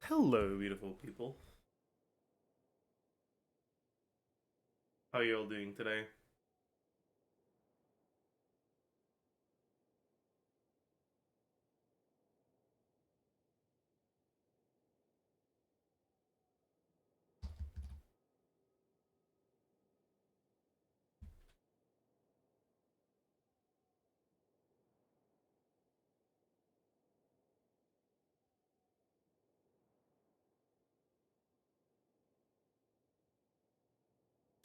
Hello, beautiful people. How are you all doing today?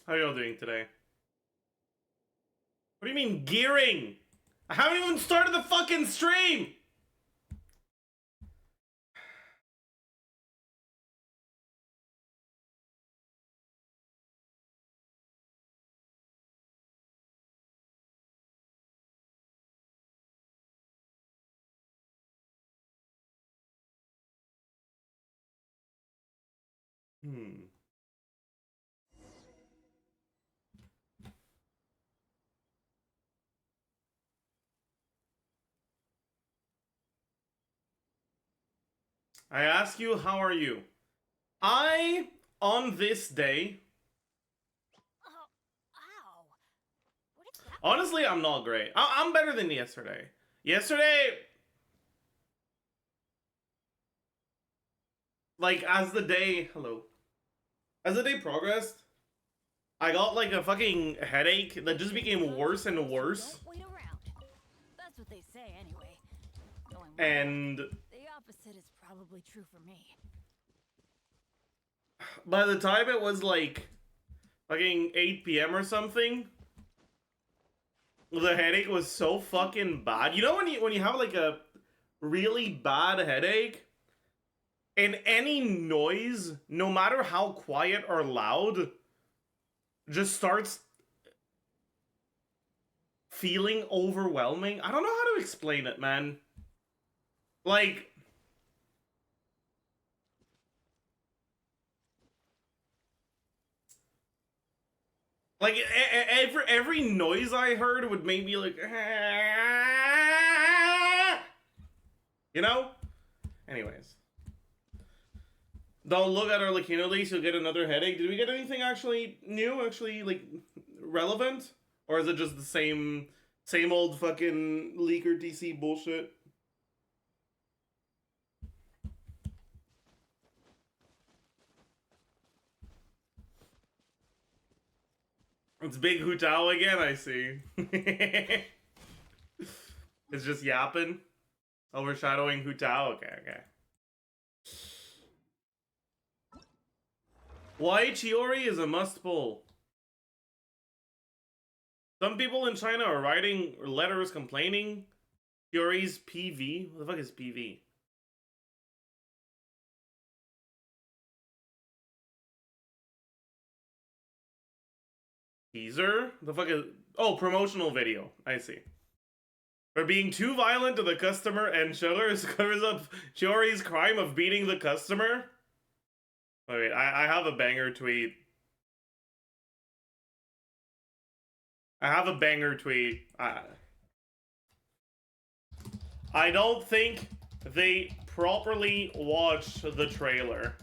How are you all doing today? What do you mean, gearing? I haven't even started the fucking stream! I ask you, how are you? On this day... Ow. What is that? Honestly, I'm not great. I'm better than yesterday. Yesterday... Like, as the day... Hello. As the day progressed, I got, like, a fucking headache that just became worse and worse. Don't wait around. That's what they say anyway. And... The opposite is probably true for me. by the time it was like fucking 8 p.m. or something, the headache was so fucking bad. You know when you have like a really bad headache and any noise, no matter how quiet or loud, just starts feeling overwhelming? I don't know how to explain it, man. Like every noise I heard would make me like, you know? Anyways. Don't look at our Lakino list, you'll get another headache. Did we get anything actually new, actually, like, relevant? Or is it just the same old fucking leaker TC bullshit? It's Big Hutao again, I see. It's just yapping. Overshadowing Hutao. Okay. Why Chiori is a must pull. Some people in China are writing letters complaining. Chiori's PV? What the fuck is PV? Teaser? The fuck is... Oh, promotional video. I see. For being too violent to the customer and Shillers covers up Chiori's crime of beating the customer? Wait, I have a banger tweet. I don't think they properly watched the trailer.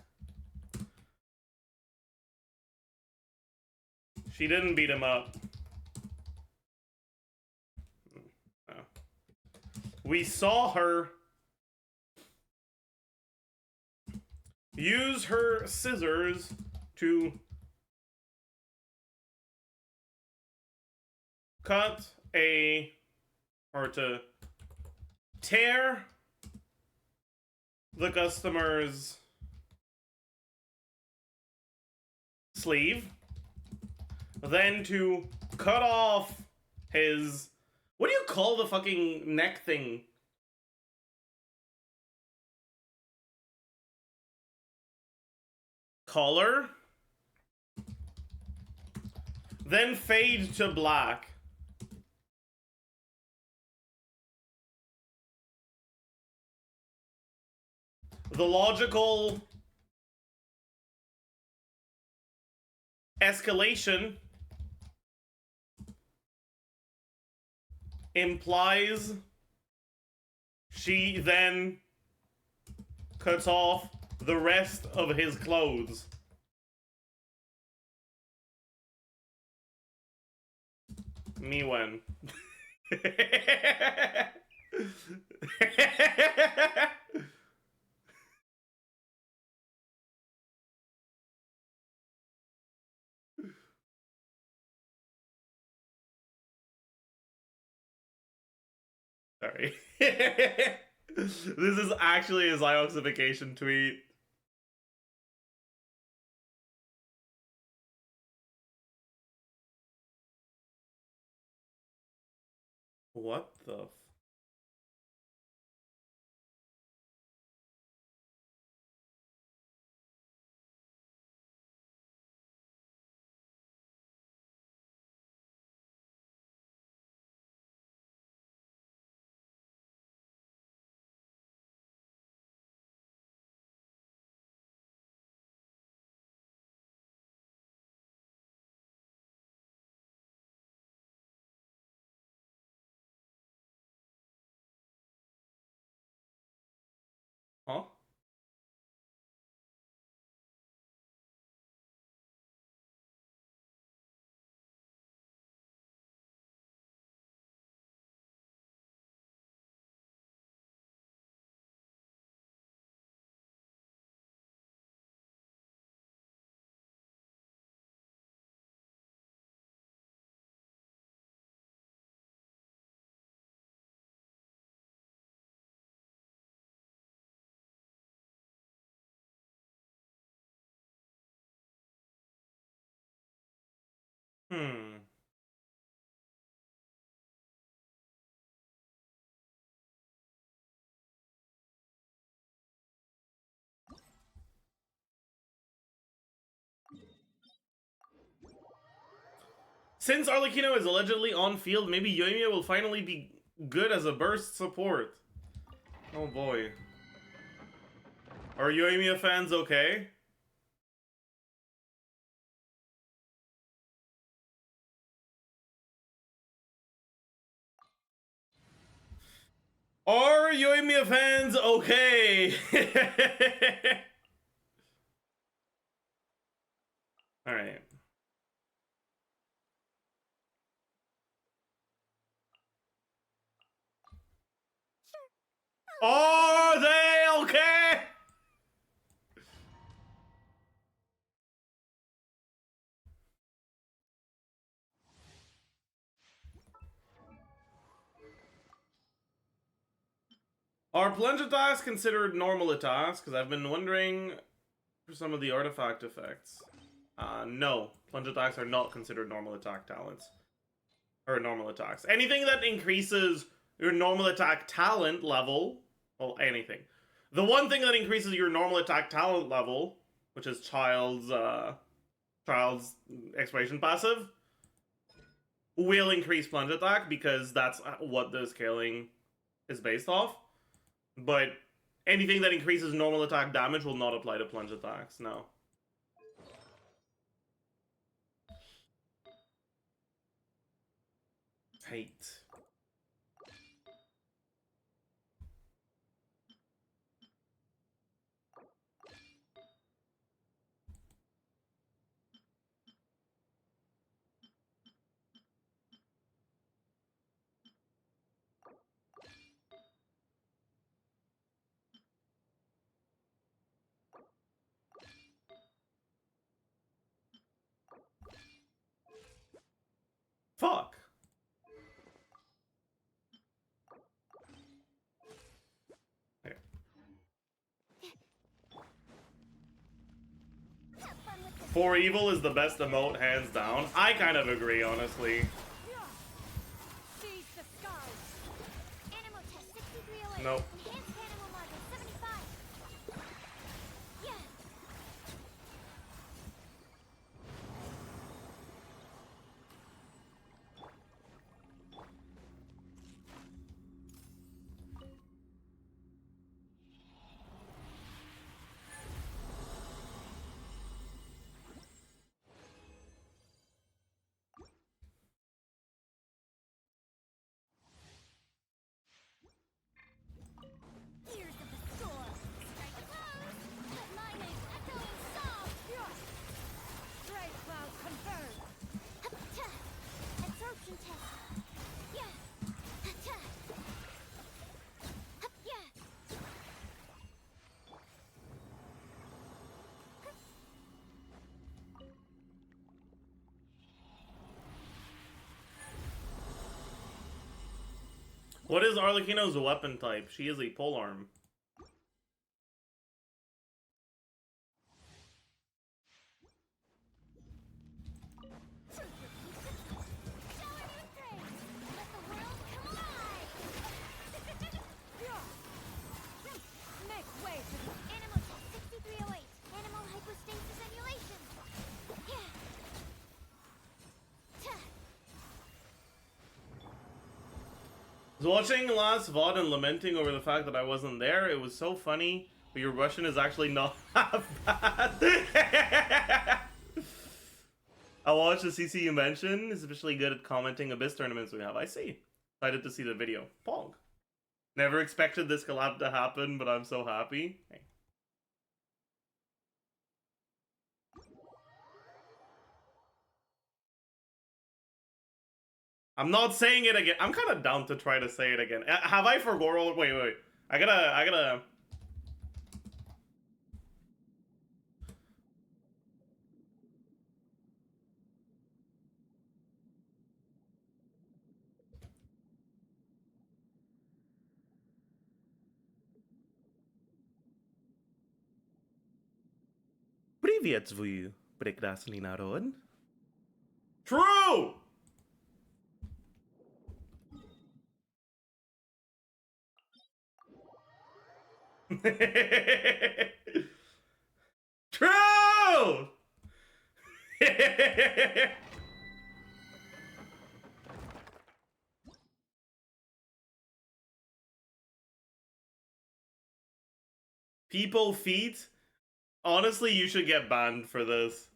She didn't beat him up. Oh. We saw her use her scissors to to tear the customer's sleeve, then to cut off his... What do you call the fucking neck thing? Collar? Then fade to black. The logical escalation implies she then cuts off the rest of his clothes. Me when. Sorry. This is actually a Zajef77 tweet. What the Huh? Hmm. Since Arlecchino is allegedly on field, maybe Yoimiya will finally be good as a burst support. Oh boy. Are Yoimiya fans okay? Are Yoimiya fans okay? Alright. Are they okay? Are plunge attacks considered normal attacks? Because I've been wondering for some of the artifact effects. No. Plunge attacks are not considered normal attack talents. Or normal attacks. Anything that increases your normal attack talent level, well, anything. The one thing that increases your normal attack talent level, which is Child's exploration passive, will increase plunge attack because that's what the scaling is based off. But anything that increases normal attack damage will not apply to plunge attacks, no. Hate. Fuck. Okay. For Evil is the best emote, hands down. I kind of agree, honestly. Seize the skies. Animal test 6308. Nope. Enhanced animal model 75. Yeah. What is Arlecchino's weapon type? She is a polearm. I was watching last VOD and lamenting over the fact that I wasn't there. It was so funny, but your Russian is actually not that bad. I watched the CC you mentioned. Is especially good at commenting Abyss tournaments we have. I see. Excited to see the video. Pong. Never expected this collab to happen, but I'm so happy. Hey. I'm not saying it again. I'm kind of down to try to say it again. Have I forgot? Wait. I gotta. Приветствую, прекрасный народ. True! True! People feet? Honestly, you should get banned for this.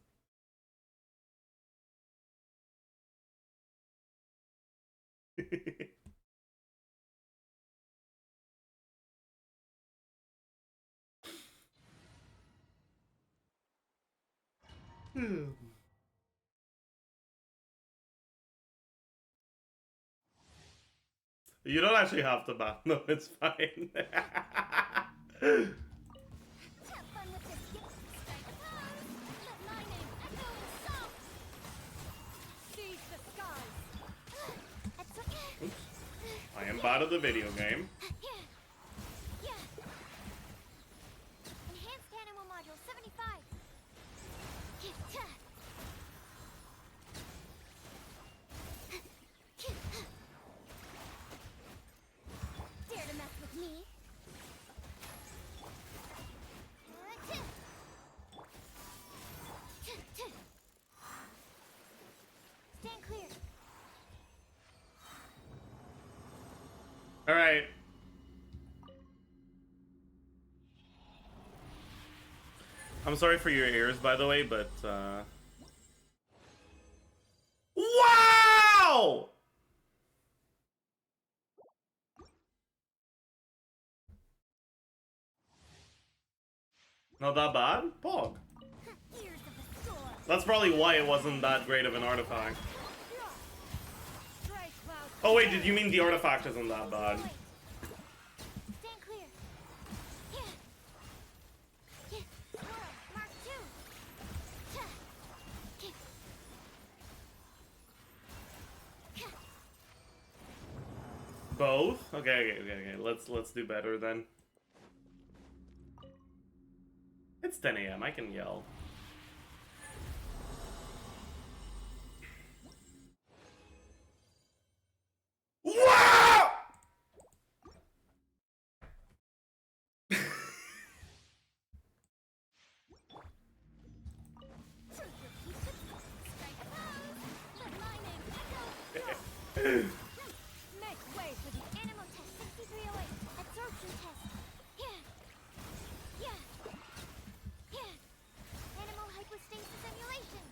You don't actually have to ban them, it's fine. I am bad at the video game. Enhanced animal module 75. Dare to mess with me? Stand clear. All right. I'm sorry for your ears, by the way, but wow! Not that bad? Pog. That's probably why it wasn't that great of an artifact. Oh wait, did you mean the artifact isn't that bad? Stand clear. Mark 2. Both? Okay. Let's do better then. It's 10 AM, I can yell. Wow! Make way for the animal test 6308 absorption test. Animal hypostasis emulation.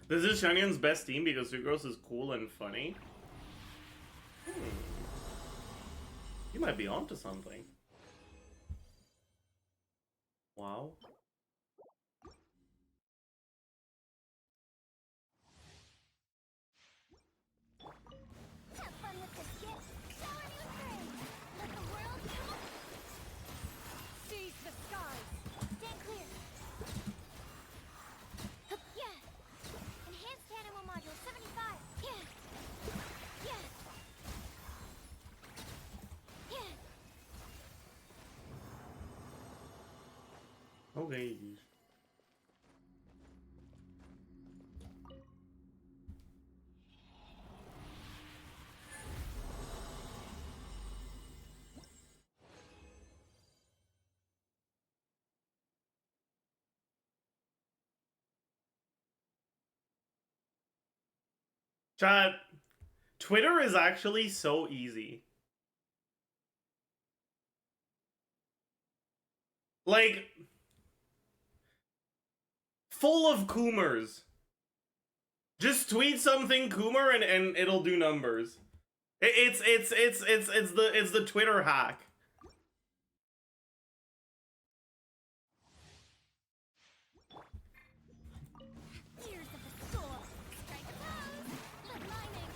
This is Shanyan's best team because Sucrose is cool and funny. You might be onto something. Wow. Have fun with this gift. Shower me with praise. Let the world come. Seize the Okay. Chat, Twitter is actually so easy. Like, full of Coomers. Just tweet something Coomer and it'll do numbers. It's the Twitter hack. Tears of the storm. Strike a pose. Let lightning.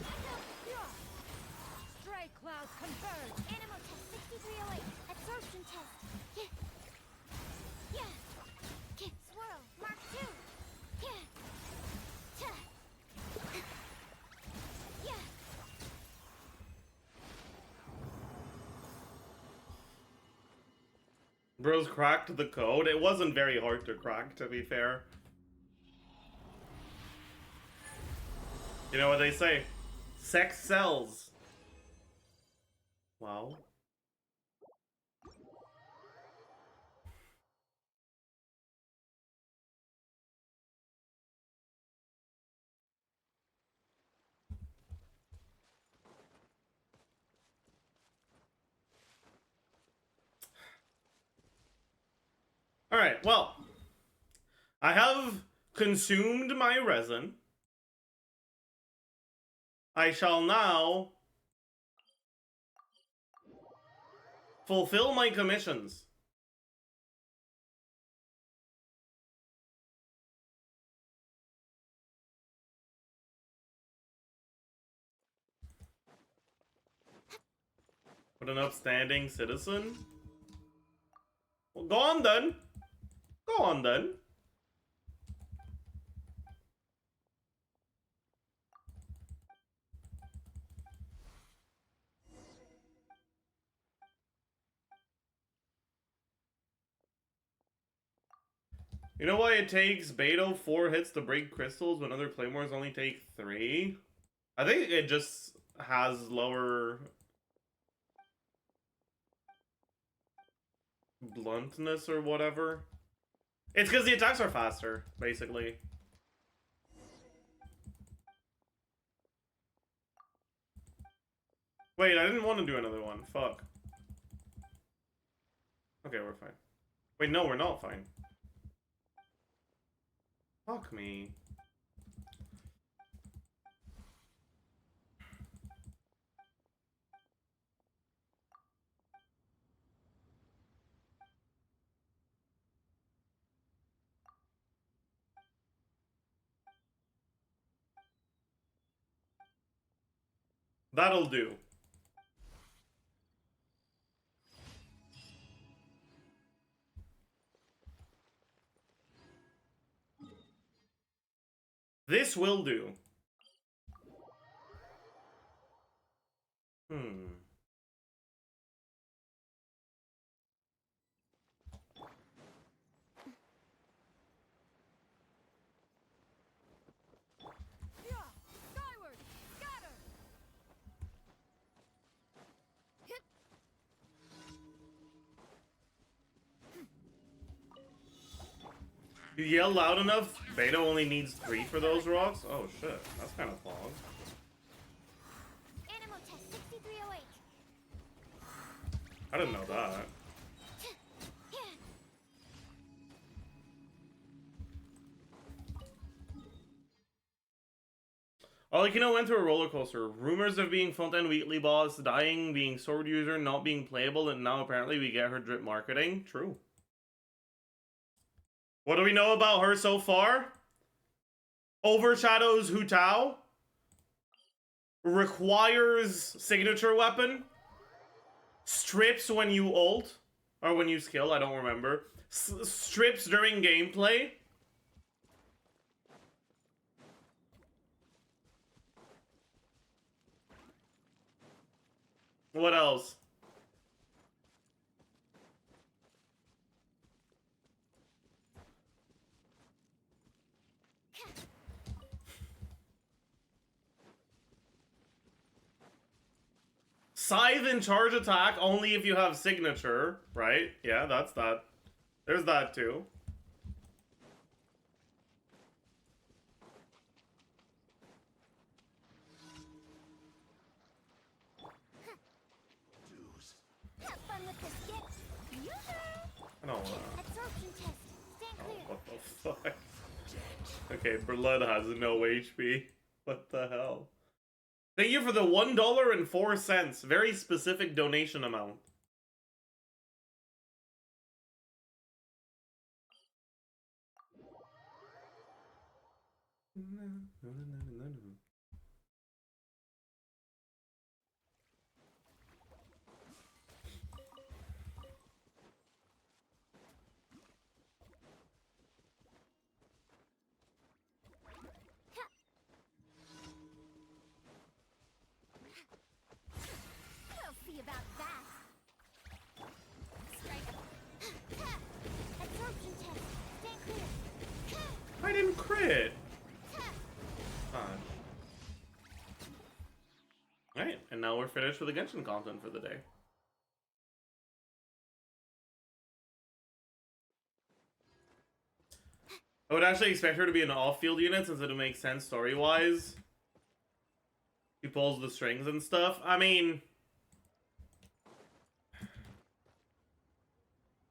Stray clouds converge. Animal test 6308. Absorption test. Yeah. Yeah. Yeah. Swirl. Mark 2. Yeah. Ta. Yeah. Bros cracked the code. It wasn't very hard to crack, to be fair. You know what they say? Sex sells. Wow. Alright, well. I have consumed my resin. I shall now fulfill my commissions. What an upstanding citizen. Well, go on then. Go on then. You know why it takes Beto 4 hits to break crystals when other claymores only take 3? I think it just has lower bluntness or whatever. It's because the attacks are faster, basically. Wait, I didn't want to do another one. Fuck. Okay, we're fine. Wait, no, we're not fine. Fuck me. That'll do. This will do. Hmm. Skyward. Scatter. You yell loud enough, Beta only needs 3 for those rocks? Oh shit, that's kind of clogged. Animal test 6308. I didn't know that. Yeah. Alikino went through a roller coaster. Rumors of being Fontaine Wheatley boss, dying, being sword user, not being playable, and now apparently we get her drip marketing. True. What do we know about her so far? Overshadows Hu Tao. Requires signature weapon. Strips when you ult. Or when you skill, I don't remember. Strips during gameplay. What else? Scythe in charge attack only if you have signature, right? Yeah, that's that. There's that too. Have fun with this gift. I don't wanna. Absorption test. Stand Oh, clear. what the fuck? Okay, Blood has no HP. What the hell? Thank you for the $1.04. Very specific donation amount. We'll see about that. Strike. Absorption test. Stand clear. I didn't crit. Alright, and now we're finished with the Genshin content for the day. I would actually expect her to be an off-field unit since it would make sense story-wise. She pulls the strings and stuff. I mean,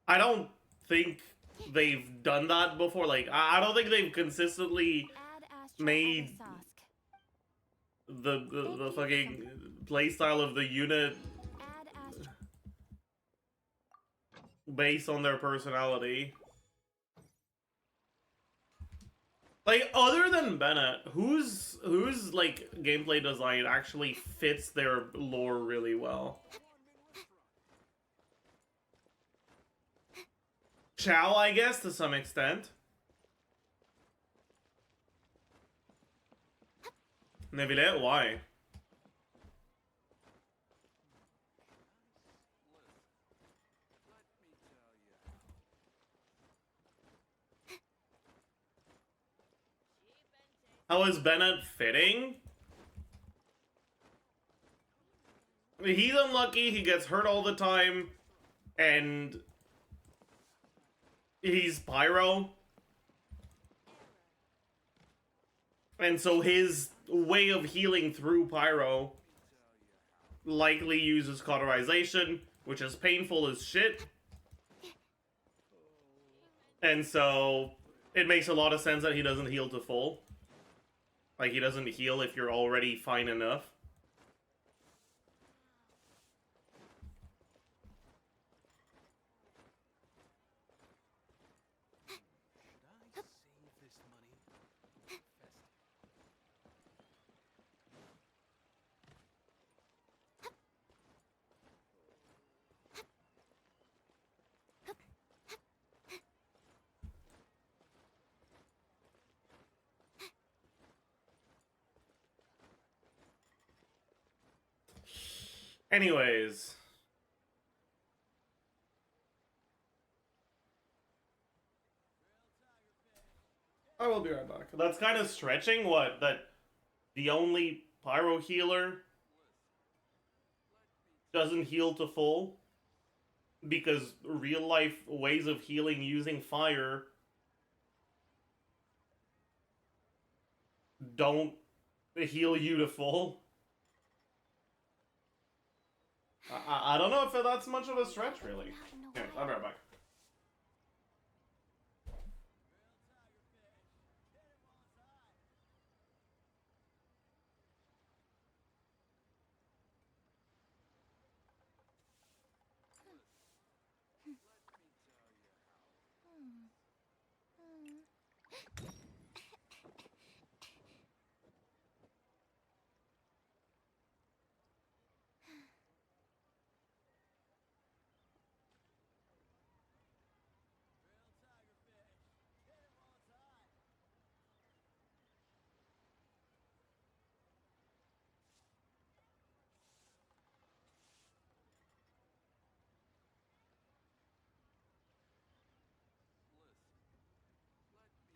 I don't think they've done that before. Like, I don't think they've consistently made the fucking playstyle of the unit based on their personality. Like, other than Bennett, whose like gameplay design actually fits their lore really well? Chow, I guess, to some extent. Nevillet, why? How is Bennett fitting? He's unlucky, he gets hurt all the time, and he's Pyro. And so his way of healing through Pyro likely uses cauterization, which is painful as shit. And so it makes a lot of sense that he doesn't heal to full. Like, he doesn't heal if you're already fine enough. Anyways. I will be right back. That's kind of stretching, what? That the only Pyro healer doesn't heal to full? Because real life ways of healing using fire don't heal you to full? I don't know if that's much of a stretch, really. Anyways, I'll be right back.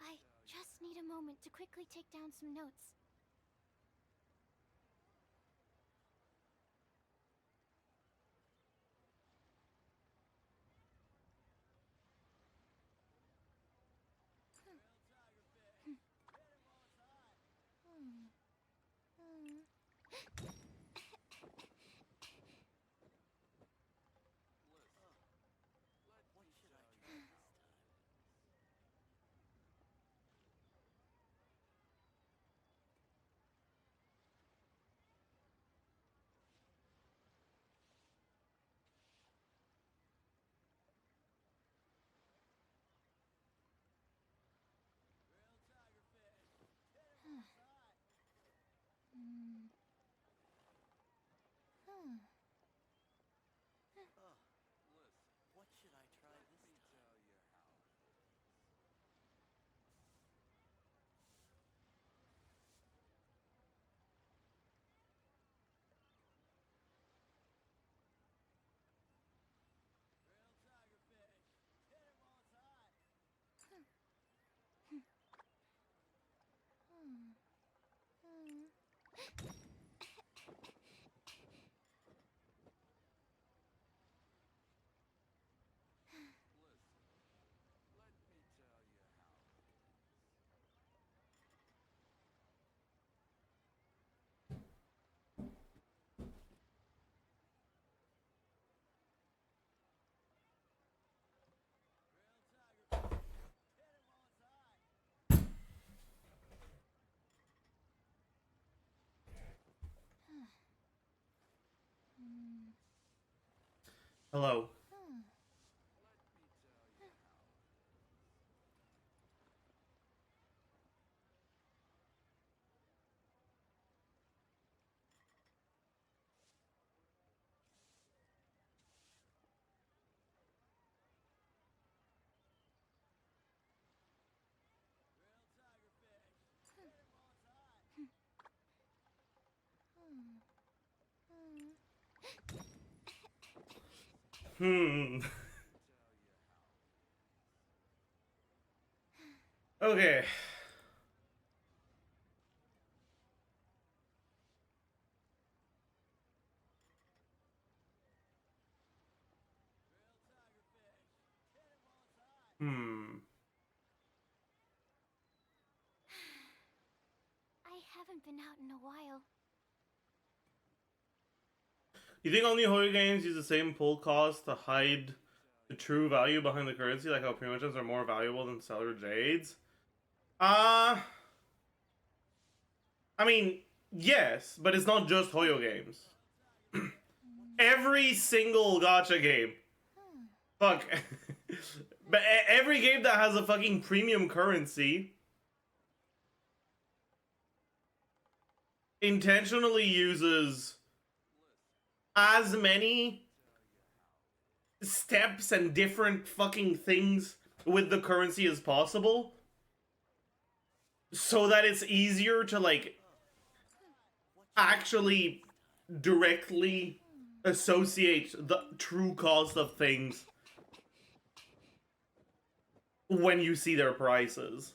I just need a moment to quickly take down some notes. What should I try this time? Hello. Okay. I haven't been out in a while. You think only Hoyo games use the same pull cost to hide the true value behind the currency, like how primogems are more valuable than seller jades? I mean, yes, but it's not just Hoyo games. Every single gacha game. Fuck. But every game that has a fucking premium currency intentionally uses as many steps and different fucking things with the currency as possible so that it's easier to, like, actually directly associate the true cost of things when you see their prices.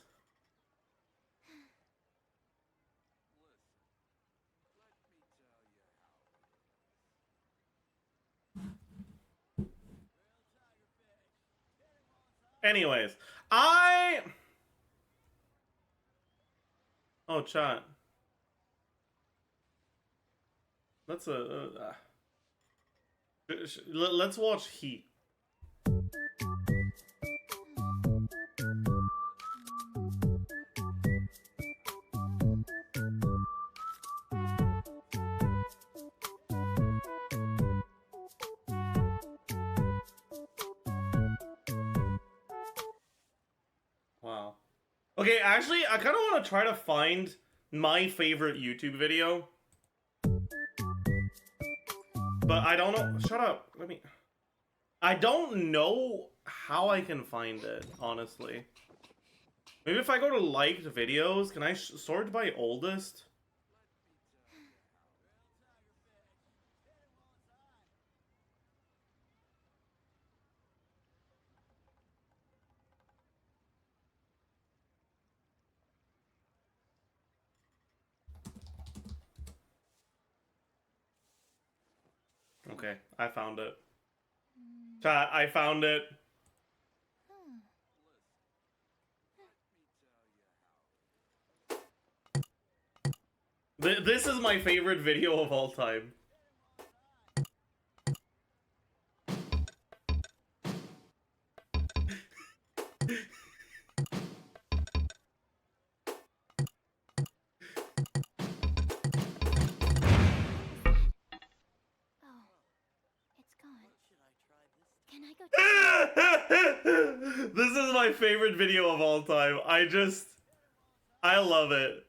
Anyways, oh, chat. Let's let's watch Heat. Wow. Okay, actually, I kind of want to try to find my favorite YouTube video. But I don't know. Shut up. Let me. I don't know how I can find it, honestly. Maybe if I go to liked videos, can I sort by oldest? Okay, I found it. Chat, I found it. This is my favorite video of all time. Oh, it's gone. Should I try this time? Can I go? This is my favorite video of all time. I love it.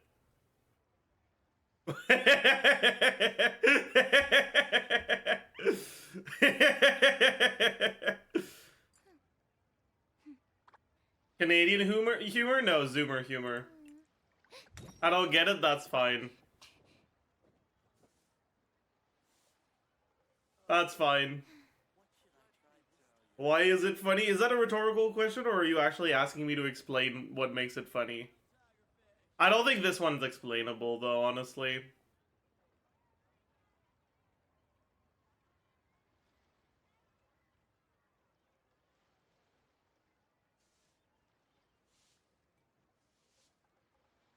Canadian humor? No, Zoomer humor. I don't get it, that's fine. That's fine. Why is it funny? Is that a rhetorical question, or are you actually asking me to explain what makes it funny? I don't think this one's explainable, though, honestly.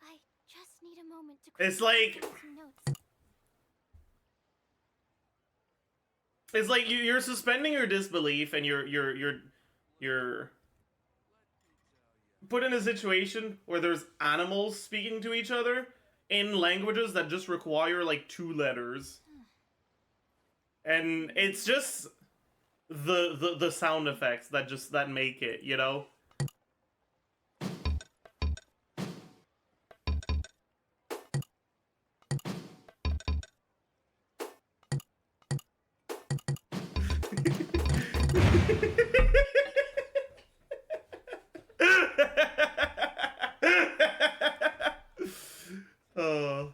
I just need a moment to. It's like... take some notes. It's like you're suspending your disbelief, and you're put in a situation where there's animals speaking to each other in languages that just require like 2 letters, and it's just the sound effects that make it, you know. Oh.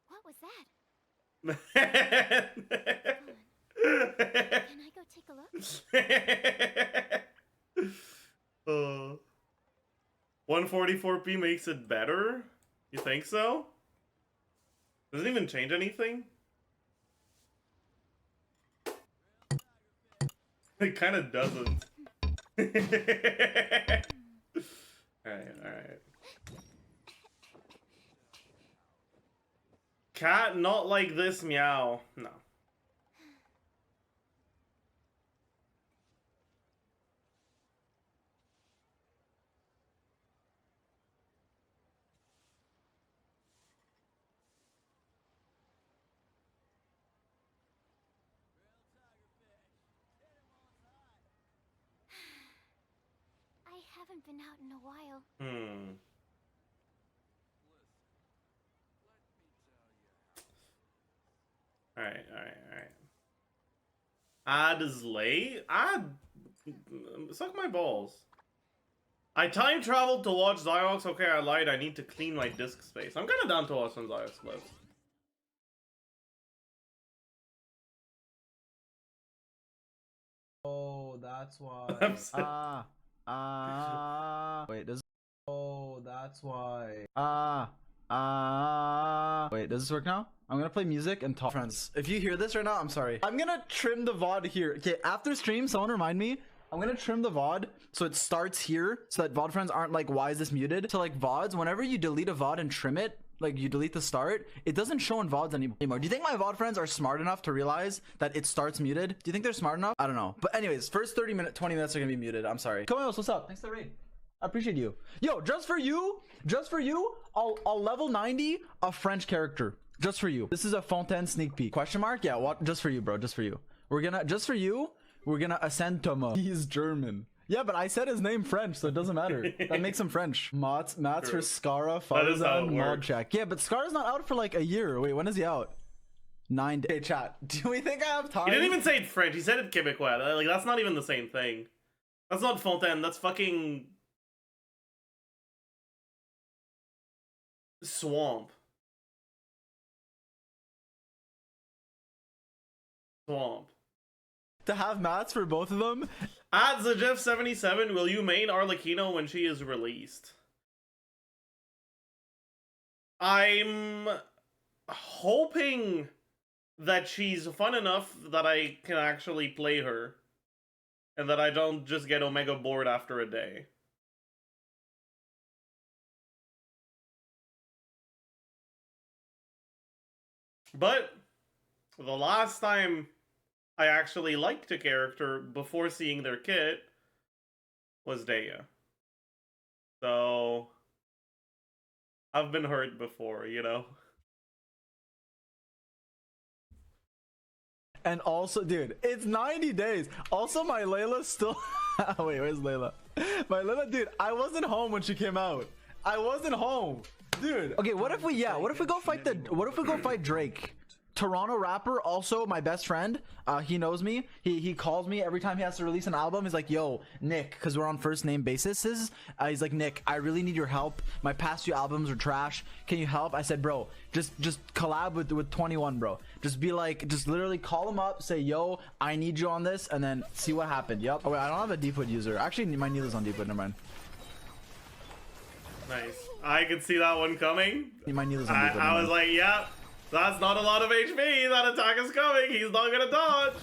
What was that? Man. Can I go take a look? Oh. 144p makes it better? You think so? Doesn't even change anything? It kind of doesn't. Alright. Cat, not like this, meow. No. I haven't been out in a while. Alright. Add Slay? Add... Suck my balls. I time traveled to watch Zajef. Okay, I lied. I need to clean my disk space. I'm kinda down to watch some Zajef clips. Oh, that's why. I'm sorry. Wait, does. Oh, that's why. Wait, does this work now? I'm gonna play music and talk. Friends, if you hear this right now, I'm sorry. I'm gonna trim the VOD here. Okay, after stream, someone remind me. I'm gonna trim the VOD so it starts here so that VOD friends aren't like, why is this muted? So like VODs, whenever you delete a VOD and trim it, like you delete the start, it doesn't show in VODs anymore. Do you think my VOD friends are smart enough to realize that it starts muted? Do you think they're smart enough? I don't know. But anyways, first 20 minutes are gonna be muted. I'm sorry. Come on, what's up? Thanks for the raid. I appreciate you. Yo, just for you, I'll level 90 a French character. Just for you. This is a Fontaine sneak peek. Question mark? Yeah, what? Just for you, bro. Just for you. We're gonna ascend Thomas. He's German. Yeah, but I said his name French, so it doesn't matter. That makes him French. Mats for Skara, Farzan, Modcheck. Yeah, but Skara's not out for like a year. Wait, when is he out? 9 days. Hey, chat. Do we think I have time? He didn't even say it French. He said it Quebecois. Like, that's not even the same thing. That's not Fontaine. That's fucking... Swamp. To have mats for both of them? At Zajef77, will you main Arlecchino when she is released? I'm hoping that she's fun enough that I can actually play her. And that I don't just get Omega bored after a day. But the last time I actually liked a character before seeing their kit was Daya. So I've been hurt before, you know? And also, dude, it's 90 days. Also, my Layla still. Wait, where's Layla? My Layla, dude, I wasn't home when she came out. I wasn't home, dude. Okay, what if we? Yeah, what if we go fight the? What if we go fight Drake? Toronto rapper, also my best friend. He knows me. He calls me every time he has to release an album. He's like, yo, Nick, because we're on first name basis. He's like, Nick, I really need your help. My past few albums are trash. Can you help? I said, bro, just collab with 21, bro. Just be like, just literally call him up, say, yo, I need you on this, and then see what happened. Yep. Oh wait, I don't have a Deepwood user. Actually, my Neela's on Deepwood. Never mind. Nice. I could see that one coming. My Neela's on Deepwood. I was like, yeah. That's not a lot of HP. That attack is coming. He's not gonna dodge.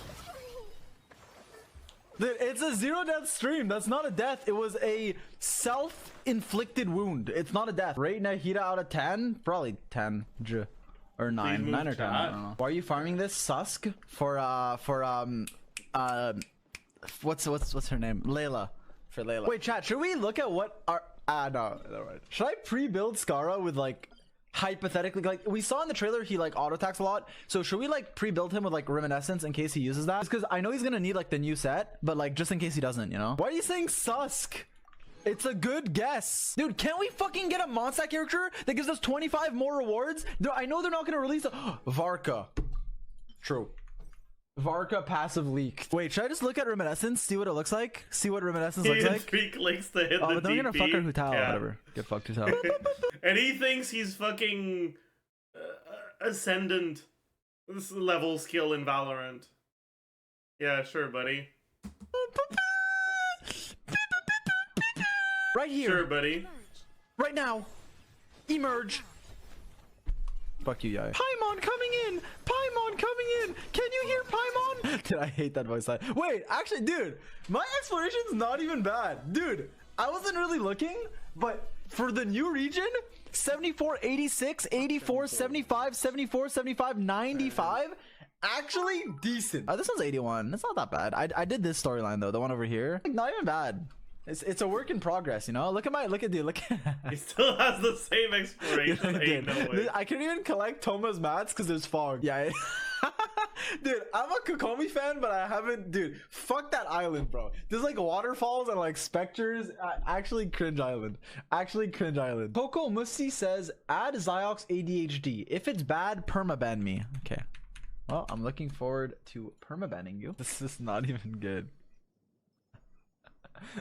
Dude, it's a 0 death stream. That's not a death. It was a self-inflicted wound. It's not a death. Rate Nahida out of 10? Probably 10. Or 9. 9 or 10. I don't know. Why are you farming this? Susk? For what's her name? Layla. For Layla. Wait, chat, should we look at what our... no. Right. Should I pre-build Skara with, like... hypothetically, like we saw in the trailer, he like auto attacks a lot, so should we like pre-build him with like reminiscence in case he uses that? Because I know he's gonna need like the new set, but like just in case he doesn't, you know. Why are you saying Susk? It's a good guess, dude. Can't we fucking get a Mondstadt character that gives us 25 more rewards? I know they're not gonna release a Varka. True. Varka passive leak. Wait, should I just look at reminiscence, see what it looks like? See what reminiscence looks like? 3 clicks to hit oh, the but then we're gonna fuck her Hutao, yeah. whatever. Get fucked Hutao. And he thinks he's fucking ascendant level skill in Valorant. Yeah, sure, buddy. Right here. Sure, buddy. Right now. Emerge. Fuck you, Yaya. Paimon coming in! Paimon coming in! Can you hear Paimon? Dude, I hate that voice line. Wait, actually, dude, my exploration's not even bad. Dude, I wasn't really looking, but for the new region, 74, 86, 84, 75, 74, 75, 95, actually decent. This one's 81. It's not that bad. I did this storyline, though, the one over here. Like, not even bad. It's a work in progress, you know. Look at dude. Look. He still has the same exploration. Ain't no way. I can't even collect Toma's mats because there's fog. Yeah. Dude, I'm a Kokomi fan, but I haven't. Dude, fuck that island, bro. There's like waterfalls and like specters. Actually, cringe island. Coco Musi says, add Ziox ADHD. If it's bad, permaban me. Okay. Well, I'm looking forward to permabanning you. This is not even good.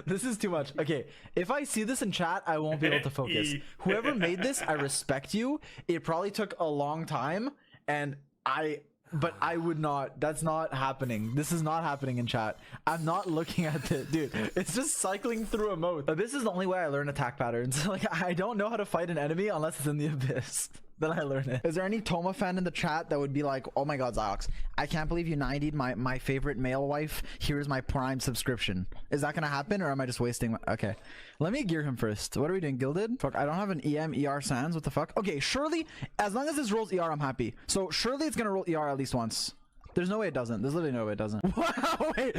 This is too much. Okay, if I see this in chat, I won't be able to focus. Whoever made this, I respect you. It probably took a long time, but I would not. That's not happening. This is not happening in chat. I'm not looking at it, dude. It's just cycling through a mode. This is the only way I learn attack patterns. Like, I don't know how to fight an enemy unless it's in the abyss. Then I learn it. Is there any Toma fan in the chat that would be like, oh my god, Ziox, I can't believe you 90'd my favorite male wife. Here's my Prime subscription. Is that gonna happen, or am I just wasting my... Okay, let me gear him first. What are we doing, Gilded? Fuck, I don't have an ER Sans. What the fuck? Okay, surely, as long as this rolls ER, I'm happy. So surely it's gonna roll ER at least once. There's no way it doesn't. There's literally no way it doesn't. Wow, wait.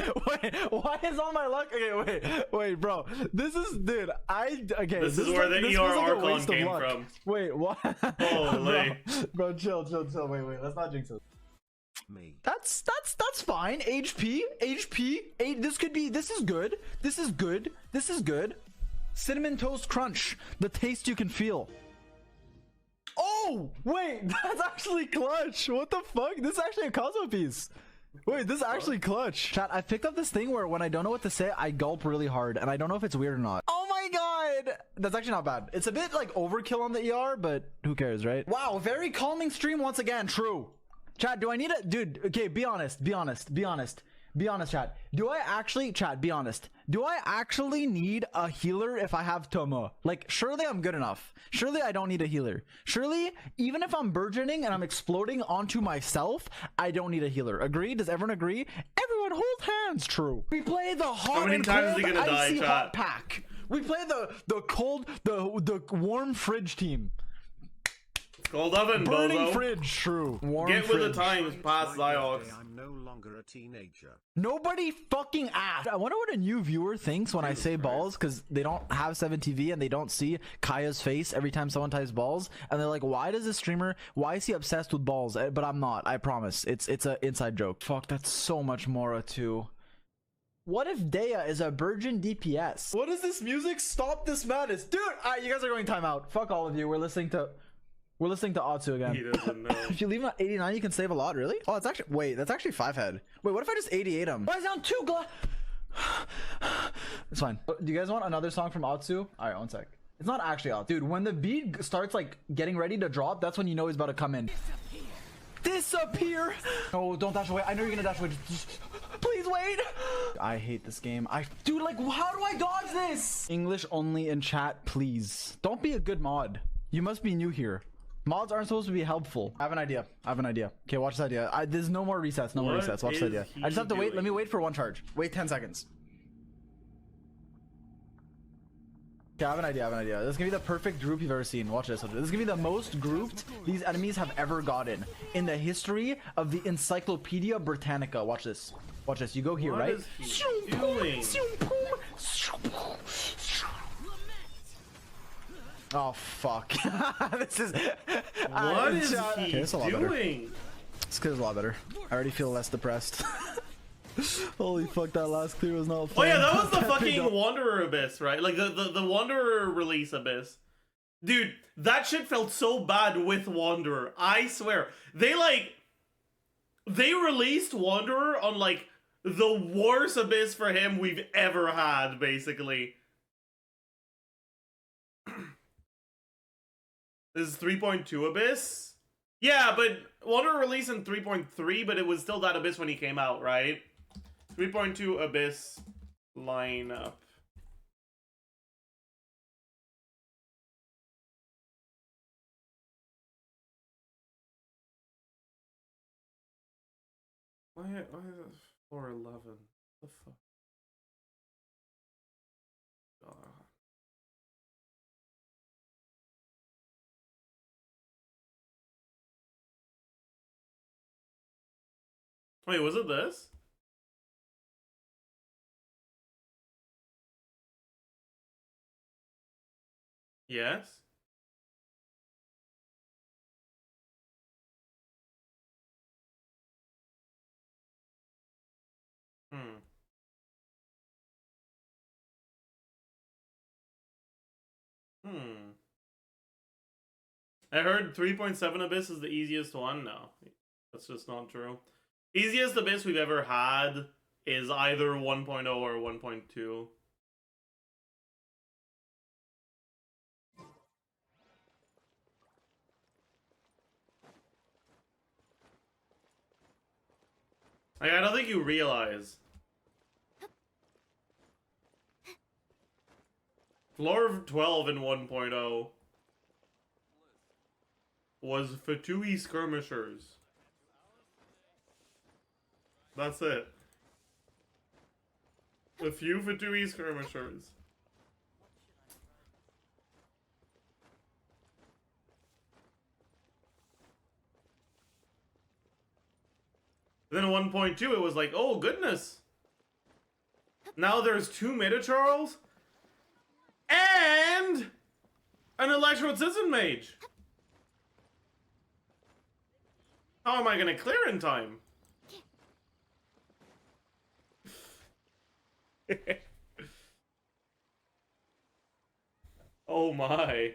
Why is all my luck? Okay, wait, bro. This is, dude. Okay. This is where the ER Archon came from. Wait, what? Holy. Bro, chill. Wait. Let's not jinx it. Me. That's fine. HP. This is good. Cinnamon Toast Crunch. The taste you can feel. Oh, wait, that's actually clutch. What the fuck? This is actually a Cosmo piece. Wait, this is actually clutch. Chat, I picked up this thing where when I don't know what to say, I gulp really hard, and I don't know if it's weird or not. Oh my god. That's actually not bad. It's a bit like overkill on the ER, but who cares, right? Wow, very calming stream once again. True. Chat, do I need a... Dude, okay, be honest, chat. Do I actually... Chat, be honest. Do I actually need a healer if I have Tomo? Like, surely I'm good enough. Surely I don't need a healer. Surely, even if I'm burgeoning and I'm exploding onto myself, I don't need a healer. Agree? Does everyone agree? Everyone hold hands. True. We play the hot and cold icy hot pack. We play the cold, the warm fridge team. Cold oven, Burning bozo. fridge, true. Warm Get with fridge. the times, past Ziox. I'm no longer a teenager. Nobody fucking asked. I wonder what a new viewer thinks when I say balls, because they don't have 7TV and they don't see Kaya's face every time someone types balls, and they're like, why does this streamer, why is he obsessed with balls? But I'm not, I promise. It's an inside joke. Fuck, that's so much Mora too. What if Dea is a virgin DPS? What is this music? Stop this madness. Dude, you guys are going timeout. Fuck all of you. We're listening to Atsu again. He doesn't know. If you leave him at 89, you can save a lot, really? Oh, it's actually, wait, that's actually 5 head. Wait, what if I just 88 him? Why is it on 2 It's fine. Do you guys want another song from Atsu? Alright, one sec. It's not actually out. Dude, when the beat starts like getting ready to drop, that's when you know he's about to come in. Disappear! Oh, don't dash away. I know you're gonna dash away. Just please wait. I hate this game. Dude, like, how do I dodge this? English only in chat, please. Don't be a good mod. You must be new here. Mods aren't supposed to be helpful. I have an idea. Okay, watch this idea. There's no more resets. No more What resets. Watch this idea. is he I just have to wait. doing? Let me wait for one charge. Wait 10 seconds. Okay, I have an idea. This is gonna be the perfect group you've ever seen. Watch this. This is gonna be the most grouped these enemies have ever gotten in the history of the Encyclopedia Britannica. Watch this. Watch this. You go here, What right? is he doing? Oh fuck. This is What is okay, he it's a lot better. doing? This kid is a lot better. I already feel less depressed. Holy fuck, that last clear was not fun. Oh yeah, that was the fucking Wanderer Abyss, right? Like the Wanderer release Abyss. Dude, that shit felt so bad with Wanderer. I swear. They released Wanderer on like the worst Abyss for him we've ever had, basically. This is 3.2 Abyss? Yeah, but Wanderer released in 3.3, but it was still that Abyss when he came out, right? 3.2 Abyss lineup. Why is it 411? The fuck? Wait, was it this? Yes. Hmm. I heard 3.7 Abyss is the easiest one. No, that's just not true. Easiest Abyss we've ever had is either 1.0 or 1.2. Like, I don't think you realize. Floor 12 in 1.0 was Fatui Skirmishers. That's it. A few Fatui Skirmishers. Then at 1.2 it was like, oh goodness. Now there's 2 Meta-Charles and an Electro-Citizen Mage. How am I gonna clear in time? Oh my.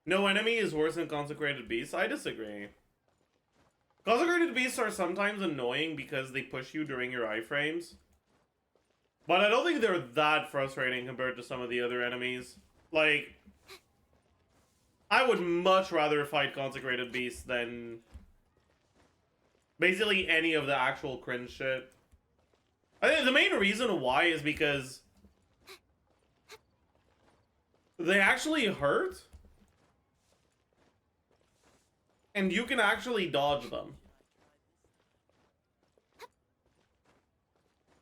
No enemy is worse than Consecrated Beasts. I disagree. Consecrated Beasts are sometimes annoying because they push you during your iframes. But I don't think they're that frustrating compared to some of the other enemies. Like, I would much rather fight Consecrated Beasts than basically any of the actual cringe shit. I think the main reason why is because They actually hurt? And you can actually dodge them.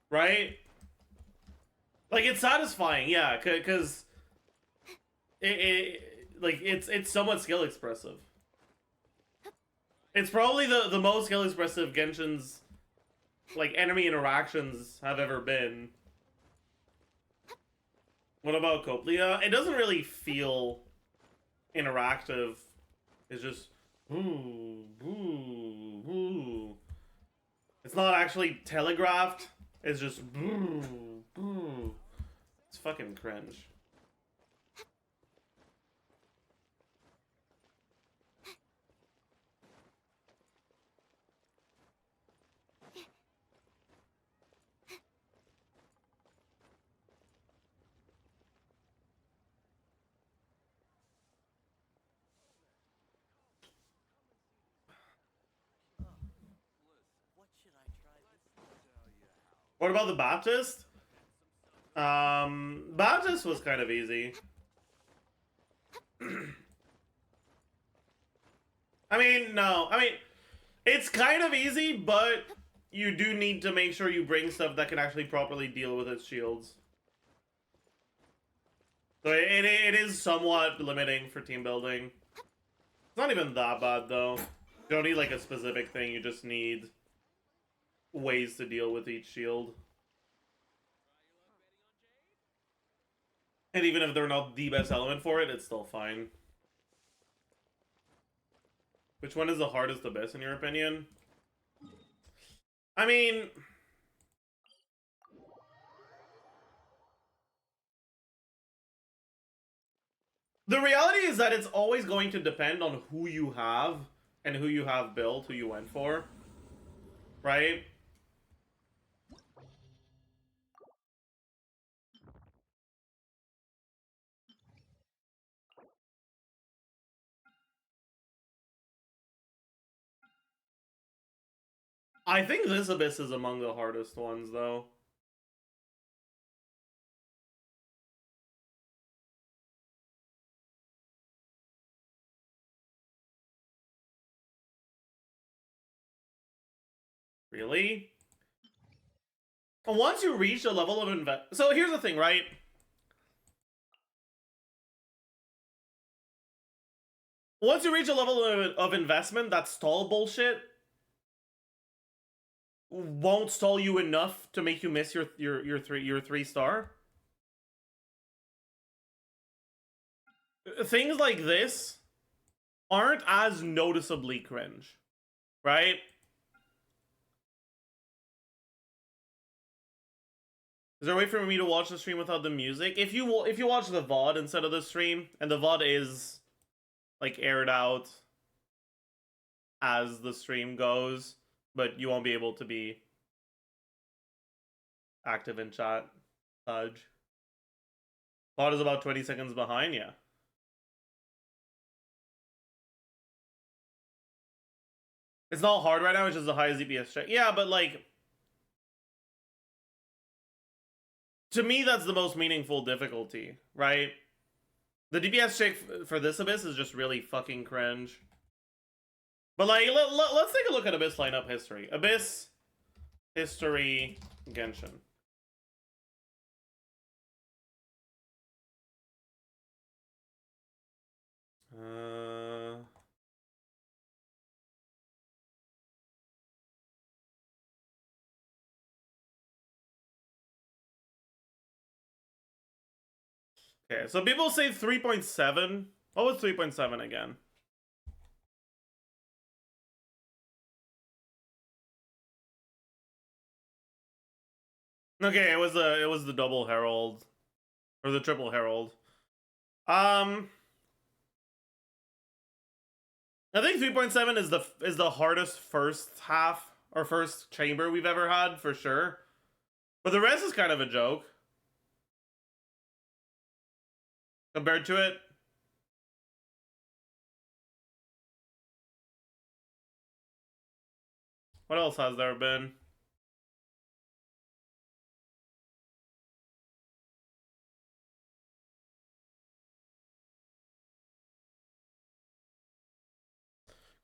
Right? Like, it's satisfying, yeah, because it's somewhat skill expressive. It's probably the most skill expressive Genshin's like enemy interactions have ever been. What about Coplia? It doesn't really feel interactive. It's just ooh, ooh, ooh. It's not actually telegraphed. It's just ooh, ooh. It's fucking cringe. What should I try this time? What about the Baptist? Baptist was kind of easy. I mean, no. I mean, it's kind of easy, but you do need to make sure you bring stuff that can actually properly deal with its shields. So it is somewhat limiting for team building. It's not even that bad, though. You don't need, like, a specific thing. You just need ways to deal with each shield. And even if they're not the best element for it, it's still fine. Which one is the hardest abyss, in your opinion? I mean... the reality is that it's always going to depend on who you have and who you have built, who you went for. Right? I think this abyss is among the hardest ones, though. Really? Once you reach a level of so here's the thing, right? Once you reach a level of investment, that stall bullshit won't stall you enough to make you miss your 3-star. Things like this aren't as noticeably cringe, right? Is there a way for me to watch the stream without the music? If you watch the VOD instead of the stream, and the VOD is like aired out as the stream goes, but you won't be able to be active in chat. VOD is about 20 seconds behind, yeah. It's not hard right now, it's just the highest DPS check. Yeah, but like, to me, that's the most meaningful difficulty, right? The DPS check for this Abyss is just really fucking cringe. But like, let's take a look at Abyss lineup history. Abyss history Genshin. Okay, so people say 3.7. What was 3.7 again? Okay, it was the double herald or the triple herald. I think 3.7 is the hardest first half or first chamber we've ever had for sure. But the rest is kind of a joke compared to it. What else has there been?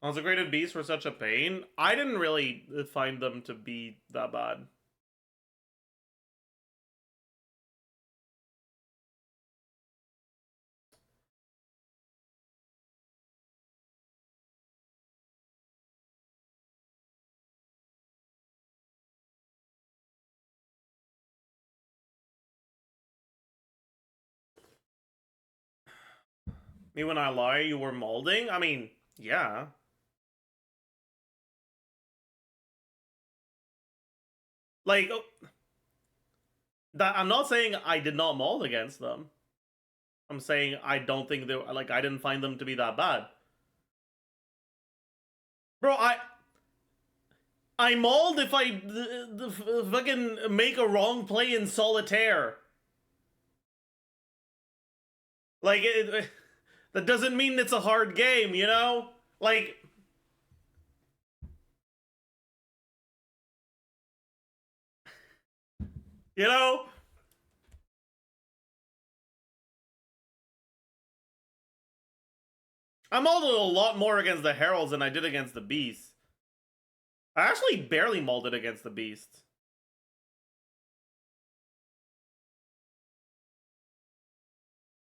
Consecrated beasts were such a pain. I didn't really find them to be that bad. Me when I lie, you were molding? I mean, yeah. Like, that I'm not saying I did not mold against them. I'm saying I don't think they were, like, I didn't find them to be that bad. Bro, I mauled if I fucking make a wrong play in solitaire. Like, that doesn't mean it's a hard game, you know? Like, you know? I mauled a lot more against the Heralds than I did against the Beasts. I actually barely mauled it against the Beasts.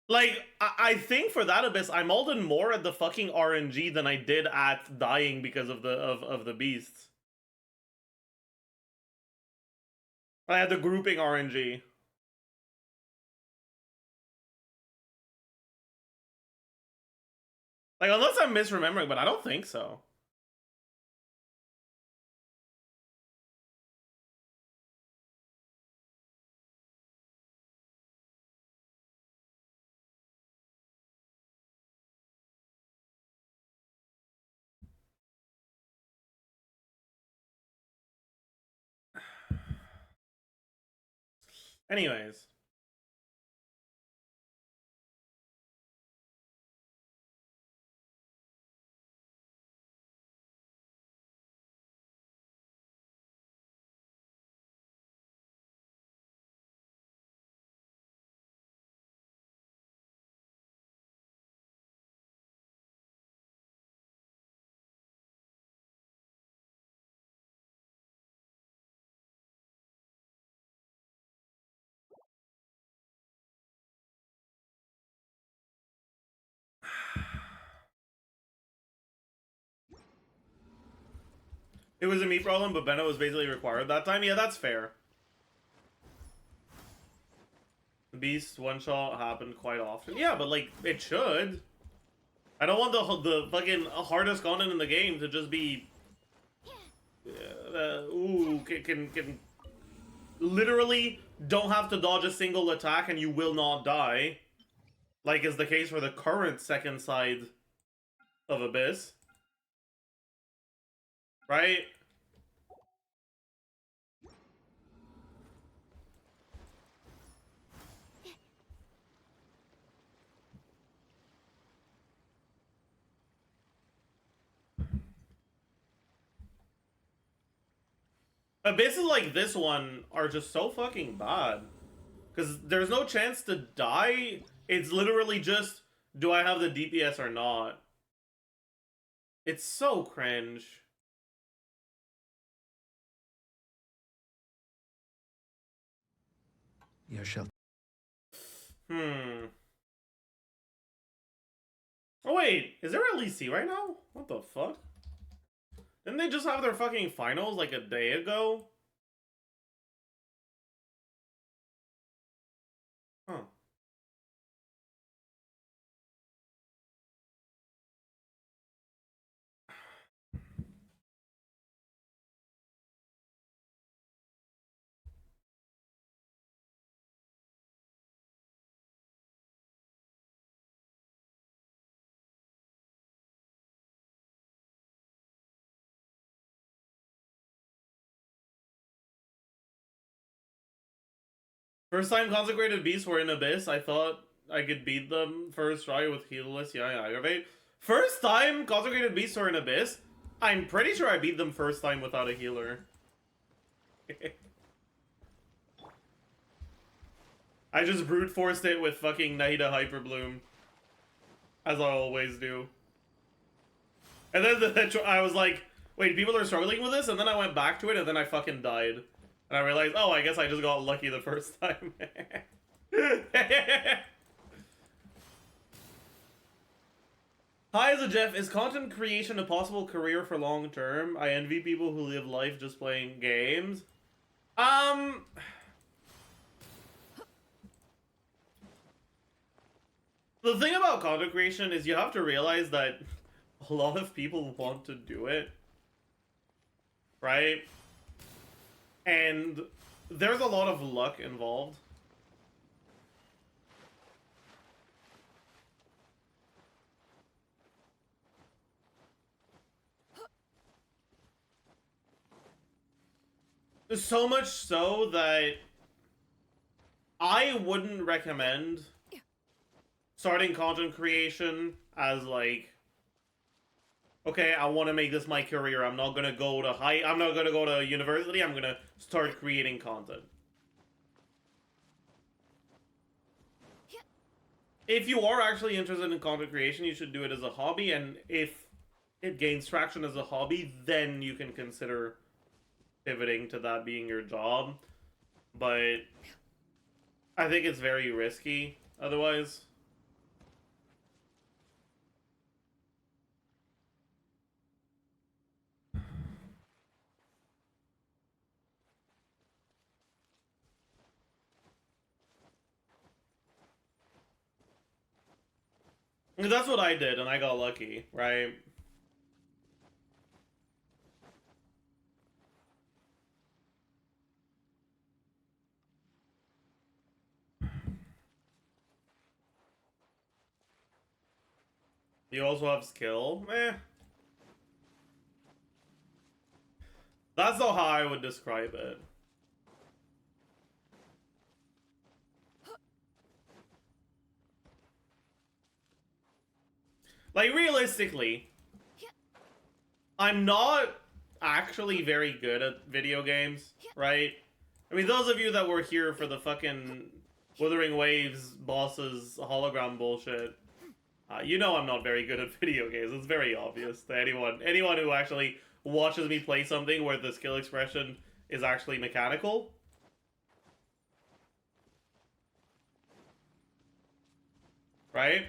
Like, I think for that Abyss, I mauled it more at the fucking RNG than I did at dying because of the Beasts. I had the grouping RNG. Like, unless I'm misremembering, but I don't think so. Anyways. It was a me problem, but Bennett was basically required that time. Yeah, that's fair. The Beast one-shot happened quite often. Yeah, but, like, it should. I don't want the fucking hardest content in the game to just be... can literally don't have to dodge a single attack and you will not die. Like is the case for the current second side of Abyss. Right? Abysses like this one are just so fucking bad. Because there's no chance to die. It's literally just, do I have the DPS or not? It's so cringe. You shall. Oh wait, is there at least C right now? What the fuck? Didn't they just have their fucking finals like a day ago? Huh. First time Consecrated Beasts were in Abyss, I thought I could beat them first try with healless, yeah, aggravate. First time Consecrated Beasts were in Abyss, I'm pretty sure I beat them first time without a healer. I just brute forced it with fucking Nahida Hyperbloom. As I always do. And then I was like, wait, people are struggling with this? And then I went back to it, and then I fucking died. And I realized, oh, I guess I just got lucky the first time. Hi, Zajef. Is content creation a possible career for long term? I envy people who live life just playing games. The thing about content creation is you have to realize that a lot of people want to do it, right? And there's a lot of luck involved. So much so that I wouldn't recommend starting content creation as like, okay, I want to make this my career. I'm not gonna go to university. I'm gonna start creating content. If you are actually interested in content creation, you should do it as a hobby, and if it gains traction as a hobby, then you can consider pivoting to that being your job. But I think it's very risky otherwise. That's what I did, and I got lucky, right? You also have skill? Eh. That's not how I would describe it. Like, realistically, I'm not actually very good at video games, right? I mean, those of you that were here for the fucking Wuthering Waves bosses hologram bullshit, you know I'm not very good at video games. It's very obvious to anyone who actually watches me play something where the skill expression is actually mechanical. Right?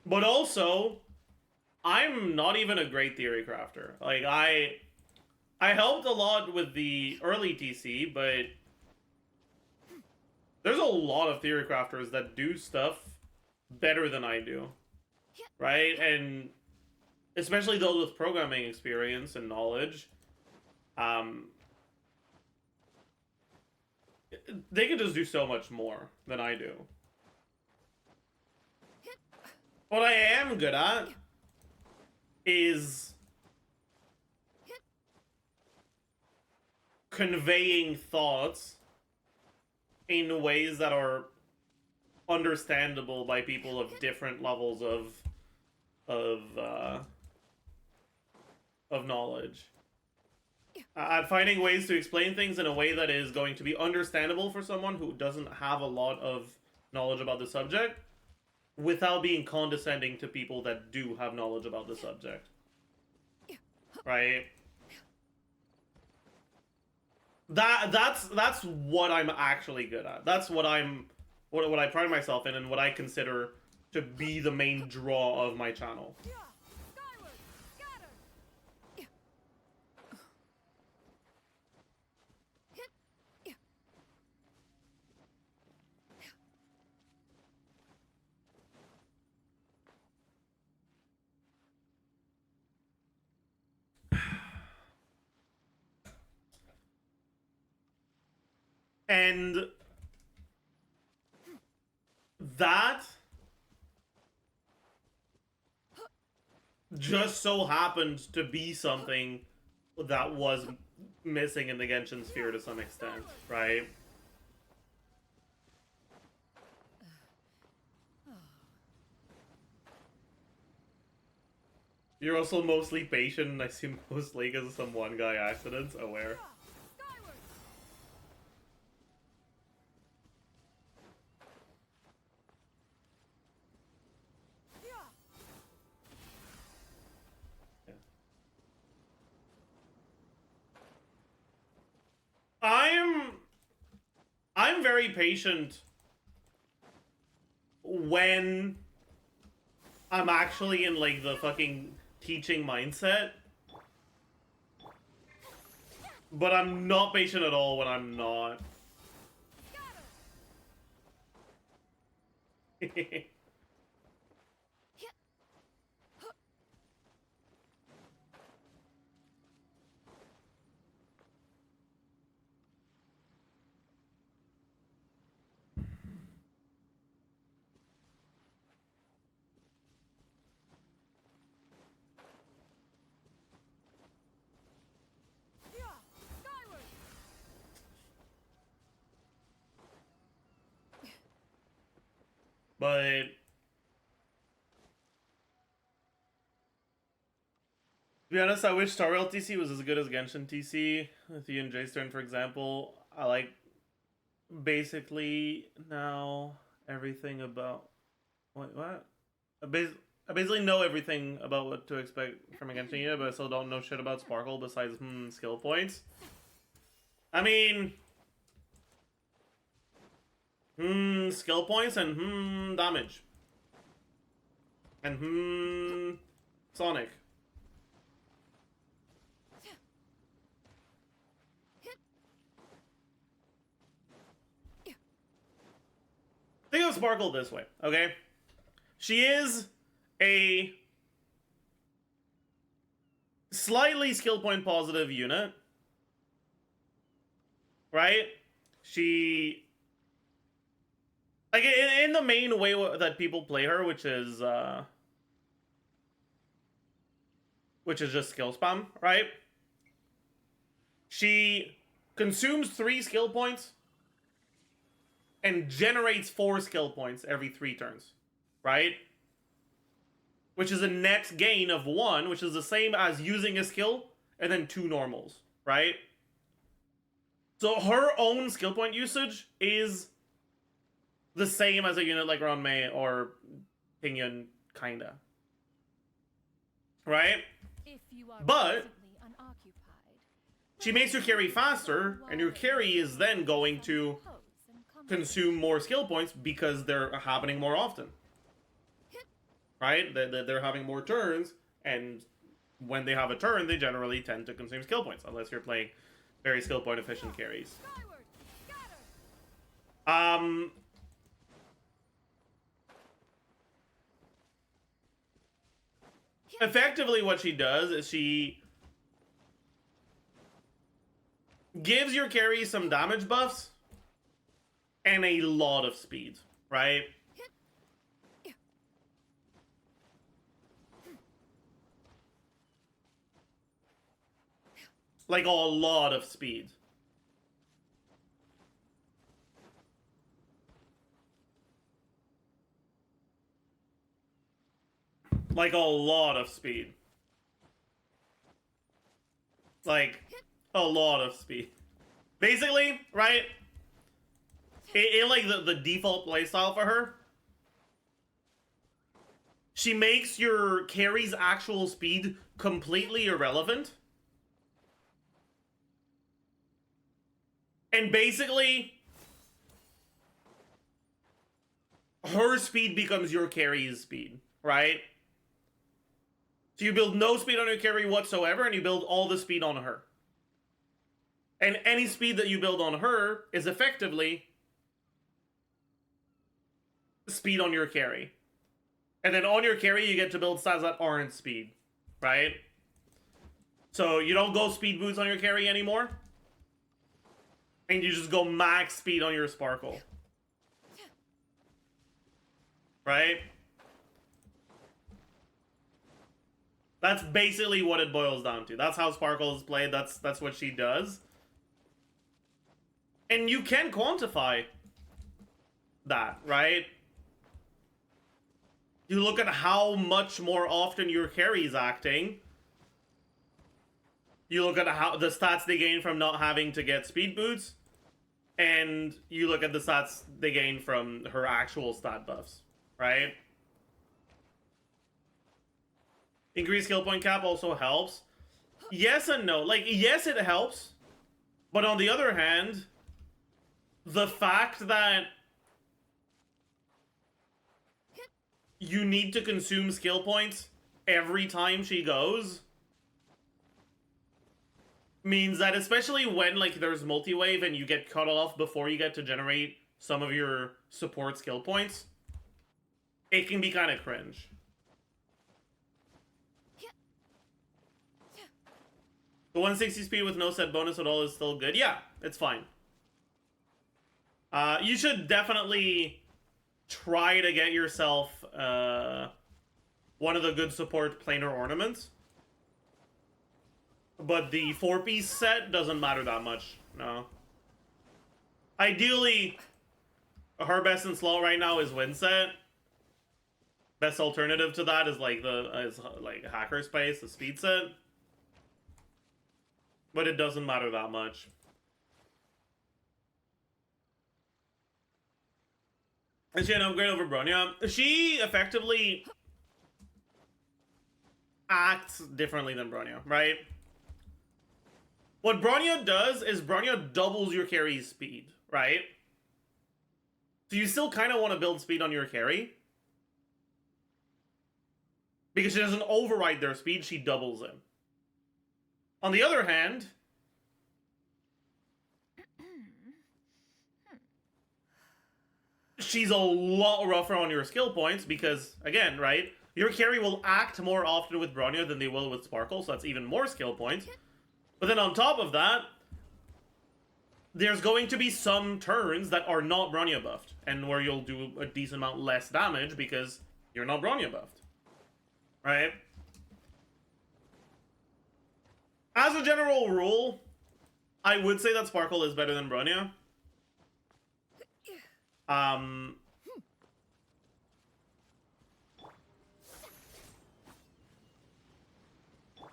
But also, I'm not even a great theory crafter. Like, I helped a lot with the early TC, but there's a lot of theory crafters that do stuff better than I do. Right? And especially those with programming experience and knowledge, they can just do so much more than I do. What I am good at is conveying thoughts in ways that are understandable by people of different levels of knowledge. At finding ways to explain things in a way that is going to be understandable for someone who doesn't have a lot of knowledge about the subject, without being condescending to people that do have knowledge about the subject. Right? That's what I'm actually good at. That's what what I pride myself in, and what I consider to be the main draw of my channel. Skyward, scatter. And that just so happened to be something that was missing in the Genshin sphere to some extent, right? You're also mostly patient, and I see mostly because of some one guy accidents. Aware. Skyward. very patient when I'm actually in like the fucking teaching mindset. But I'm not patient at all when I'm not. Yeah. Skyward. But to be honest, I wish Star Rail TC was as good as Genshin TC. With you and Jay's turn, for example. I like basically now everything about... Wait, what? I basically know everything about what to expect from a Genshin unit, but I still don't know shit about Sparkle besides, skill points. I mean... skill points and, damage. And, Sonic. Think of Sparkle this way, okay? She is a slightly skill point positive unit, right? She, like, in the main way that people play her, which is just skill spam, right? She consumes 3 skill points and generates 4 skill points every 3 turns, right? Which is a net gain of 1, which is the same as using a skill and then 2 normals, right? So her own skill point usage is the same as a unit like Ron Mei or Pingyun, kinda. Right? If you are But presently unoccupied, she makes your carry faster, and your carry is then going to consume more skill points because they're happening more often. Right? They're having more turns, and when they have a turn, they generally tend to consume skill points, unless you're playing very skill point efficient carries. Skyward. Scatter. Effectively what she does is she gives your carry some damage buffs and a lot of speed, right? Like a lot of speed. Like a lot of speed. Like a lot of speed. Basically, right? In like the default playstyle for her, she makes your carry's actual speed completely irrelevant. And basically, her speed becomes your carry's speed, right? So you build no speed on your carry whatsoever, and you build all the speed on her. And any speed that you build on her is effectively speed on your carry. And then on your carry, you get to build stats that aren't speed, right? So you don't go speed boots on your carry anymore. And you just go max speed on your Sparkle. Right? That's basically what it boils down to. That's how Sparkle is played. That's what she does. And you can quantify that, right? You look at how much more often your carry is acting. You look at how the stats they gain from not having to get speed boots. And you look at the stats they gain from her actual stat buffs, right? Increased skill point cap also helps. Yes and no. Like, yes, it helps. But on the other hand, the fact that you need to consume skill points every time she goes means that, especially when like there's multi-wave and you get cut off before you get to generate some of your support skill points, it can be kind of cringe. The 160 speed with no set bonus at all is still good. Yeah, it's fine. You should definitely try to get yourself one of the good support planar ornaments. But the 4-piece set doesn't matter that much, no. Ideally, her best in slot right now is win set. Best alternative to that is like hacker space, the speed set. But it doesn't matter that much. Is she an upgrade over Bronya? She effectively acts differently than Bronya, right? What Bronya does is Bronya doubles your carry's speed, right? So you still kind of want to build speed on your carry. Because she doesn't override their speed, she doubles them. On the other hand, she's a lot rougher on your skill points because, again, right? Your carry will act more often with Bronya than they will with Sparkle, so that's even more skill points. But then on top of that, there's going to be some turns that are not Bronya buffed, and where you'll do a decent amount less damage because you're not Bronya buffed. Right? As a general rule, I would say that Sparkle is better than Bronya.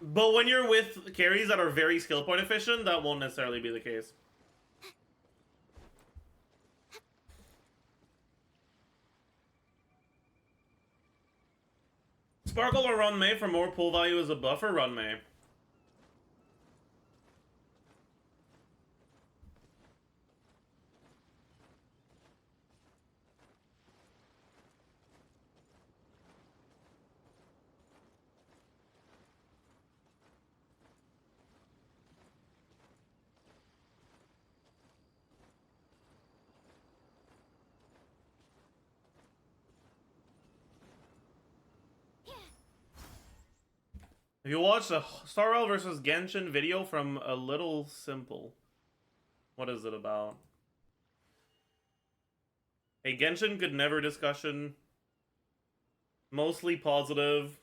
But when you're with carries that are very skill point efficient, that won't necessarily be the case. Sparkle or Run May for more pull value as a buffer? Run May. If you watched the Star Rail versus Genshin video from A Little Simple, what is it about? A Genshin could never discussion. Mostly positive.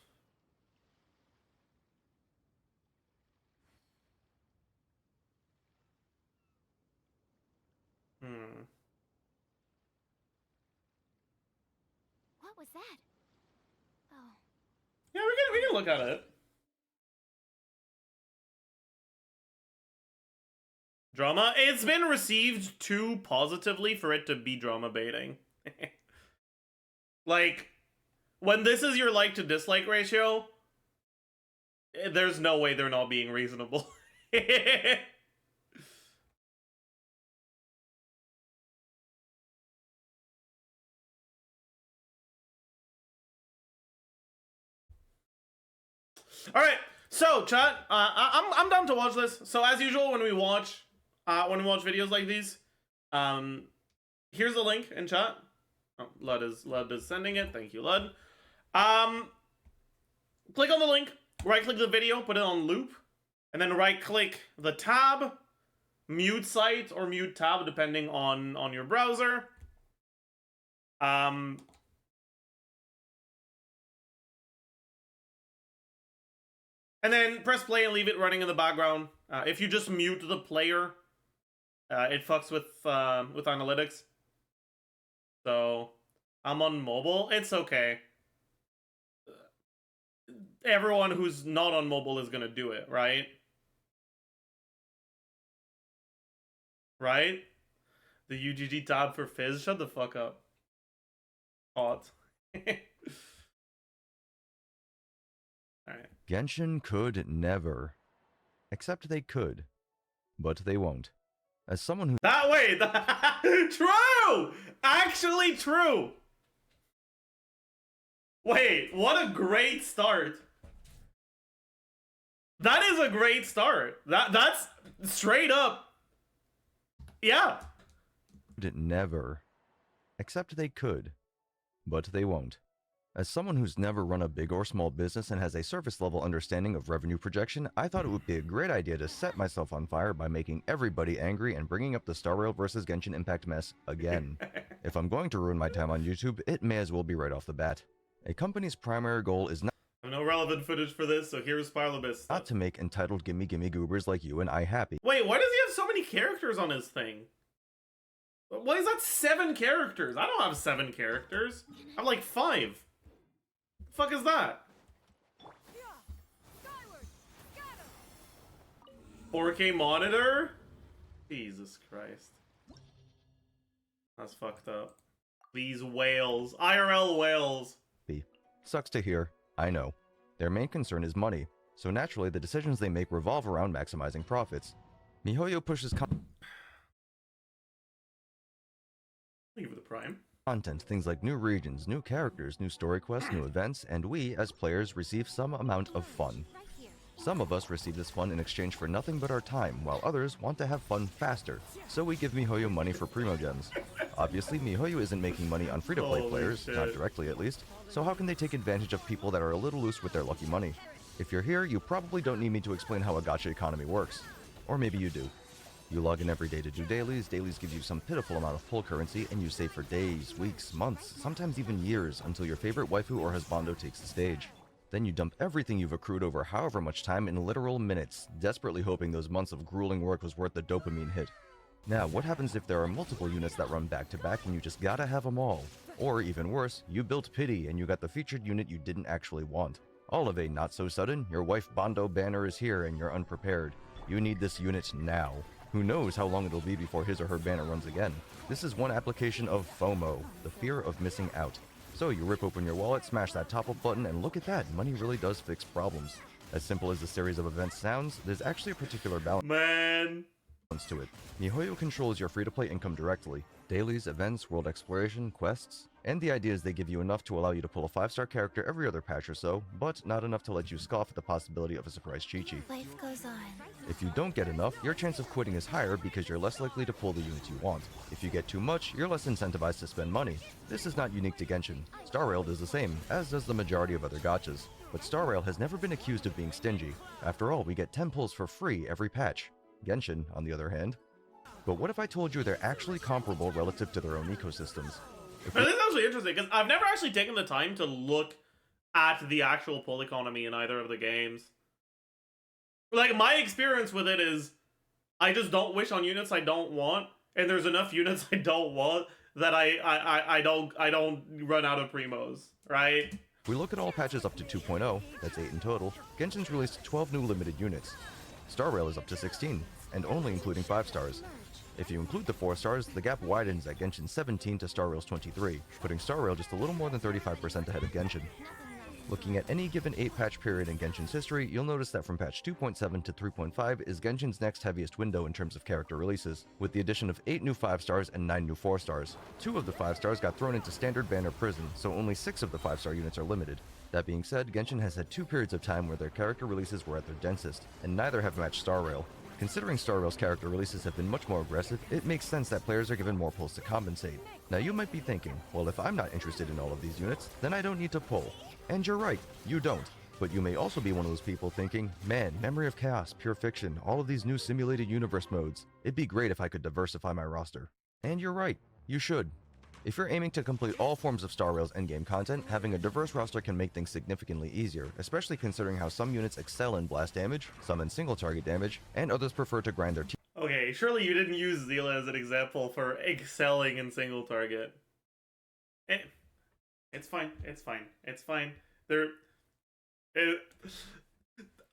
What was that? Oh. Yeah, we can look at it. Drama? It's been received too positively for it to be drama baiting. Like, when this is your like to dislike ratio, there's no way they're not being reasonable. All right, so chat, I'm down to watch this. So as usual, when we watch videos like these, here's the link in chat. Oh, Lud is sending it. Thank you, Lud. Click on the link, right-click the video, put it on loop, and then right-click the tab, mute site or mute tab, depending on your browser. And then press play and leave it running in the background. If you just mute the player, it fucks with analytics. So I'm on mobile. It's okay. Everyone who's not on mobile is gonna do it, right? Right? The UGG tab for Fizz. Shut the fuck up. Hot. Alright. Genshin could never. Except they could. But they won't. As someone who That way, true! Actually true! Wait, what a great start. That is a great start. That's straight up. Yeah. did never, except they could, but they won't. As someone who's never run a big or small business and has a surface level understanding of revenue projection, I thought it would be a great idea to set myself on fire by making everybody angry and bringing up the Star Rail vs. Genshin Impact mess again. If I'm going to ruin my time on YouTube, it may as well be right off the bat. A company's primary goal is No relevant footage for this, so here's Spiral Abyss. not to make entitled gimme goobers like you and I happy. Wait, why does he have so many characters on his thing? Why is that 7 characters? I don't have 7 characters. I have like 5. The fuck is that? Skyward! Scatter! 4K monitor? Jesus Christ. That's fucked up. These whales. IRL whales. Sucks to hear, I know. Their main concern is money, so naturally the decisions they make revolve around maximizing profits. MiHoYo pushes Leave with the Prime. content, things like new regions, new characters, new story quests, new events, and we, as players, receive some amount of fun. Right here. Some of us receive this fun in exchange for nothing but our time, while others want to have fun faster, so we give MiHoYo money for Primo Gems. Obviously, MiHoYo isn't making money on free-to-play Holy players, not shit. directly at least, so how can they take advantage of people that are a little loose with their lucky money? If you're here, you probably don't need me to explain how a gacha economy works. Or maybe you do. You log in every day to do dailies give you some pitiful amount of pull currency, and you save for days, weeks, months, sometimes even years, until your favorite waifu or husbando takes the stage. Then you dump everything you've accrued over however much time in literal minutes, desperately hoping those months of grueling work was worth the dopamine hit. Now, what happens if there are multiple units that run back to back and you just gotta have them all? Or even worse, you built pity and you got the featured unit you didn't actually want. All of a not so sudden, your wife Bondo banner is here and you're unprepared. You need this unit now. Who knows how long it'll be before his or her banner runs again. This is one application of FOMO, the fear of missing out. So you rip open your wallet, smash that top up button, and look at that, money really does fix problems. As simple as the series of events sounds, there's actually a particular balance Man. to it. MiHoYo controls your free-to-play income directly. Dailies, events, world exploration, quests, and the idea is they give you enough to allow you to pull a 5-star character every other patch or so, but not enough to let you scoff at the possibility of a surprise Chi-Chi. Life goes on. If you don't get enough, your chance of quitting is higher because you're less likely to pull the units you want. If you get too much, you're less incentivized to spend money. This is not unique to Genshin. Star Rail does the same, as does the majority of other gachas. But Star Rail has never been accused of being stingy. After all, we get 10 pulls for free every patch. Genshin, on the other hand. But what if I told you they're actually comparable relative to their own ecosystems? If This is actually interesting, because I've never actually taken the time to look at the actual pull economy in either of the games. Like, my experience with it is, I just don't wish on units I don't want, and there's enough units I don't want that I don't run out of primos, right? If we look at all patches up to 2.0, that's 8 in total, Genshin's released 12 new limited units. Star Rail is up to 16, and only including 5 stars. If you include the 4 stars, the gap widens at Genshin 17 to Star Rail's 23, putting Star Rail just a little more than 35% ahead of Genshin. Looking at any given 8-patch period in Genshin's history, you'll notice that from patch 2.7 to 3.5 is Genshin's next heaviest window in terms of character releases, with the addition of 8 new 5 stars and 9 new 4 stars. 2 of the 5 stars got thrown into standard banner prison, so only 6 of the 5-star units are limited. That being said, Genshin has had 2 periods of time where their character releases were at their densest, and neither have matched Star Rail. Considering Star Rail's character releases have been much more aggressive, it makes sense that players are given more pulls to compensate. Now you might be thinking, well, if I'm not interested in all of these units, then I don't need to pull. And you're right, you don't. But you may also be one of those people thinking, man, Memory of Chaos, Pure Fiction, all of these new simulated universe modes. It'd be great if I could diversify my roster. And you're right, you should. If you're aiming to complete all forms of Star Rail's endgame content, having a diverse roster can make things significantly easier, especially considering how some units excel in blast damage, some in single target damage, and others prefer to grind their Okay, surely you didn't use Zila as an example for excelling in single target. It's fine. It's fine. It's fine.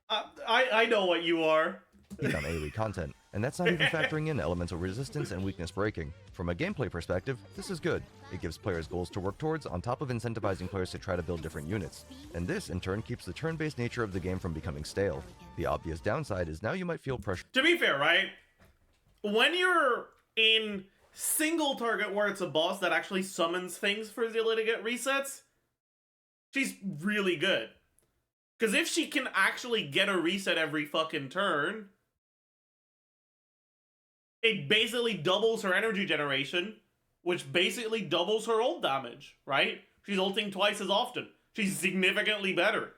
I know what you are. on AoE content, and that's not even factoring in elemental resistance and weakness breaking. From a gameplay perspective, this is good. It gives players goals to work towards on top of incentivizing players to try to build different units, and this in turn keeps the turn-based nature of the game from becoming stale. The obvious downside is now you might feel pressure To be fair, right? when you're in single target where it's a boss that actually summons things for Zilla to get resets, she's really good. Because if she can actually get a reset every fucking turn, it basically doubles her energy generation, which basically doubles her ult damage, right? She's ulting twice as often. She's significantly better.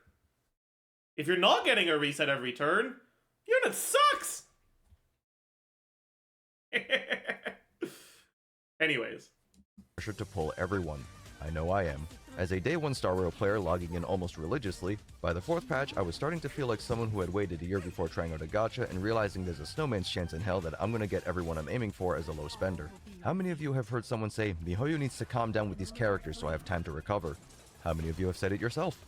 If you're not getting a reset every turn, your unit sucks! Anyways. Pressure to pull everyone. I know I am. As a day 1 Star Rail player logging in almost religiously, by the 4th patch I was starting to feel like someone who had waited a year before trying out a gacha and realizing there's a snowman's chance in hell that I'm gonna get everyone I'm aiming for as a low spender. How many of you have heard someone say, Mihoyo needs to calm down with these characters so I have time to recover? How many of you have said it yourself?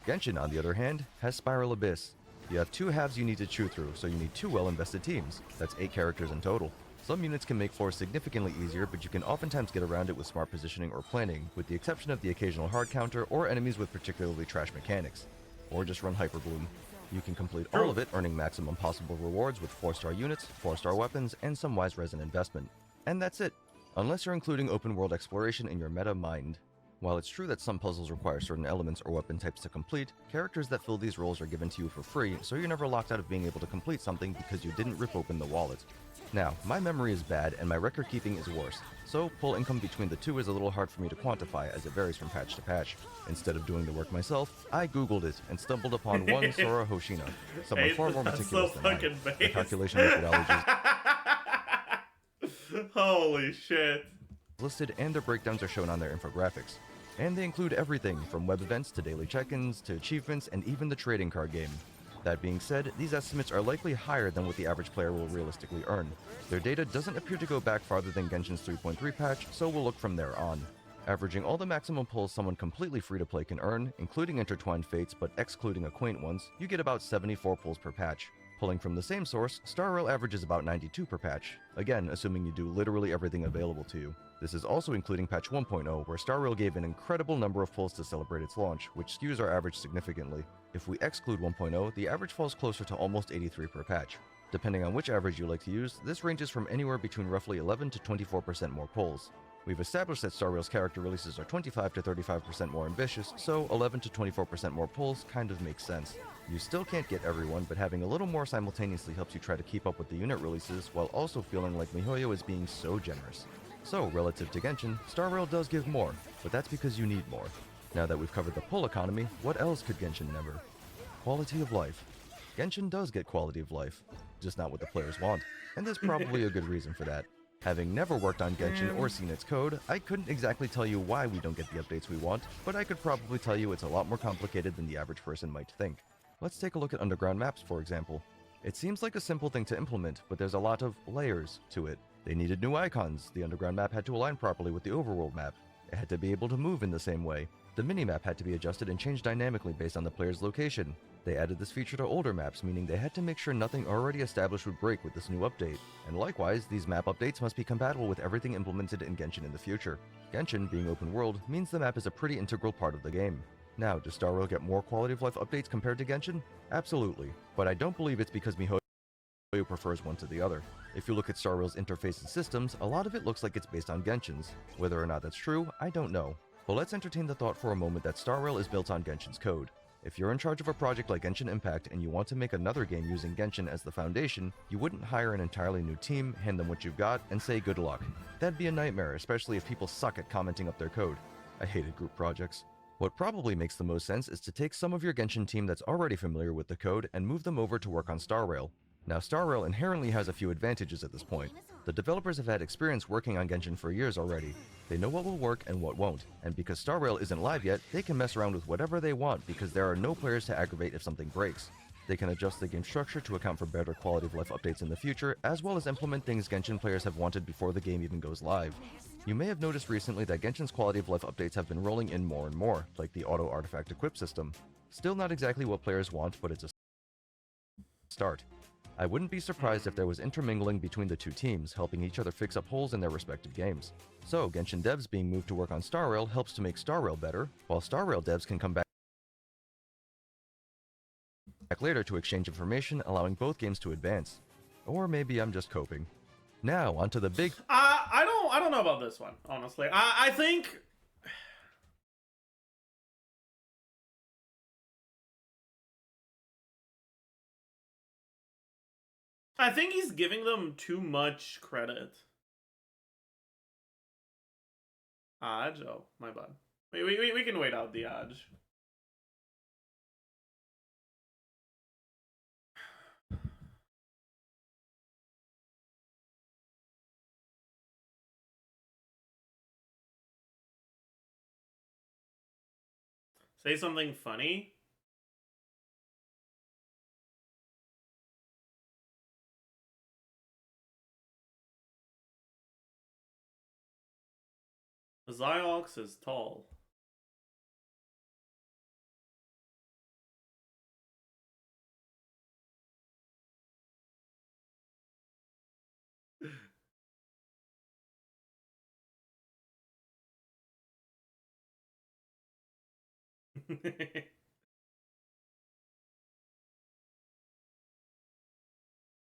Genshin, on the other hand, has Spiral Abyss. You have 2 halves you need to chew through, so you need 2 well-invested teams. That's 8 characters in total. Some units can make floors significantly easier, but you can oftentimes get around it with smart positioning or planning, with the exception of the occasional hard counter or enemies with particularly trash mechanics. Or just run Hyperbloom. You can complete all of it, earning maximum possible rewards with 4-star units, 4-star weapons, and some wise resin investment. And that's it, unless you're including open world exploration in your meta mind. While it's true that some puzzles require certain elements or weapon types to complete, characters that fill these roles are given to you for free, so you're never locked out of being able to complete something because you didn't rip open the wallet. Now, my memory is bad and my record keeping is worse, so pull income between the two is a little hard for me to quantify as it varies from patch to patch. Instead of doing the work myself, I googled it and stumbled upon one Sora Hoshina, someone far more meticulous than I. The calculation methodologies Holy shit. listed and their breakdowns are shown on their infographics. And they include everything from web events to daily check-ins to achievements and even the trading card game. That being said, these estimates are likely higher than what the average player will realistically earn. Their data doesn't appear to go back farther than Genshin's 3.3 patch, so we'll look from there on. Averaging all the maximum pulls someone completely free to play can earn, including intertwined fates but excluding a quaint ones, you get about 74 pulls per patch. Pulling from the same source, Star Rail averages about 92 per patch, again assuming you do literally everything available to you. This is also including patch 1.0, where Star Rail gave an incredible number of pulls to celebrate its launch, which skews our average significantly. If we exclude 1.0, the average falls closer to almost 83 per patch. Depending on which average you like to use, this ranges from anywhere between roughly 11 to 24% more pulls. We've established that Star Rail's character releases are 25 to 35% more ambitious, so 11 to 24% more pulls kind of makes sense. You still can't get everyone, but having a little more simultaneously helps you try to keep up with the unit releases while also feeling like Mihoyo is being so generous. So, relative to Genshin, Star Rail does give more, but that's because you need more. Now that we've covered the pull economy, what else could Genshin never? Quality of life. Genshin does get quality of life, just not what the players want, and there's probably a good reason for that. Having never worked on Genshin or seen its code, I couldn't exactly tell you why we don't get the updates we want, but I could probably tell you it's a lot more complicated than the average person might think. Let's take a look at underground maps, for example. It seems like a simple thing to implement, but there's a lot of layers to it. They needed new icons, the underground map had to align properly with the overworld map, it had to be able to move in the same way, the minimap had to be adjusted and changed dynamically based on the player's location. They added this feature to older maps, meaning they had to make sure nothing already established would break with this new update. And likewise, these map updates must be compatible with everything implemented in Genshin in the future. Genshin, being open world, means the map is a pretty integral part of the game. Now, does Star Rail get more quality of life updates compared to Genshin? Absolutely, but I don't believe it's because Mihoyo prefers one to the other. If you look at Star Rail's interface and systems, a lot of it looks like it's based on Genshin's. Whether or not that's true, I don't know. But let's entertain the thought for a moment that Star Rail is built on Genshin's code. If you're in charge of a project like Genshin Impact and you want to make another game using Genshin as the foundation, you wouldn't hire an entirely new team, hand them what you've got, and say good luck. That'd be a nightmare, especially if people suck at commenting up their code. I hated group projects. What probably makes the most sense is to take some of your Genshin team that's already familiar with the code and move them over to work on Star Rail. Now, Star Rail inherently has a few advantages at this point. The developers have had experience working on Genshin for years already. They know what will work and what won't, and because Star Rail isn't live yet, they can mess around with whatever they want because there are no players to aggravate if something breaks. They can adjust the game structure to account for better quality of life updates in the future, as well as implement things Genshin players have wanted before the game even goes live. You may have noticed recently that Genshin's quality of life updates have been rolling in more and more, like the auto artifact equip system. Still not exactly what players want, but it's a start. I wouldn't be surprised if there was intermingling between the two teams, helping each other fix up holes in their respective games. So, Genshin devs being moved to work on Star Rail helps to make Star Rail better, while Star Rail devs can come back later to exchange information, allowing both games to advance. Or maybe I'm just coping. Now, onto the big I don't know about this one, honestly. I think he's giving them too much credit. Aj? Oh, my bad. We can wait out the Aj. Say something funny. Ziox is tall.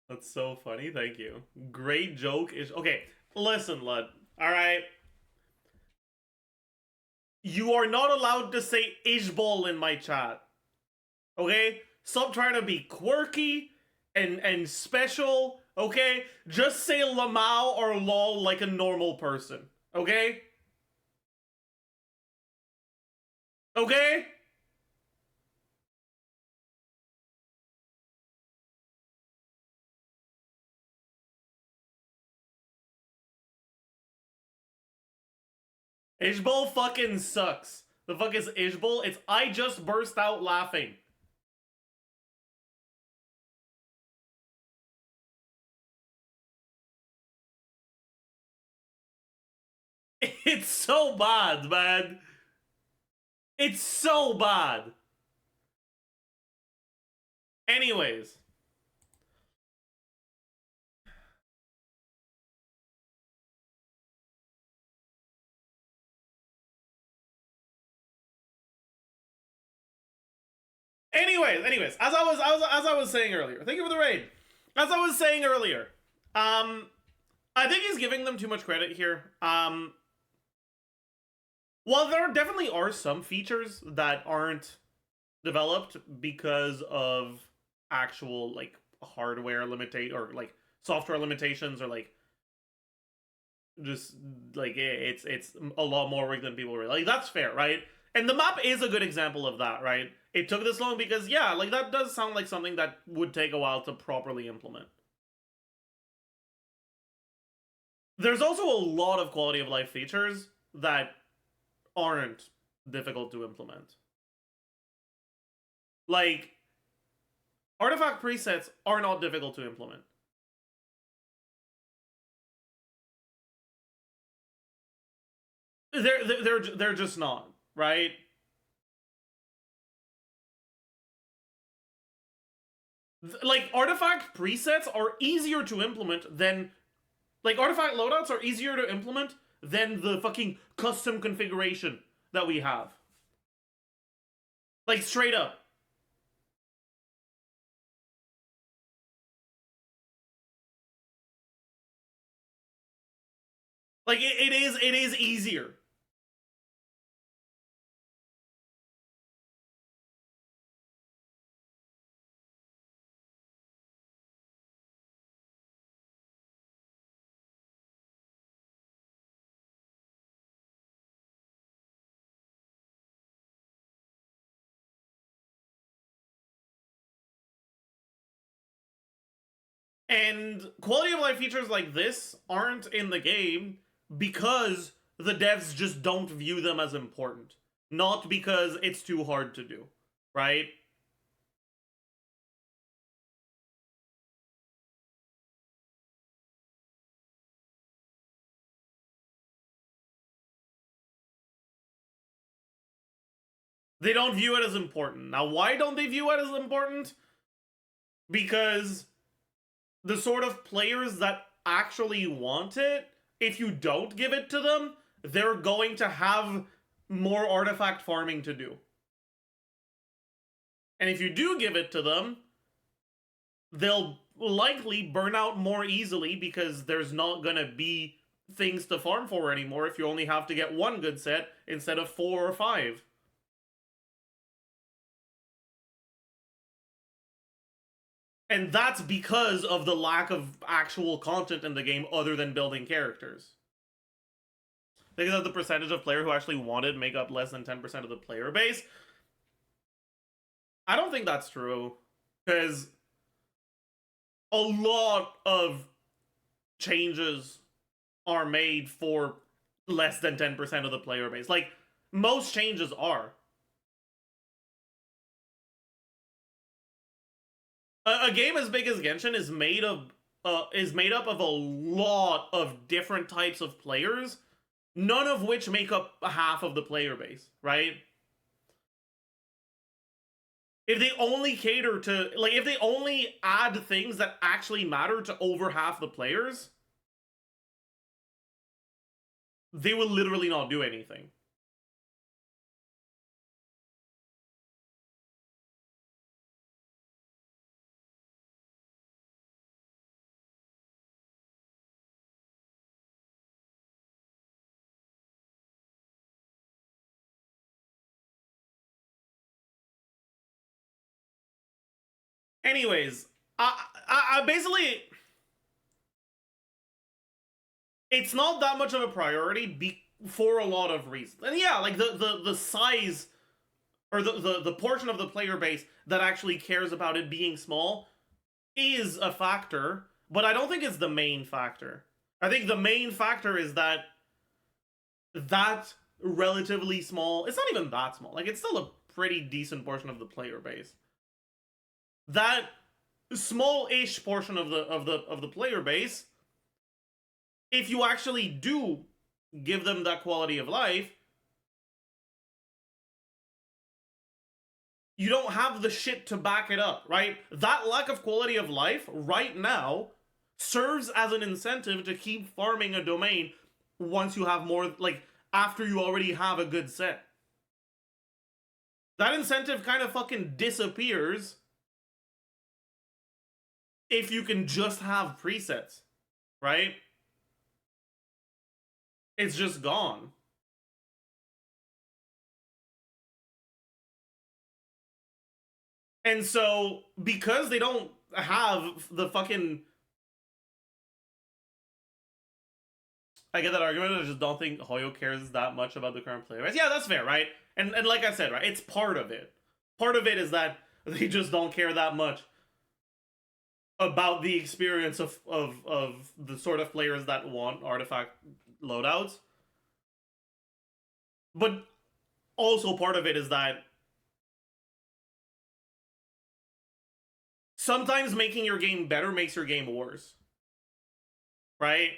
That's so funny. Thank you. Great joke is okay. Listen, Lud. All right. You are not allowed to say Ishbal in my chat. Okay? Stop trying to be quirky and special. Okay? Just say Lamau or lol like a normal person. Okay? Okay? Ishbal fucking sucks. The fuck is Ishbal? It's I just burst out laughing. It's so bad, man. It's so bad. Anyways. Anyways, as I was saying earlier, thank you for the raid. As I was saying earlier, I think he's giving them too much credit here. While there definitely are some features that aren't developed because of actual like hardware or like software limitations or like just like it's a lot more work than people realize. Like that's fair, right? And the map is a good example of that, right? It took this long because, yeah, like that does sound like something that would take a while to properly implement. There's also a lot of quality of life features that aren't difficult to implement. Like, artifact presets are not difficult to implement. They're just not, right? Like, artifact presets are easier to implement than... Like, artifact loadouts are easier to implement than the fucking custom configuration that we have. Like, straight up. Like, it is easier. And quality of life features like this aren't in the game because the devs just don't view them as important. Not because it's too hard to do, right? They don't view it as important. Now, why don't they view it as important? Because the sort of players that actually want it, if you don't give it to them, they're going to have more artifact farming to do. And if you do give it to them, they'll likely burn out more easily because there's not gonna be things to farm for anymore if you only have to get one good set instead of 4 or 5. And that's because of the lack of actual content in the game other than building characters. Think of the percentage of player who actually wanted make up less than 10% of the player base. I don't think that's true, because a lot of changes are made for less than 10% of the player base. Like, most changes are. A game as big as Genshin is made up of a lot of different types of players, none of which make up half of the player base, right? If they only cater to, like, if they only add things that actually matter to over half the players, they will literally not do anything. Anyways, I basically, it's not that much of a priority for a lot of reasons. And yeah, like the size, or the portion of the player base that actually cares about it being small is a factor, but I don't think it's the main factor. I think the main factor is that relatively small, it's not even that small, like it's still a pretty decent portion of the player base. That small-ish portion of the player base, if you actually do give them that quality of life, you don't have the shit to back it up, right? That lack of quality of life right now serves as an incentive to keep farming a domain once you have more, like, after you already have a good set. That incentive kind of fucking disappears if you can just have presets, right? It's just gone. And so, because they don't have the fucking... I get that argument, I just don't think Hoyo cares that much about the current player base. Yeah, that's fair, right? And like I said, right, it's part of it. Part of it is that they just don't care that much about the experience of the sort of players that want artifact loadouts. But also part of it is that sometimes making your game better makes your game worse. Right?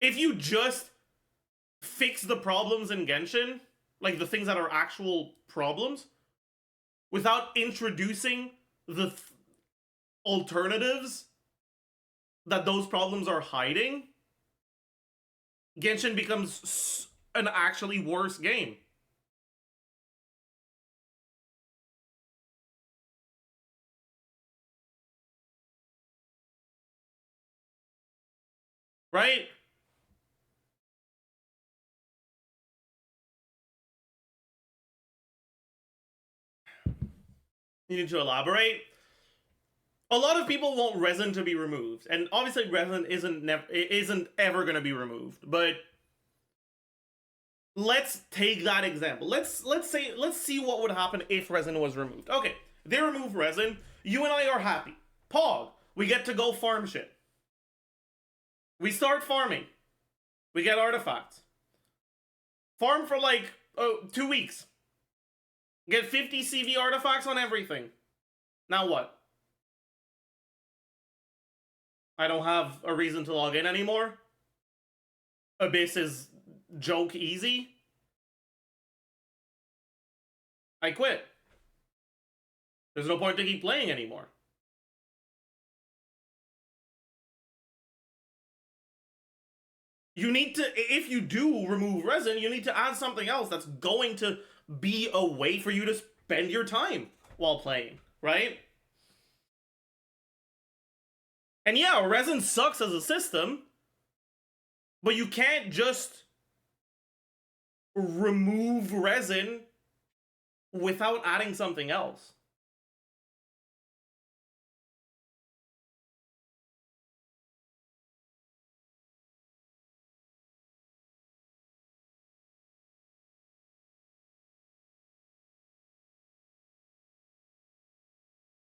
If you just fix the problems in Genshin, like the things that are actual problems, without introducing the alternatives that those problems are hiding, Genshin becomes an actually worse game. Right? You need to elaborate. A lot of people want resin to be removed, and obviously resin isn't ever going to be removed. But let's take that example. Let's see what would happen if resin was removed. Okay, they remove resin. You and I are happy. Pog, we get to go farm shit. We start farming. We get artifacts. Farm for like 2 weeks. Get 50 CV artifacts on everything. Now what? I don't have a reason to log in anymore. Abyss is joke easy. I quit. There's no point to keep playing anymore. You need to, if you do remove resin, you need to add something else that's going to be a way for you to spend your time while playing, right? And yeah, resin sucks as a system, but you can't just remove resin without adding something else.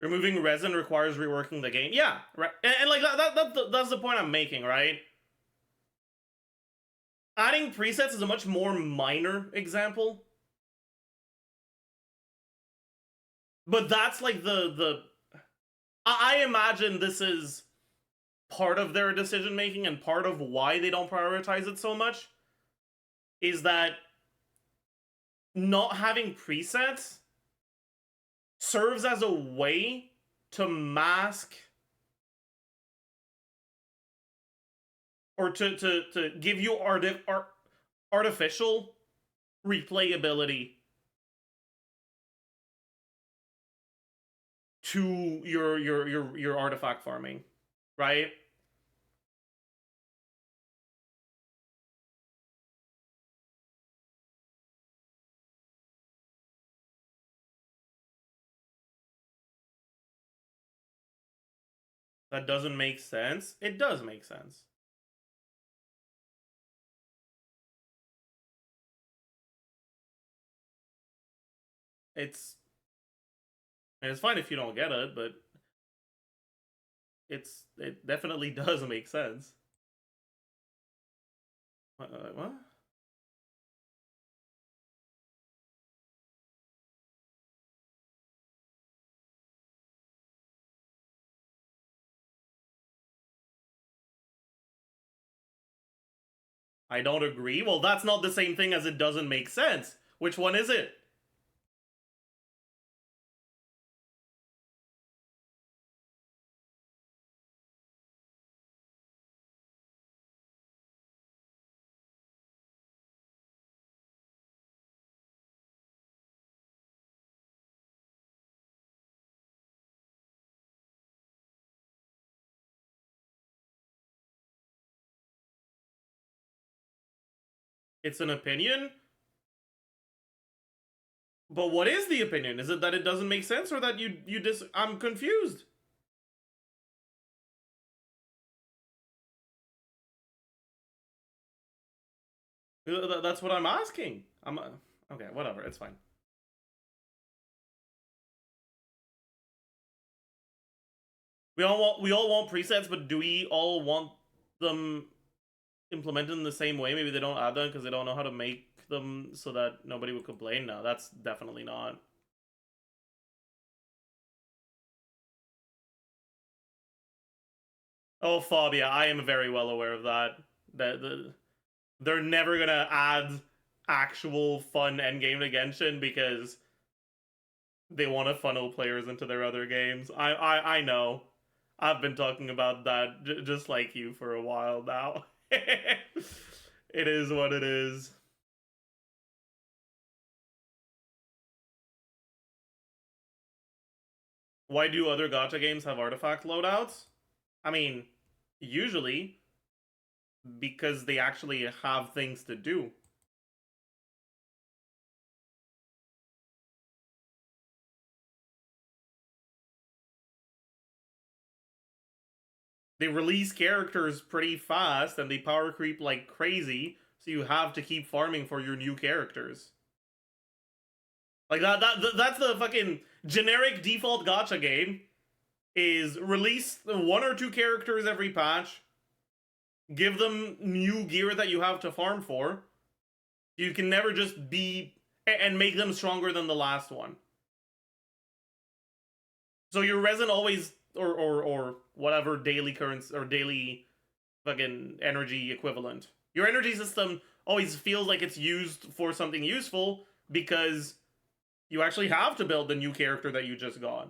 Removing resin requires reworking the game. Yeah, right. And like that's the point I'm making, right? Adding presets is a much more minor example. But that's like I imagine this is part of their decision making and part of why they don't prioritize it so much is that not having presets serves as a way to mask or to give you artificial replayability to your artifact farming, right? That doesn't make sense. It does make sense. It's fine if you don't get it, but it definitely does make sense. What? I don't agree. Well, that's not the same thing as it doesn't make sense. Which one is it? It's an opinion? But what is the opinion? Is it that it doesn't make sense or that I'm confused? That's what I'm asking. Okay, whatever, it's fine. We all want presets, but do we all want them implemented in the same way? Maybe they don't add them because they don't know how to make them so that nobody would complain. No, that's definitely not. Oh, Fabia, I am very well aware of that. They're never gonna add actual fun endgame to Genshin because they want to funnel players into their other games. I know. I've been talking about that just like you for a while now. It is what it is. Why do other gacha games have artifact loadouts? I mean, usually because they actually have things to do. They release characters pretty fast and they power creep like crazy, so you have to keep farming for your new characters. Like that's the fucking generic default gacha game, is release 1 or 2 characters every patch, give them new gear that you have to farm for. You can never just be and make them stronger than the last one. So your resin always or whatever daily currency or daily fucking energy equivalent. Your energy system always feels like it's used for something useful because you actually have to build the new character that you just got.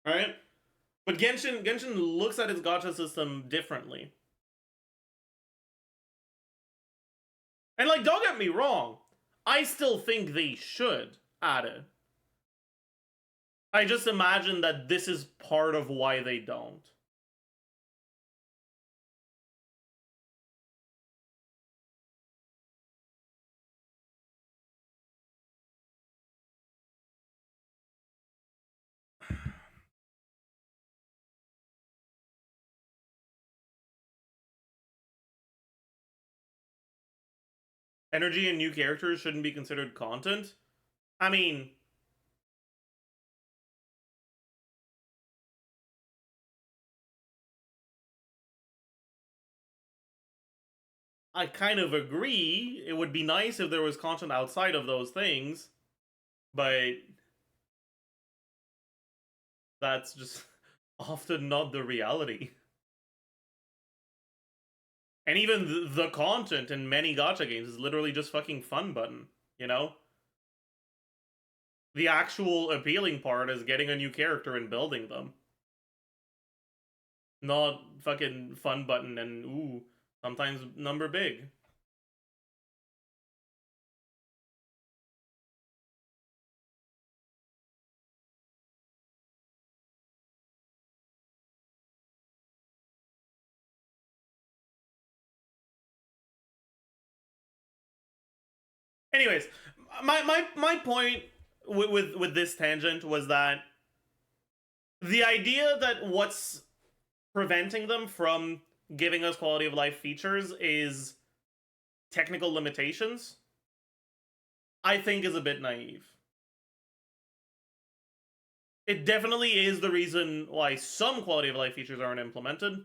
Right? But Genshin looks at its gacha system differently. And like, don't get me wrong, I still think they should add it. I just imagine that this is part of why they don't. Energy and new characters shouldn't be considered content? I mean, I kind of agree. It would be nice if there was content outside of those things, but that's just often not the reality. And even the content in many gacha games is literally just fucking fun button, you know? The actual appealing part is getting a new character and building them. Not fucking fun button and, ooh, sometimes number big. Anyways, my point with this tangent was that the idea that what's preventing them from giving us quality of life features is technical limitations, I think is a bit naive. It definitely is the reason why some quality of life features aren't implemented,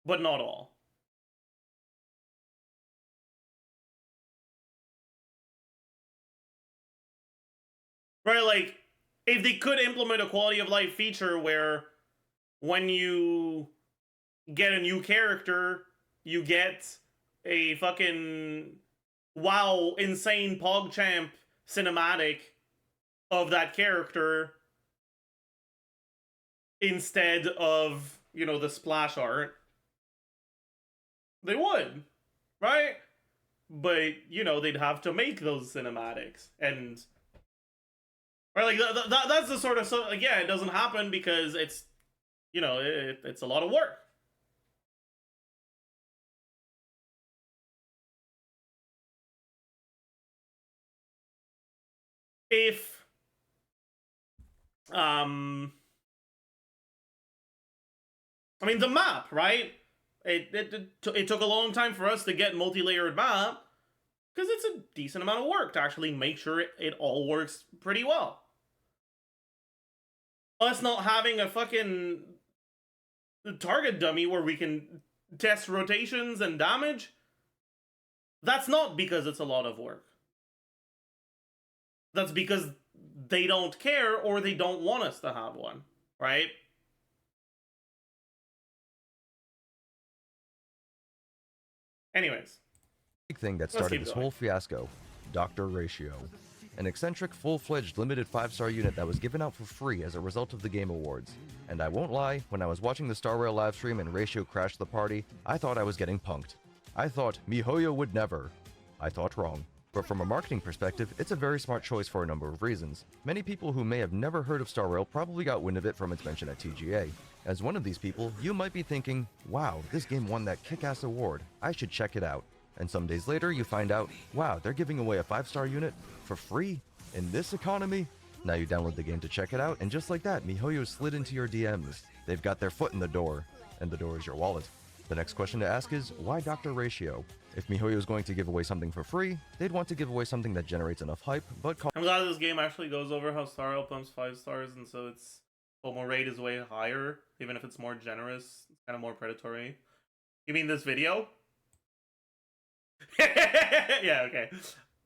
but not all. Right, like, if they could implement a quality of life feature where when you get a new character, you get a fucking wow, insane PogChamp cinematic of that character instead of, you know, the splash art, they would, right? But, you know, they'd have to make those cinematics, and right, like, that's the sort of stuff, like, yeah, it doesn't happen because it's, you know, it's a lot of work. If, I mean, the map, right? It took a long time for us to get multi-layered map, because it's a decent amount of work to actually make sure it all works pretty well. Us not having a fucking target dummy where we can test rotations and damage, that's not because it's a lot of work. That's because they don't care or they don't want us to have one, right? Anyways. Big thing that started this whole fiasco, Dr. Ratio. An eccentric, full-fledged, limited 5-star unit that was given out for free as a result of the Game Awards. And I won't lie, when I was watching the Star Rail livestream and Ratio crashed the party, I thought I was getting punked. I thought MiHoYo would never. I thought wrong. But from a marketing perspective, it's a very smart choice for a number of reasons. Many people who may have never heard of Star Rail probably got wind of it from its mention at TGA. As one of these people, you might be thinking, wow, this game won that kick-ass award, I should check it out. And some days later, you find out, wow, they're giving away a 5-star unit for free in this economy? Now you download the game to check it out, and just like that, MiHoYo slid into your DMs. They've got their foot in the door, and the door is your wallet. The next question to ask is, why Dr. Ratio? If MiHoYo is going to give away something for free, they'd want to give away something that generates enough hype, but I'm glad this game actually goes over how Star Rail pumps 5 stars, and so its FOMO rate is way higher, even if it's more generous, it's kind of more predatory. You mean this video? Yeah, okay.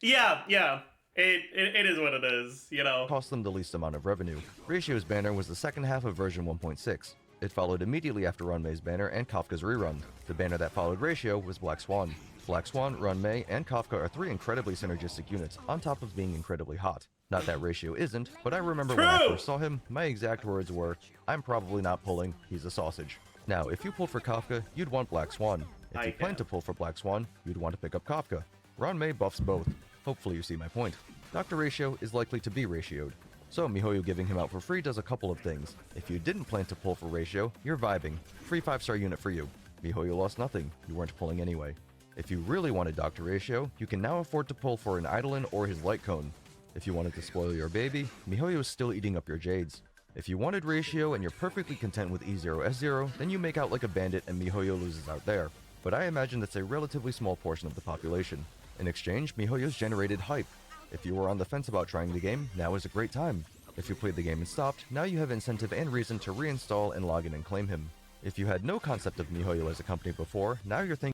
Yeah. It is what it is, you know. cost them the least amount of revenue. Ratio's banner was the second half of version 1.6. It followed immediately after Runmay's banner and Kafka's rerun. The banner that followed Ratio was Black Swan. Black Swan, Runmay, and Kafka are 3 incredibly synergistic units, on top of being incredibly hot. Not that Ratio isn't, but I remember when I first saw him, my exact words were, I'm probably not pulling, he's a sausage. Now, if you pulled for Kafka, you'd want Black Swan. If you plan to pull for Black Swan, you'd want to pick up Kafka. Runmay buffs both. Hopefully you see my point. Dr. Ratio is likely to be ratioed. So MiHoYo giving him out for free does a couple of things. If you didn't plan to pull for ratio, you're vibing. Free 5-star unit for you. MiHoYo lost nothing, you weren't pulling anyway. If you really wanted Dr. Ratio, you can now afford to pull for an Eidolon or his Light Cone. If you wanted to spoil your baby, MiHoYo is still eating up your Jades. If you wanted Ratio and you're perfectly content with E0 S0, then you make out like a bandit and MiHoYo loses out there. But I imagine that's a relatively small portion of the population. In exchange, MiHoYo's generated hype. If you were on the fence about trying the game, now is a great time. If you played the game and stopped, now you have incentive and reason to reinstall and log in and claim him. If you had no concept of MiHoYo as a company before, now you're thinking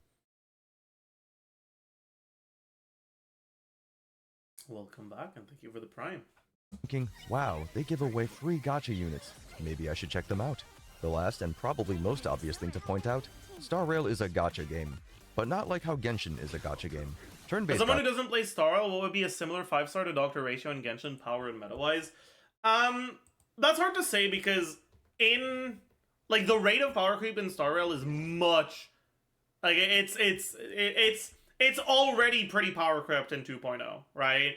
Welcome back and thank you for the prime. wow, they give away free gacha units. Maybe I should check them out. The last and probably most obvious thing to point out, Star Rail is a gacha game. But not like how Genshin is a gacha game. As Turn-based someone who doesn't play Star Rail, what would be a similar 5-star to Dr. Ratio in Genshin power and meta-wise? That's hard to say because in like the rate of power creep in Star Rail is much like it's already pretty power crept in 2.0, right?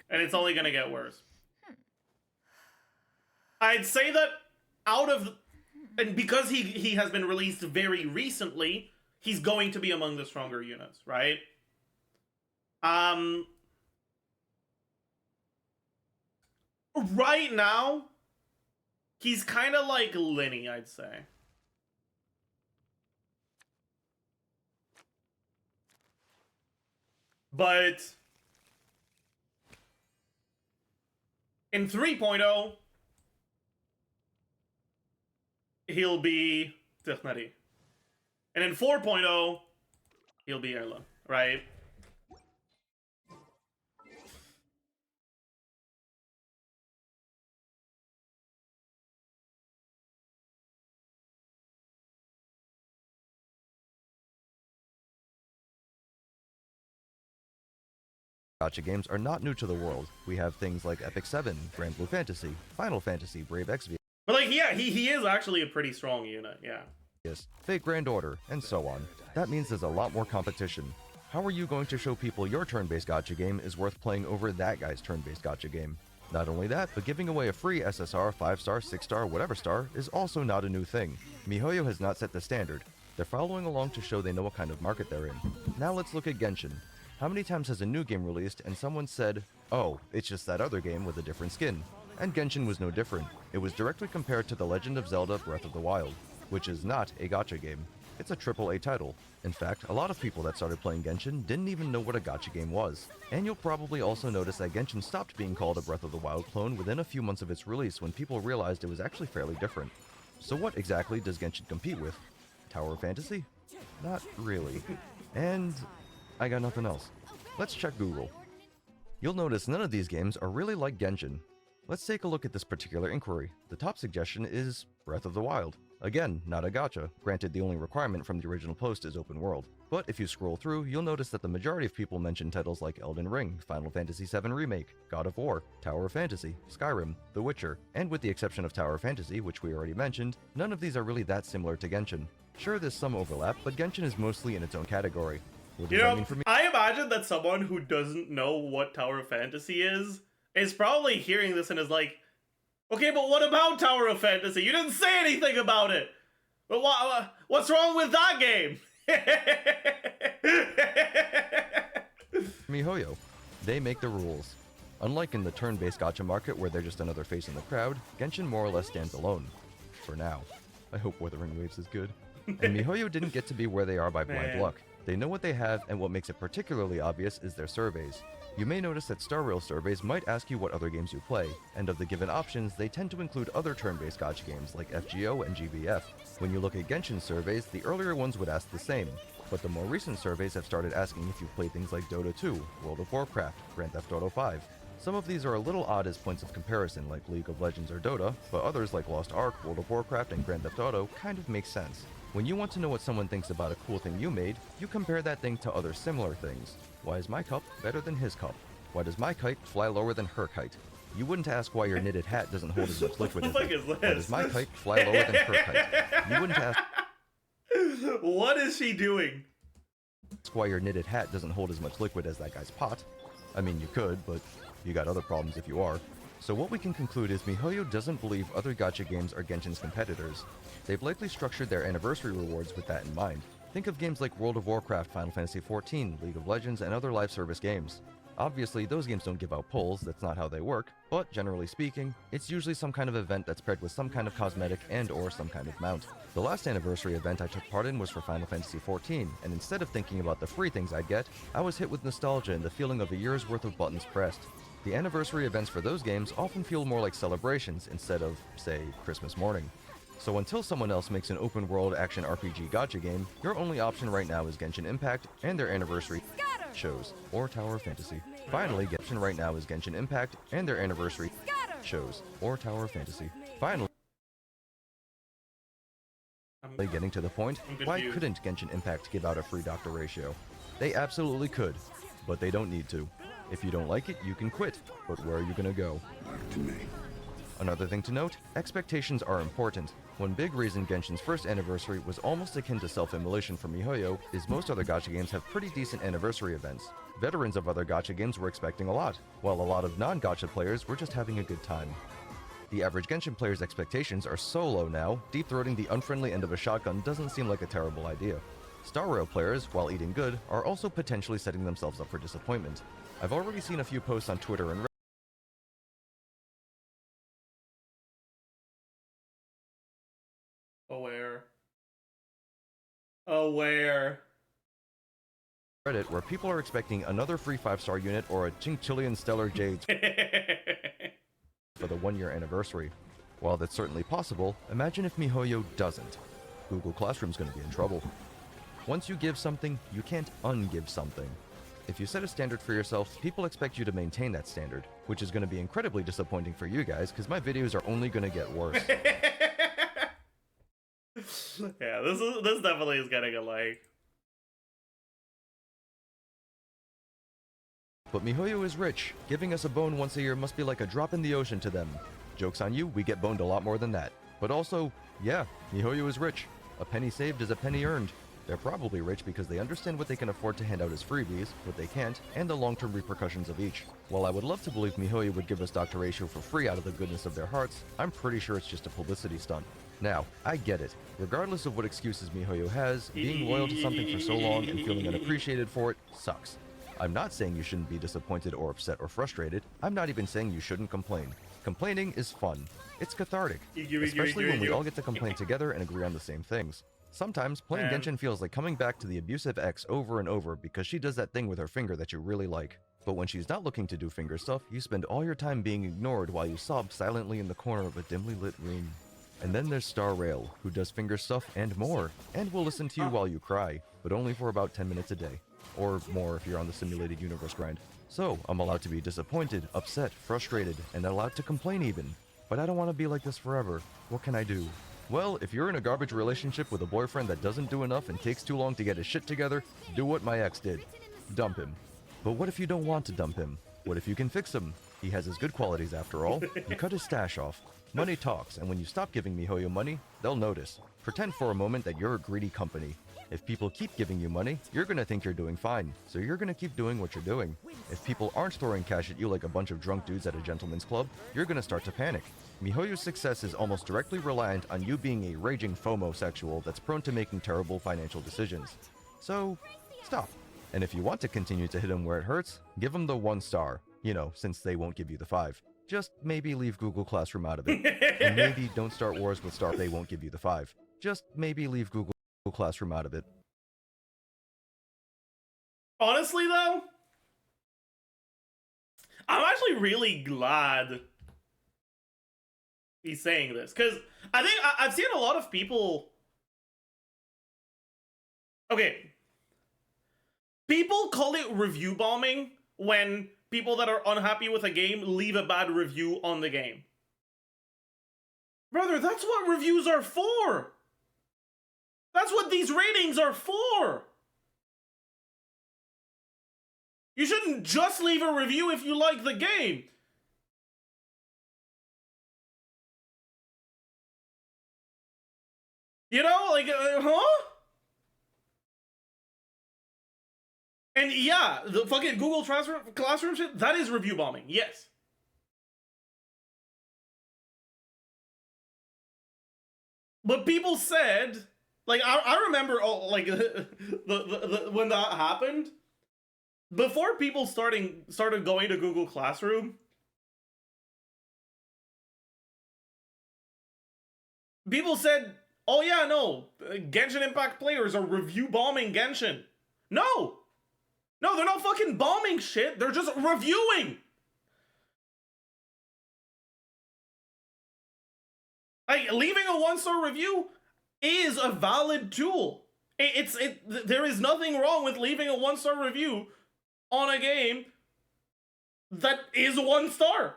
And it's only gonna get worse. I'd say that out of and because he has been released very recently, he's going to be among the stronger units, right? Right now, he's kind of like Linny, I'd say. But in 3.0, he'll be Tichnari. And in 4.0, he'll be Erla, right? gacha games are not new to the world. We have things like Epic 7, Grand Blue Fantasy, Final Fantasy, Brave Exvius, But like, yeah, he is actually a pretty strong unit, yeah. Fate Grand Order, and so on. That means there's a lot more competition. How are you going to show people your turn-based gacha game is worth playing over that guy's turn-based gacha game? Not only that, but giving away a free SSR, 5-star, 6-star, whatever star is also not a new thing. MiHoYo has not set the standard. They're following along to show they know what kind of market they're in. Now let's look at Genshin. How many times has a new game released and someone said, oh, it's just that other game with a different skin? And Genshin was no different. It was directly compared to The Legend of Zelda Breath of the Wild, which is not a gacha game. It's a AAA title. In fact, a lot of people that started playing Genshin didn't even know what a gacha game was. And you'll probably also notice that Genshin stopped being called a Breath of the Wild clone within a few months of its release when people realized it was actually fairly different. So what exactly does Genshin compete with? Tower of Fantasy? Not really. And I got nothing else. Let's check Google. You'll notice none of these games are really like Genshin. Let's take a look at this particular inquiry. The top suggestion is Breath of the Wild. Again, not a gacha. Granted, the only requirement from the original post is open world. But if you scroll through, you'll notice that the majority of people mention titles like Elden Ring, Final Fantasy VII Remake, God of War, Tower of Fantasy, Skyrim, The Witcher, and with the exception of Tower of Fantasy, which we already mentioned, none of these are really that similar to Genshin. Sure, there's some overlap, but Genshin is mostly in its own category. What does that mean for me? I imagine that someone who doesn't know what Tower of Fantasy is probably hearing this and is like, okay, but what about Tower of Fantasy? You didn't say anything about it! But what's wrong with that game? MiHoYo. They make the rules. Unlike in the turn-based gacha market where they're just another face in the crowd, Genshin more or less stands alone. For now. I hope Wuthering Waves is good. And MiHoYo didn't get to be where they are by blind luck. They know what they have, and what makes it particularly obvious is their surveys. You may notice that Star Rail surveys might ask you what other games you play, and of the given options, they tend to include other turn-based gacha games like FGO and GBF. When you look at Genshin surveys, the earlier ones would ask the same, but the more recent surveys have started asking if you've played things like Dota 2, World of Warcraft, Grand Theft Auto 5. Some of these are a little odd as points of comparison like League of Legends or Dota, but others like Lost Ark, World of Warcraft, and Grand Theft Auto kind of make sense. When you want to know what someone thinks about a cool thing you made, you compare that thing to other similar things. Why is my cup better than his cup? Why does my kite fly lower than her kite? You wouldn't ask why your knitted hat doesn't hold as much liquid as it. Why does my kite fly lower than her kite? You wouldn't ask what is she doing? why your knitted hat doesn't hold as much liquid as that guy's pot. I mean, you could, but you got other problems if you are. So what we can conclude is MiHoYo doesn't believe other gacha games are Genshin's competitors. They've likely structured their anniversary rewards with that in mind. Think of games like World of Warcraft, Final Fantasy XIV, League of Legends, and other live service games. Obviously, those games don't give out pulls, that's not how they work, but generally speaking, it's usually some kind of event that's paired with some kind of cosmetic and or some kind of mount. The last anniversary event I took part in was for Final Fantasy XIV, and instead of thinking about the free things I'd get, I was hit with nostalgia and the feeling of a year's worth of buttons pressed. The anniversary events for those games often feel more like celebrations instead of, say, Christmas morning. So until someone else makes an open-world action RPG gacha game, your only option right now is Genshin Impact and their anniversary shows, or Tower of Fantasy. Finally, Genshin right now is Genshin Impact and their anniversary shows, or Tower of Fantasy. Finally, getting to the point, why couldn't Genshin Impact give out a free doctor ratio? They absolutely could, but they don't need to. If you don't like it, you can quit, but where are you gonna go? Back to me. Another thing to note, expectations are important. One big reason Genshin's first anniversary was almost akin to self-immolation for MiHoYo is most other gacha games have pretty decent anniversary events. Veterans of other gacha games were expecting a lot, while a lot of non-gacha players were just having a good time. The average Genshin player's expectations are so low now, deep-throating the unfriendly end of a shotgun doesn't seem like a terrible idea. Star Rail players, while eating good, are also potentially setting themselves up for disappointment. I've already seen a few posts on Twitter and Aware. Reddit where people are expecting another free 5-star unit or a Chinchillion Stellar Jades for the 1-year anniversary. While that's certainly possible, imagine if MiHoYo doesn't. Google Classroom's gonna be in trouble. Once you give something, you can't ungive something. If you set a standard for yourself, people expect you to maintain that standard, which is gonna be incredibly disappointing for you guys because my videos are only gonna get worse. Yeah, this definitely is getting a like. But MiHoYo is rich. Giving us a bone once a year must be like a drop in the ocean to them. Joke's on you, we get boned a lot more than that. But also, yeah, MiHoYo is rich. A penny saved is a penny earned. They're probably rich because they understand what they can afford to hand out as freebies, what they can't, and the long-term repercussions of each. While I would love to believe MiHoYo would give us Dr. Ratio for free out of the goodness of their hearts, I'm pretty sure it's just a publicity stunt. Now, I get it. Regardless of what excuses MiHoYo has, being loyal to something for so long and feeling unappreciated for it sucks. I'm not saying you shouldn't be disappointed or upset or frustrated. I'm not even saying you shouldn't complain. Complaining is fun. It's cathartic, especially when we all get to complain together and agree on the same things. Sometimes playing Genshin feels like coming back to the abusive ex over and over because she does that thing with her finger that you really like. But when she's not looking to do finger stuff, you spend all your time being ignored while you sob silently in the corner of a dimly lit room. And then there's Star Rail, who does finger stuff and more, and will listen to you while you cry, but only for about 10 minutes a day. Or more if you're on the simulated universe grind. So, I'm allowed to be disappointed, upset, frustrated, and allowed to complain even. But I don't want to be like this forever. What can I do? Well, if you're in a garbage relationship with a boyfriend that doesn't do enough and takes too long to get his shit together, do what my ex did. Dump him. But what if you don't want to dump him? What if you can fix him? He has his good qualities after all. You cut his stash off. Money talks, and when you stop giving MiHoYo money, they'll notice. Pretend for a moment that you're a greedy company. If people keep giving you money, you're gonna think you're doing fine, so you're gonna keep doing what you're doing. If people aren't throwing cash at you like a bunch of drunk dudes at a gentleman's club, you're gonna start to panic. MiHoYo's success is almost directly reliant on you being a raging FOMO-sexual that's prone to making terrible financial decisions. So, stop. And if you want to continue to hit them where it hurts, give them the 1 star. You know, since they won't give you the 5. Just maybe leave Google Classroom out of it. And maybe don't start wars with Star, they won't give you the 5. Just maybe leave Google Classroom out of it. Honestly, though, I'm actually really glad he's saying this, because I think I've seen a lot of people. Okay, people call it review bombing when people that are unhappy with a game leave a bad review on the game. Brother, that's what reviews are for. That's what these ratings are for. You shouldn't just leave a review if you like the game. You know, like, huh? And yeah, the fucking Google Classroom shit, that is review bombing, yes. But people said, like, I remember, like, when that happened, before people started going to Google Classroom, people said, oh yeah, no, Genshin Impact players are review bombing Genshin. No! No, they're not fucking bombing shit, they're just reviewing! Like, leaving a 1-star review is a valid tool. There is nothing wrong with leaving a 1-star review on a game that is 1 star.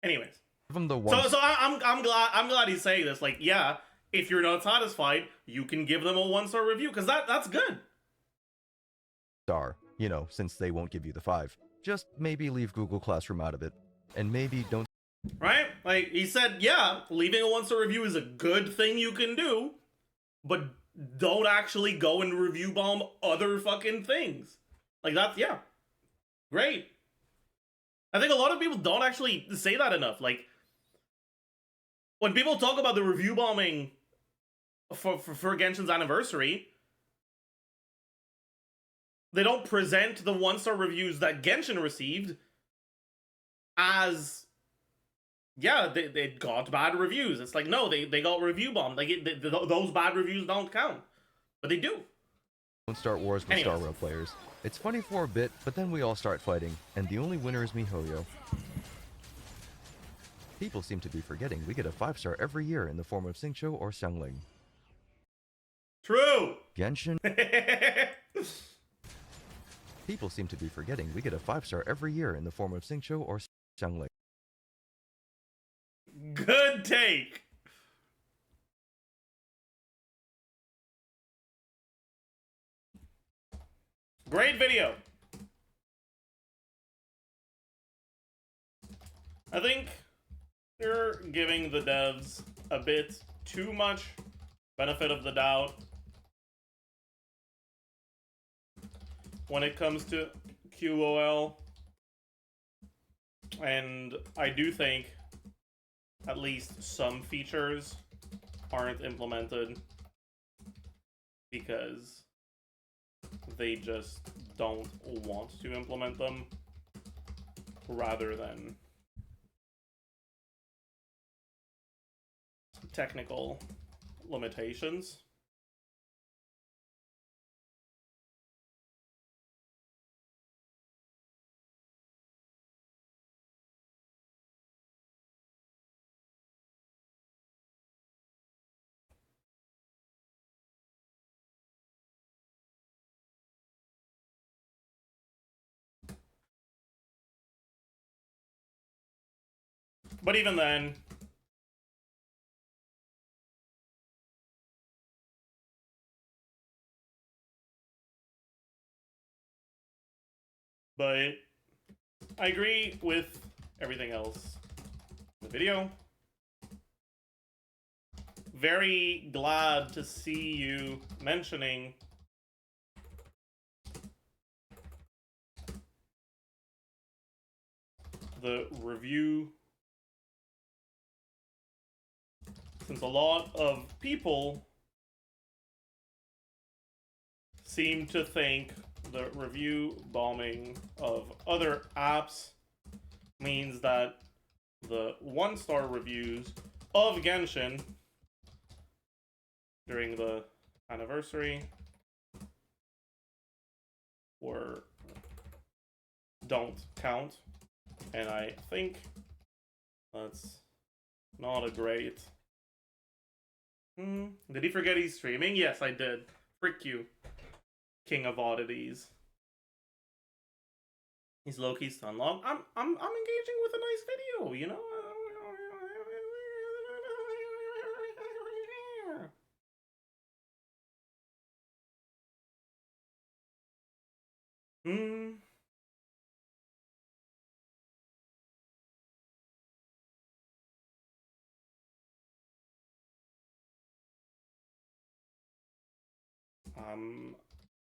Anyways, From the one I'm glad he's saying this. Like, yeah, if you're not satisfied, you can give them a 1-star review because that's good. star, you know, since they won't give you the 5. Just maybe leave Google Classroom out of it. And maybe don't Right? Like, he said, yeah, leaving a 1-star review is a good thing you can do, but don't actually go and review bomb other fucking things. Like, that's, yeah, great. I think a lot of people don't actually say that enough. Like, when people talk about the review bombing for Genshin's anniversary, they don't present the 1-star reviews that Genshin received as, yeah, they got bad reviews. It's like, no, they got review bombed. Like, those bad reviews don't count. But they do. start wars with Star Rail players. It's funny for a bit, but then we all start fighting, and the only winner is MiHoYo. People seem to be forgetting we get a 5-star every year in the form of Xingqiu or Xiangling. True! Genshin. People seem to be forgetting we get a 5-star every year in the form of Xingqiu or Xiangling. Good take! Great video! I think you're giving the devs a bit too much benefit of the doubt when it comes to QOL. And I do think at least some features aren't implemented because they just don't want to implement them rather than technical limitations. But even then, but I agree with everything else in the video. Very glad to see you mentioning the review, since a lot of people seem to think the review bombing of other apps means that the 1-star reviews of Genshin during the anniversary don't count, and I think that's not a great. Did he forget he's streaming? Yes, I did. Frick you, King of Oddities. He's low-key stunlocked. I'm engaging with a nice video, you know? I'm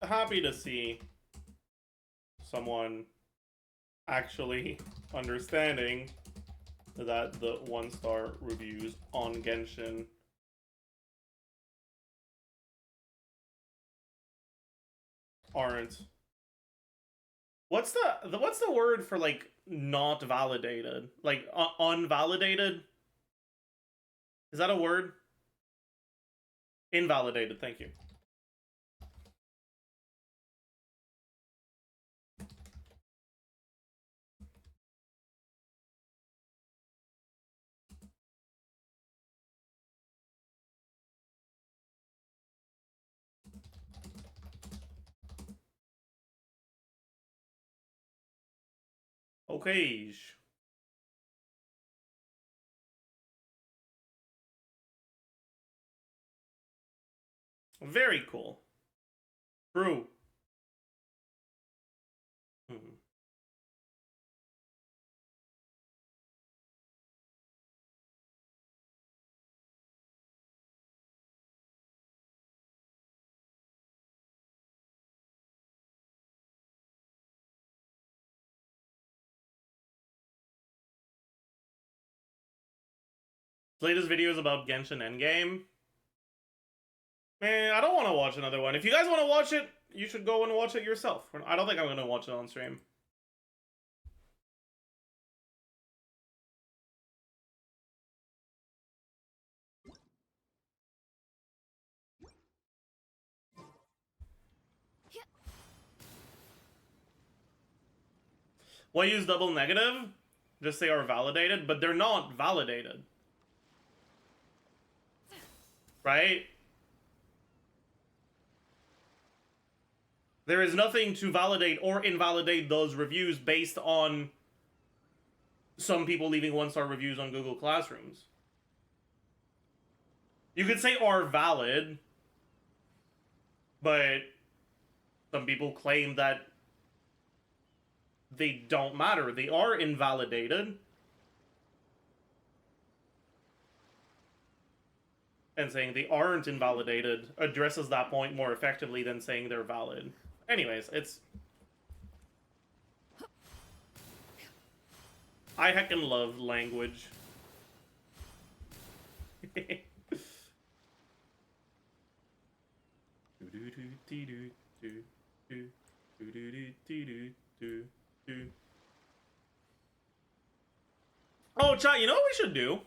happy to see someone actually understanding that the 1-star reviews on Genshin aren't. What's the word for like not validated? Like unvalidated? Is that a word? Invalidated, thank you. Okay. Very cool. True. Hmm. Latest videos about Genshin Endgame. Man, I don't want to watch another one. If you guys want to watch it, you should go and watch it yourself. I don't think I'm going to watch it on stream. Why use double negative? Just say are validated, but they're not validated. Right? There is nothing to validate or invalidate those reviews based on some people leaving 1-star reviews on Google Classrooms. You could say are valid, but some people claim that they don't matter. They are invalidated. And saying they aren't invalidated addresses that point more effectively than saying they're valid. Anyways, it's... I heckin' love language. Oh, chat, you know what we should do?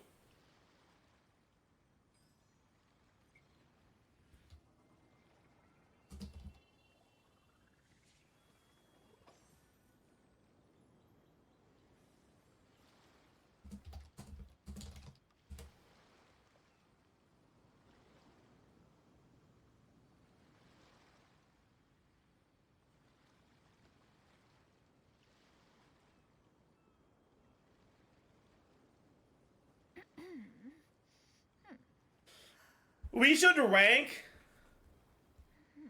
We should rank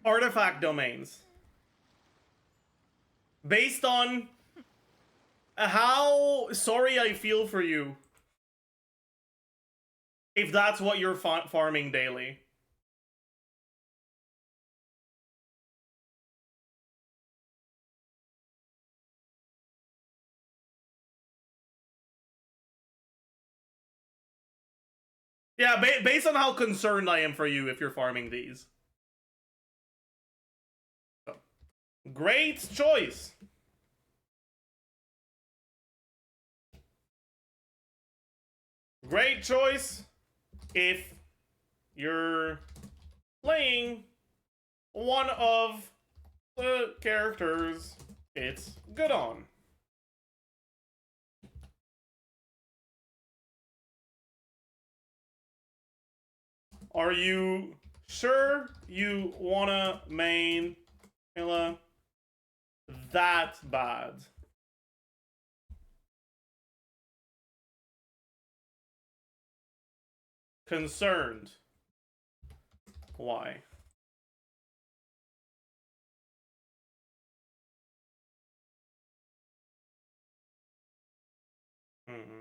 artifact domains based on how sorry I feel for you if that's what you're farming daily. Yeah, based on how concerned I am for you if you're farming these. So, great choice. Great choice if you're playing one of the characters it's good on. Are you sure you wanna main Mila that bad? Concerned. Why? Mm-hmm.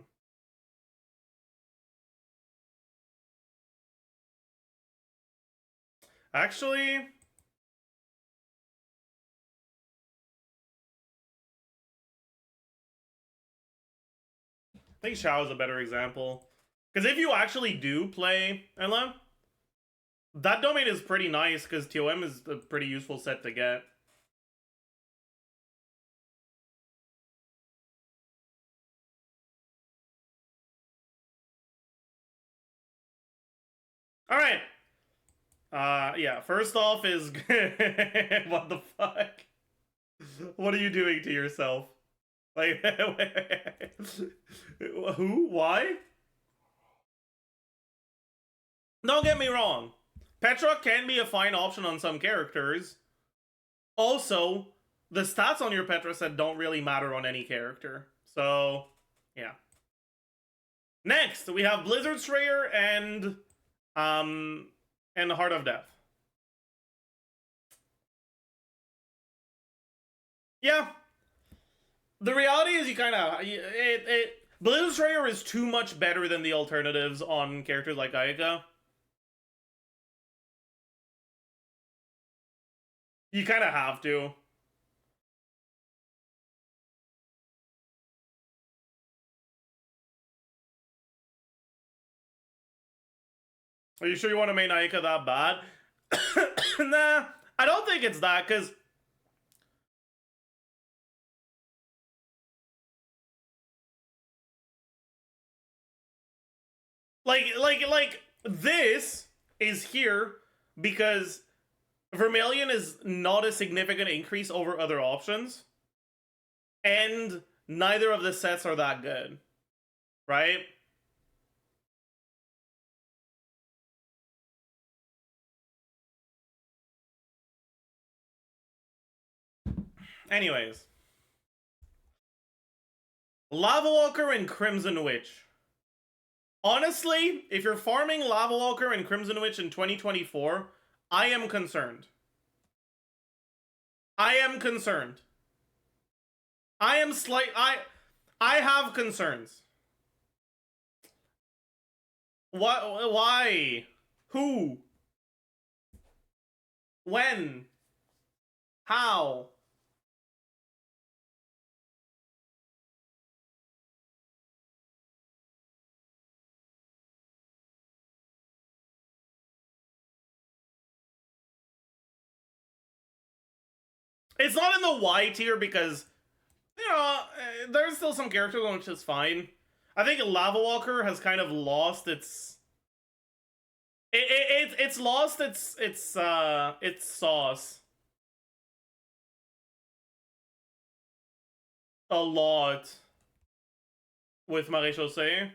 Actually, think Shao is a better example. Because if you actually do play LM, that domain is pretty nice because TOM is a pretty useful set to get. All right. Yeah, first off is what the fuck? What are you doing to yourself? Like, who? Why? Don't get me wrong. Petra can be a fine option on some characters. Also, the stats on your Petra set don't really matter on any character. So, yeah. Next, we have Blizzard Strayer and Heart of Death. Yeah. The reality is you kind of... Blizzard Strayer is too much better than the alternatives on characters like Ayaka. You kind of have to. Are you sure you want to main Ayaka that bad? Nah, I don't think it's that, because... Like, this is here because Vermilion is not a significant increase over other options. And neither of the sets are that good. Right? Anyways. Lava Walker and Crimson Witch. Honestly, if you're farming Lava Walker and Crimson Witch in 2024, I am concerned. I am concerned. I have concerns. What? Why? Who? When? How? It's not in the Y tier because, you know, there's still some characters on which is fine. I think Lava Walker has kind of lost its... It's lost its sauce. A lot. With Marie-Chaussée.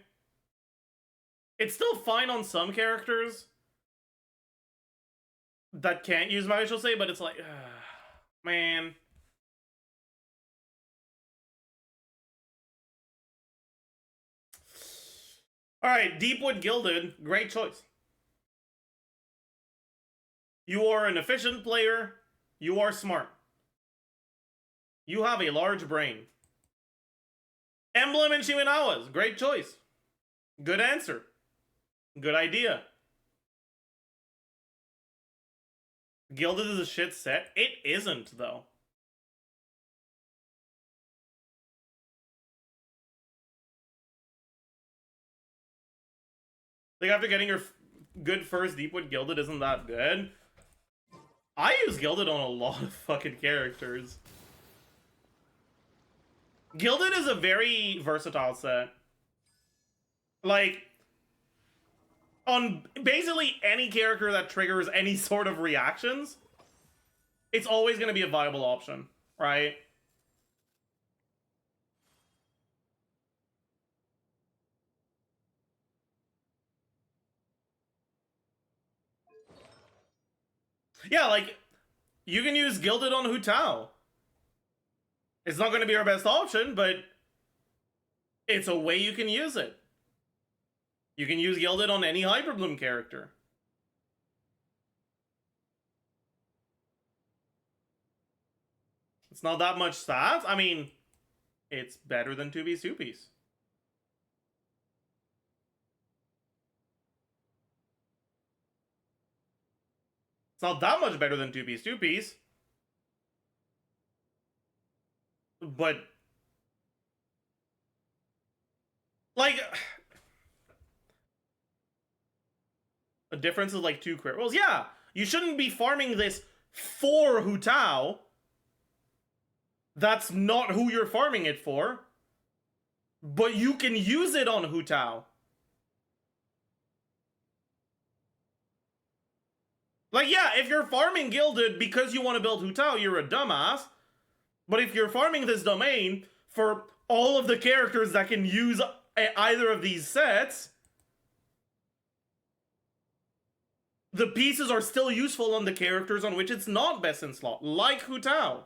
It's still fine on some characters that can't use Marie-Chaussée, but it's like... man. Alright, Deepwood Gilded. Great choice. You are an efficient player. You are smart. You have a large brain. Emblem and Shiminawa's. Great choice. Good answer. Good idea. Gilded is a shit set. It isn't, though. Like, after getting your good first Deepwood, Gilded isn't that good. I use Gilded on a lot of fucking characters. Gilded is a very versatile set. Like, on basically any character that triggers any sort of reactions, it's always going to be a viable option, right? Yeah, like, you can use Gilded on Hu Tao. It's not going to be our best option, but it's a way you can use it. You can use Gilded on any Hyperbloom character. It's not that much stats. I mean, it's better than 2-piece, 2-piece. It's not that much better than 2-piece, 2-piece. But... Like, a difference is like 2 crit rolls. Yeah, you shouldn't be farming this for Hu Tao. That's not who you're farming it for. But you can use it on Hu Tao. Like, yeah, if you're farming Gilded because you want to build Hu Tao, you're a dumbass. But if you're farming this domain for all of the characters that can use either of these sets, the pieces are still useful on the characters on which it's not best in slot, like Hu Tao.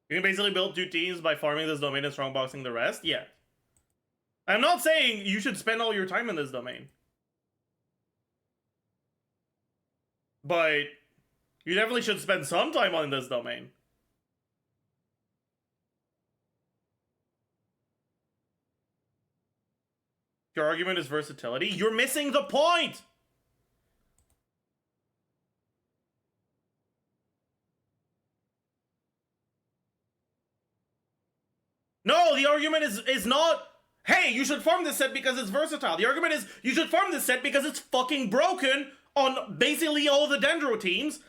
You can basically build 2 teams by farming this domain and strongboxing the rest? Yeah. I'm not saying you should spend all your time in this domain. But you definitely should spend some time on this domain. Your argument is versatility? You're missing the point! No, the argument is not, hey, you should farm this set because it's versatile. The argument is, you should farm this set because it's fucking broken on basically all the Dendro teams.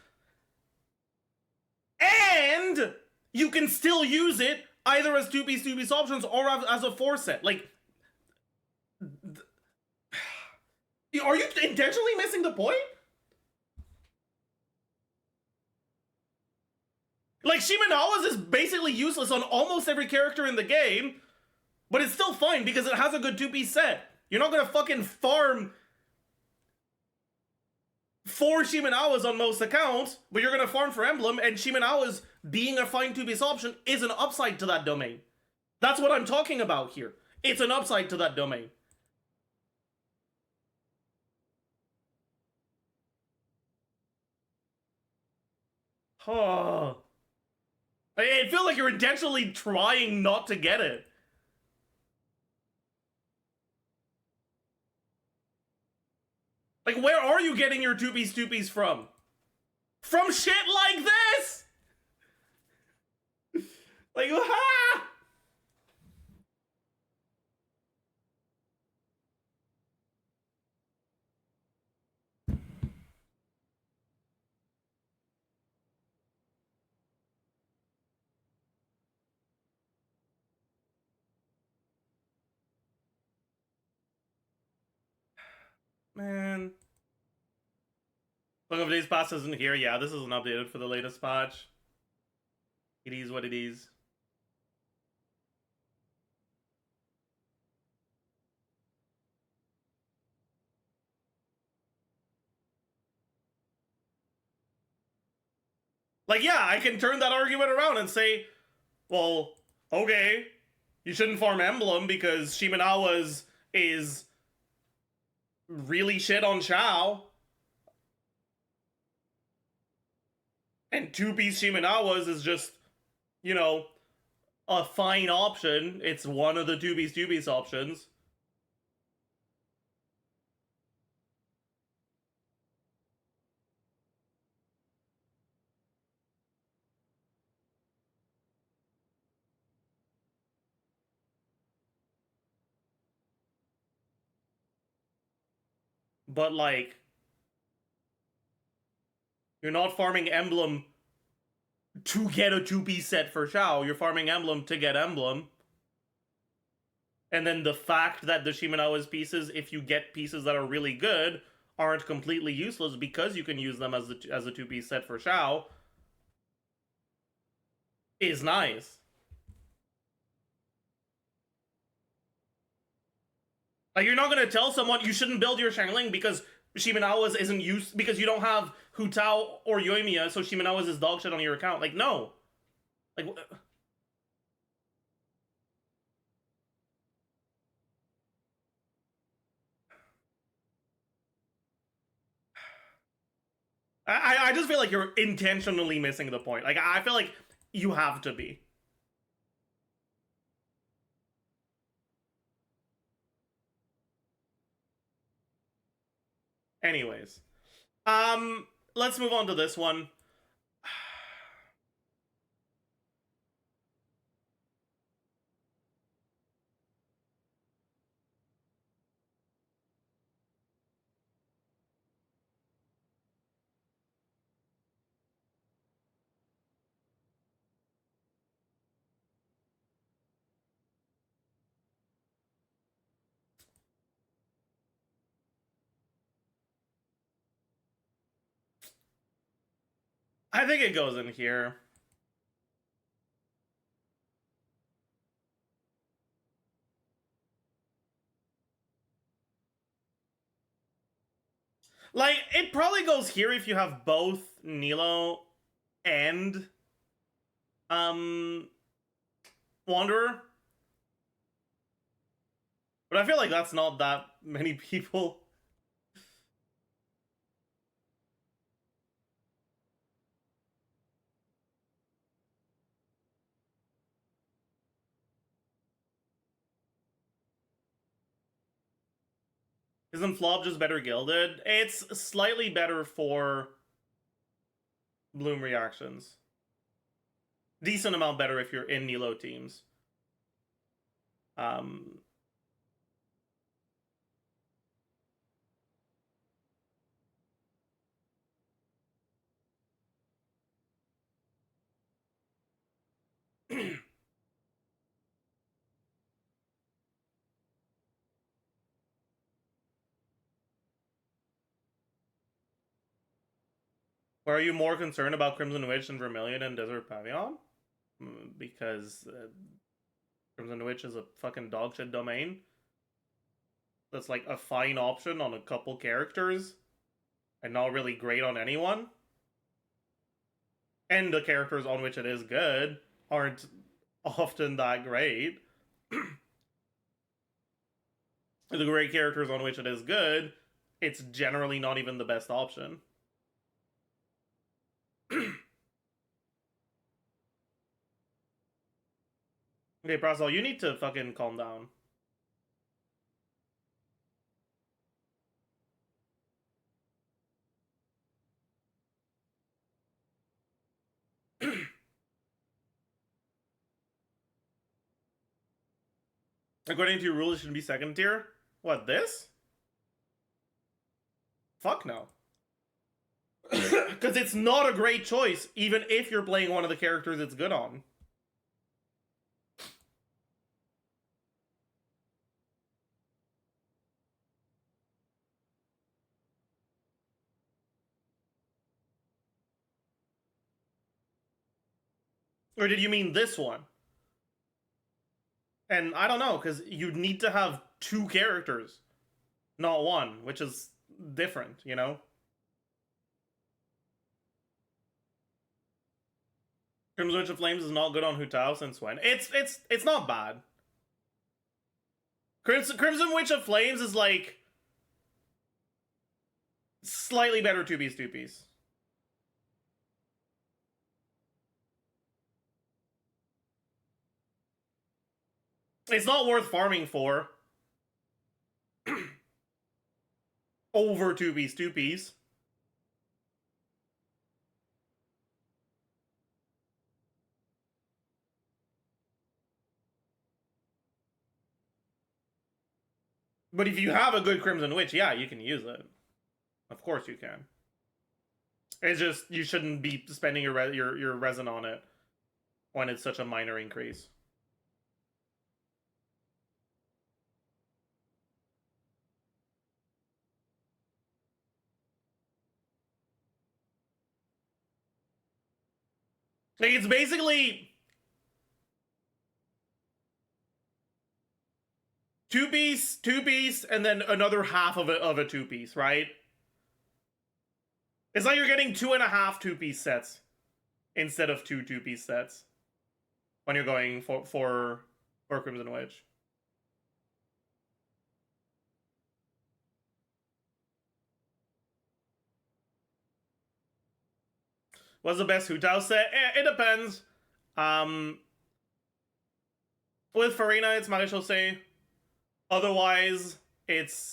And you can still use it either as 2-piece options or as a 4 set. Like, are you intentionally missing the point? Like, Shimenawa's is basically useless on almost every character in the game, but it's still fine because it has a good 2-piece set. You're not gonna fucking farm 4 Shimenawas on most accounts, but you're gonna farm for Emblem, and Shimenawa's being a fine 2-piece option is an upside to that domain. That's what I'm talking about here. It's an upside to that domain. Oh. It feels like you're intentionally trying not to get it. Like, where are you getting your 2-piece from? From shit like this! Like, ha! Man. Look, if today's patch isn't here, yeah, this isn't updated for the latest patch. It is what it is. Like, yeah, I can turn that argument around and say, well, okay, you shouldn't farm Emblem because Shimenawa's is really shit on Shao. And 2-piece Shimenawa's is just, you know, a fine option. It's one of the 2-piece options. But, like, you're not farming Emblem to get a 2-piece set for Shao. You're farming Emblem to get Emblem. And then the fact that the Shimenawa's pieces, if you get pieces that are really good, aren't completely useless because you can use them as a 2-piece set for Shao, is nice. Like, you're not gonna tell someone you shouldn't build your Xiangling because Shimenawa's isn't used, because you don't have Hu Tao or Yoimiya, so Shimenawa's is dog shit on your account. Like, no. Like, I just feel like you're intentionally missing the point. Like, I feel like you have to be. Anyways. Let's move on to this one. I think it goes in here. Like, it probably goes here if you have both Nilo and Wanderer. But I feel like that's not that many people. Isn't Flop just better gilded? It's slightly better for Bloom reactions. Decent amount better if you're in Nilo teams. Are you more concerned about Crimson Witch and Vermilion and Desert Pavilion? Because Crimson Witch is a fucking dogshit domain. That's like a fine option on a couple characters. And not really great on anyone. And the characters on which it is good aren't often that great. The great characters on which it is good, it's generally not even the best option. Okay, Prasol, you need to fucking calm down. According to your rules, it should be second tier? What, this? Fuck no. Because it's not a great choice, even if you're playing one of the characters it's good on. Or did you mean this one? And I don't know, because you need to have two characters, not one, which is different, you know? Crimson Witch of Flames is not good on Hu Tao since when? It's not bad. Crimson Witch of Flames is like slightly better 2-piece 2-piece. It's not worth farming for. Over 2-piece 2-piece. But if you have a good Crimson Witch, yeah, you can use it. Of course you can. It's just, you shouldn't be spending your resin on it when it's such a minor increase. Like, it's basically 2-piece, 2-piece, and then another half of a 2-piece, right? It's like you're getting 2.5 2-piece sets instead of 2 2-piece sets when you're going for Crimson Witch. What's the best Hutao set? It depends. With Farina, it's Marechaussee. Otherwise, it's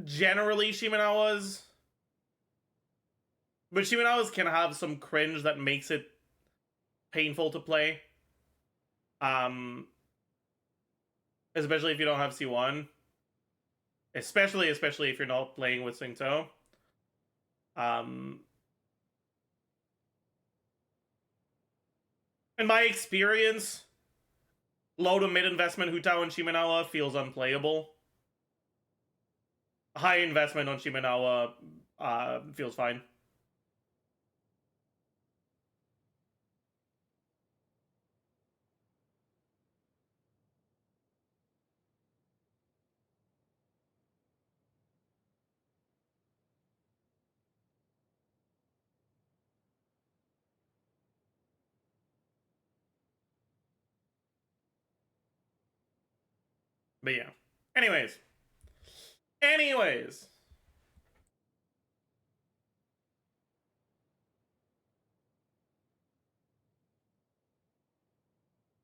generally Shimenawa's. But Shimenawa's can have some cringe that makes it painful to play. Especially if you don't have C1. Especially if you're not playing with Singto. In my experience, low to mid investment Hutao and Shimenawa feels unplayable. High investment on Shimenawa feels fine. But yeah. Anyways.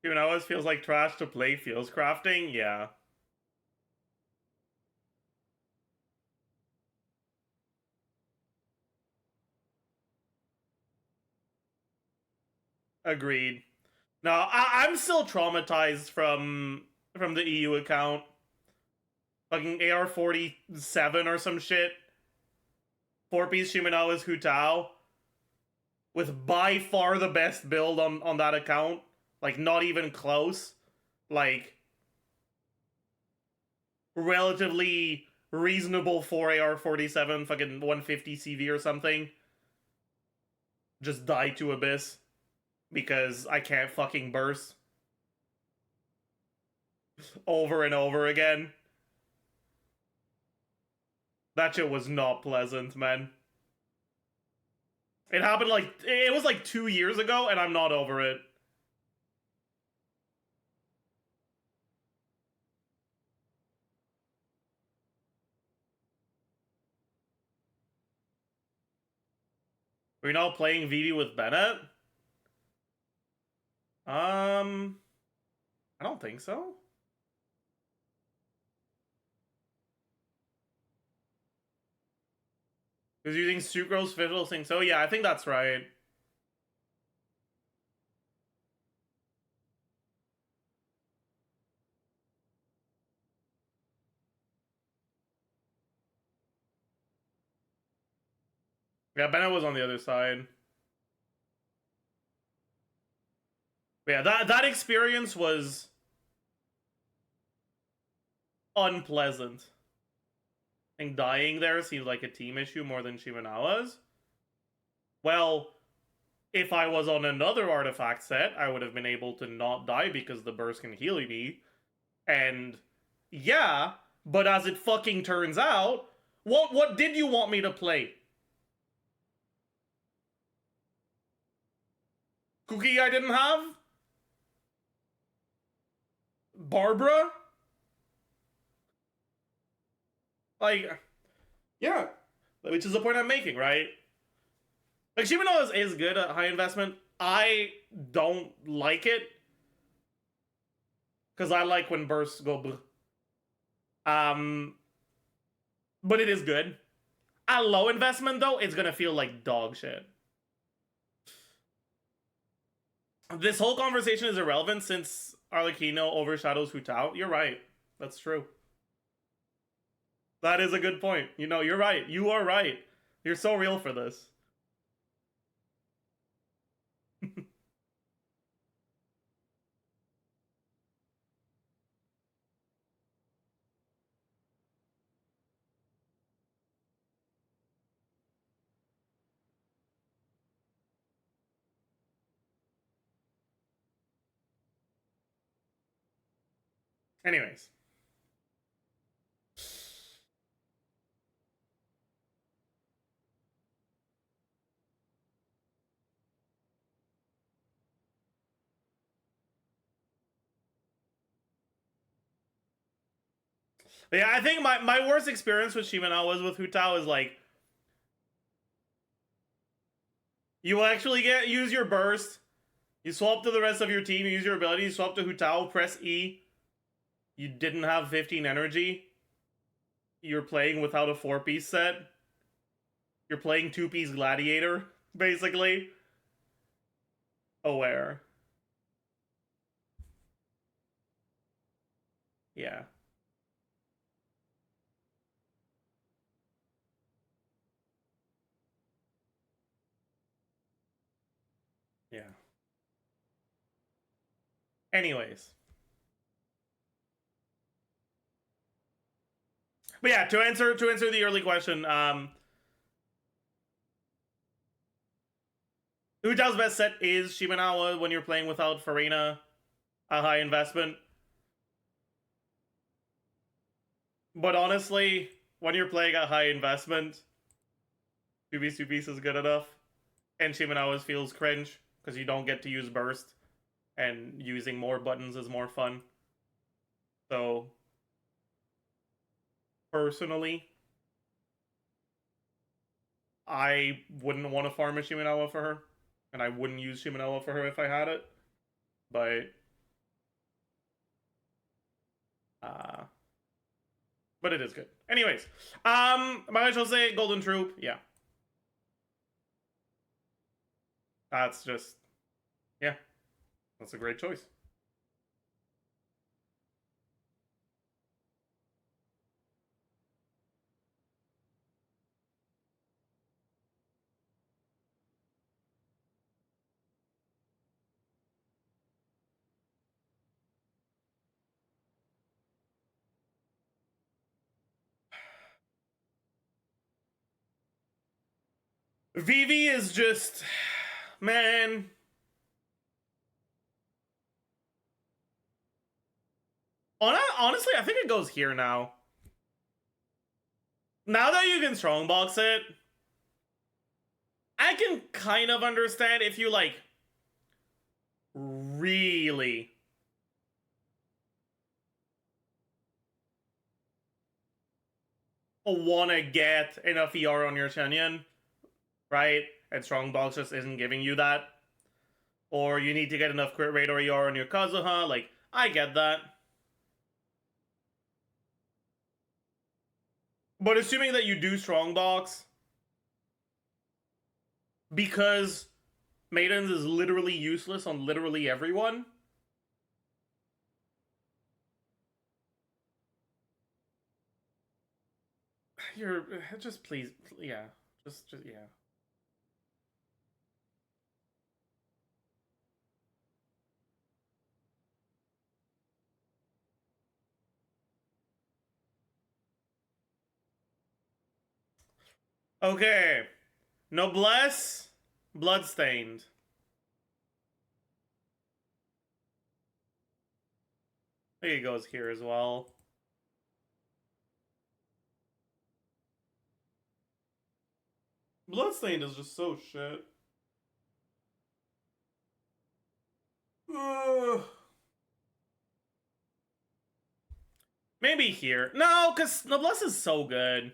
Even always feels like trash to play feels crafting? Yeah. Agreed. No, I'm still traumatized from the EU account. Fucking AR-47 or some shit. 4-piece Shimenawa's Hutao. With by far the best build on that account. Like, not even close. Like, relatively reasonable for AR-47, fucking 150 CV or something. Just die to Abyss. Because I can't fucking burst. Over and over again. That shit was not pleasant, man. It happened it was like 2 years ago, and I'm not over it. We're not playing Vivi with Bennett? I don't think so. He was using Sucrose Visual Sync, so yeah, I think that's right. Yeah, Bennett was on the other side. But yeah, that experience was unpleasant. I think dying there seems like a team issue more than Shimenawa's. Well, if I was on another artifact set, I would have been able to not die because the burst can heal me. And yeah, but as it fucking turns out, what did you want me to play? Cookie I didn't have? Barbara? Like, yeah. Which is the point I'm making, right? Like, Shimano is good at high investment. I don't like it. Because I like when bursts go bleh. But it is good. At low investment, though, it's gonna feel like dog shit. This whole conversation is irrelevant since Arlecchino overshadows Hutao. You're right. That's true. That is a good point. You know, you're right. You are right. You're so real for this. Anyways. Yeah, I think my worst experience with Shimano was with Hu Tao is like, you actually use your burst, you swap to the rest of your team, you use your ability, you swap to Hu Tao, press E, you didn't have 15 energy, you're playing without a 4-piece set, you're playing 2-piece Gladiator, basically. Aware. Yeah. Yeah. Anyways. But yeah, to answer the early question, Hu Tao's best set is Shimenawa when you're playing without Farina, a high investment. But honestly, when you're playing a high investment, 2piece is good enough. And Shimenawa's feels cringe, because you don't get to use burst, and using more buttons is more fun. So, personally, I wouldn't want to farm a Shimenawa for her, and I wouldn't use Shimenawa for her if I had it. But it is good. Anyways, might as well say Golden Troop, yeah. That's just, yeah, that's a great choice. Vivi is just, man. Honestly, I think it goes here now. Now that you can strongbox it, I can kind of understand if you, like, really want to get enough ER on your Shenyan, right? And strongbox just isn't giving you that. Or you need to get enough crit rate or ER on your Kazuha, like, I get that. But assuming that you do strongbox, because Maidens is literally useless on literally everyone, you're just please, yeah, just yeah. Okay, Noblesse, Bloodstained. I think it goes here as well. Bloodstained is just so shit. Ugh. Maybe here. No, because Noblesse is so good.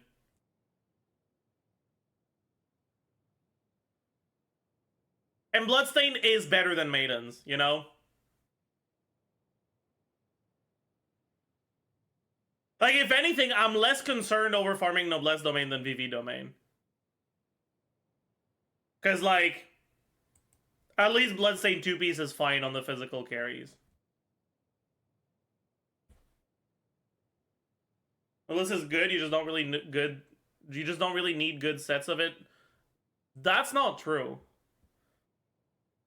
And Bloodstained is better than Maidens, you know? Like, if anything, I'm less concerned over farming Noblesse domain than VV domain. Because, like, at least Bloodstained 2-piece is fine on the physical carries. Noblesse is good, you just don't really need good sets of it. That's not true.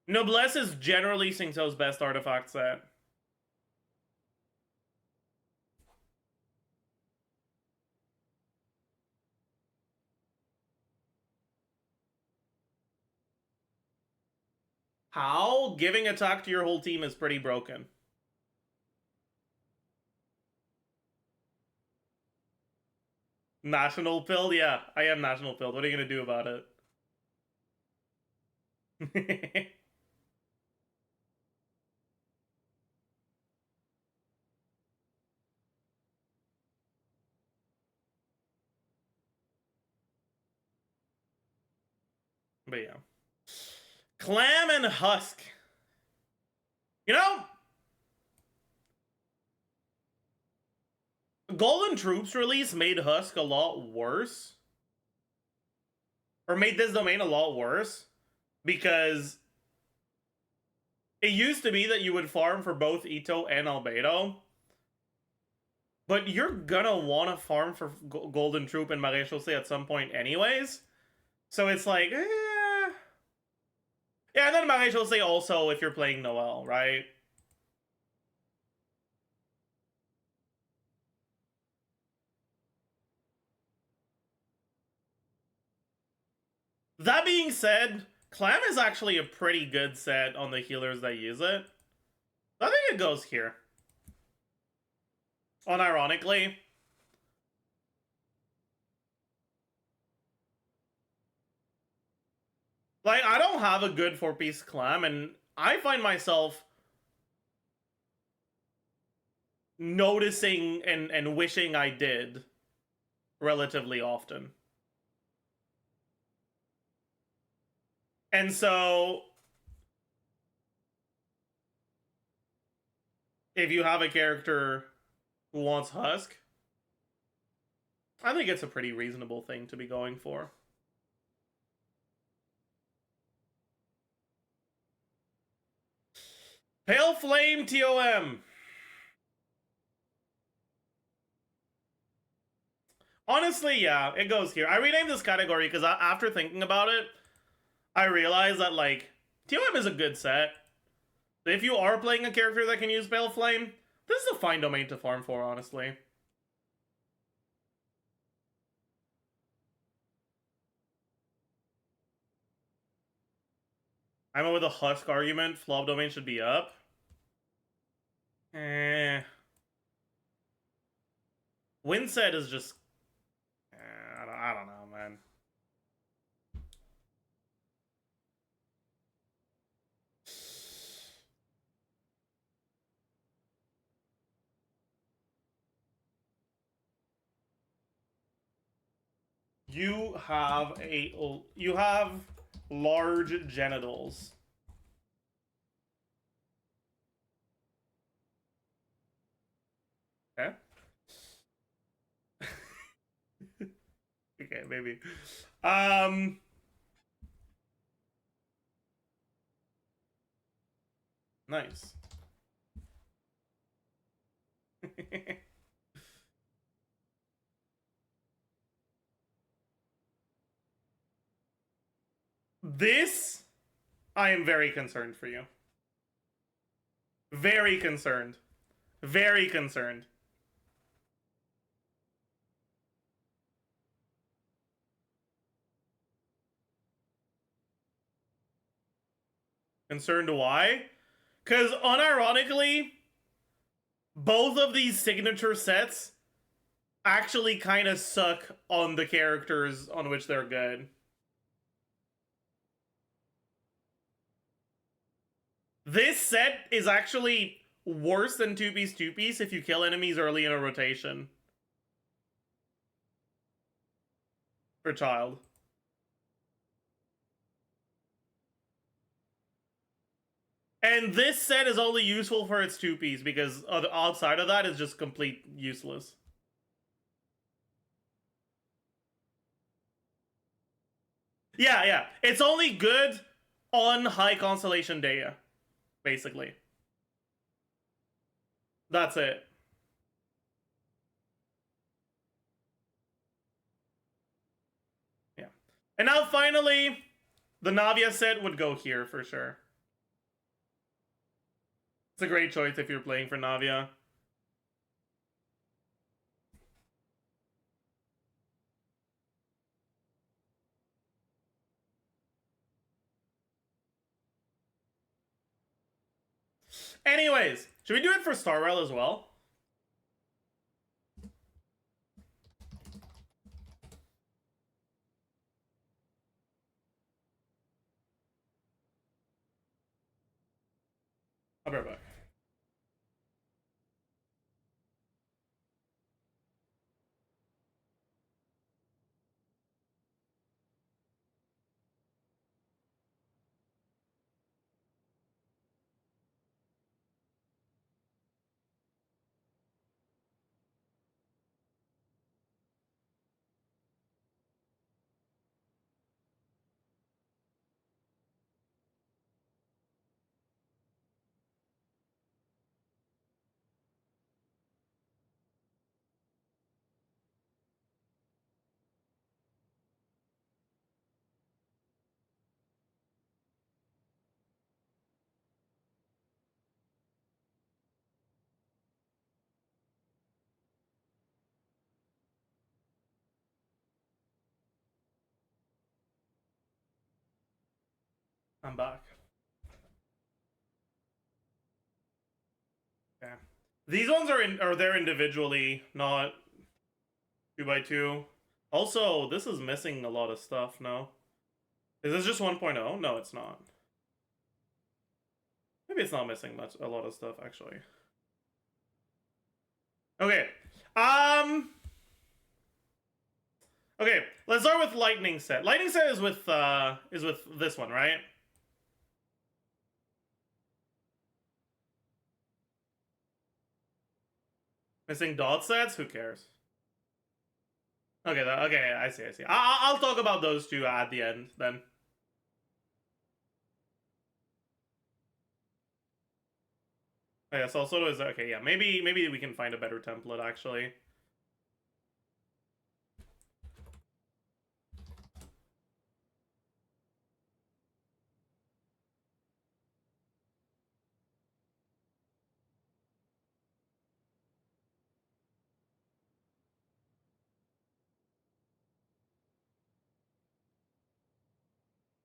Noblesse is generally Singto's best artifact set. How? Giving attack to your whole team is pretty broken. National pilled? Yeah, I am national pilled. What are you gonna do about it? But yeah. Clam and Husk. You know, Golden Troops release made Husk a lot worse. Or made this domain a lot worse. Because it used to be that you would farm for both Ito and Albedo. But you're gonna want to farm for Golden Troop and Maréchaussée at some point anyways. So it's like, eh. Yeah, and then Maréchaussée also if you're playing Noel, right? That being said, Clam is actually a pretty good set on the healers that use it. I think it goes here. Unironically. Like, I don't have a good 4-piece Clam, and I find myself noticing and wishing I did relatively often. And so, if you have a character who wants Husk, I think it's a pretty reasonable thing to be going for. Pale Flame TOM. Honestly, yeah, it goes here. I renamed this category because after thinking about it, I realized that, like, TOM is a good set. If you are playing a character that can use Pale Flame, this is a fine domain to farm for, honestly. I'm with a Husk argument. Flop domain should be up. Windset is just... I don't know, man. You have large genitals. Okay. Okay, maybe. Nice. This, I am very concerned for you. Very concerned. Very concerned. Concerned why? Because unironically, both of these signature sets actually kind of suck on the characters on which they're good. This set is actually worse than 2-piece if you kill enemies early in a rotation. For Child. And this set is only useful for its 2-piece because outside of that is just complete useless. Yeah. It's only good on High Constellation Dea, basically. That's it. Yeah. And now finally, the Navia set would go here for sure. It's a great choice if you're playing for Navia. Anyways, should we do it for Star Rail as well? I'll be right back. I'm back. Okay. These ones are there individually, not 2x2. Also, this is missing a lot of stuff, no? Is this just 1.0? No, it's not. Maybe it's not missing a lot of stuff, actually. Okay. Okay, let's start with lightning set. Lightning set is with this one, right? Missing dot sets? Who cares? Okay, okay, I see. I'll talk about those two at the end then. Oh, yeah, so also is okay. Yeah, maybe we can find a better template actually.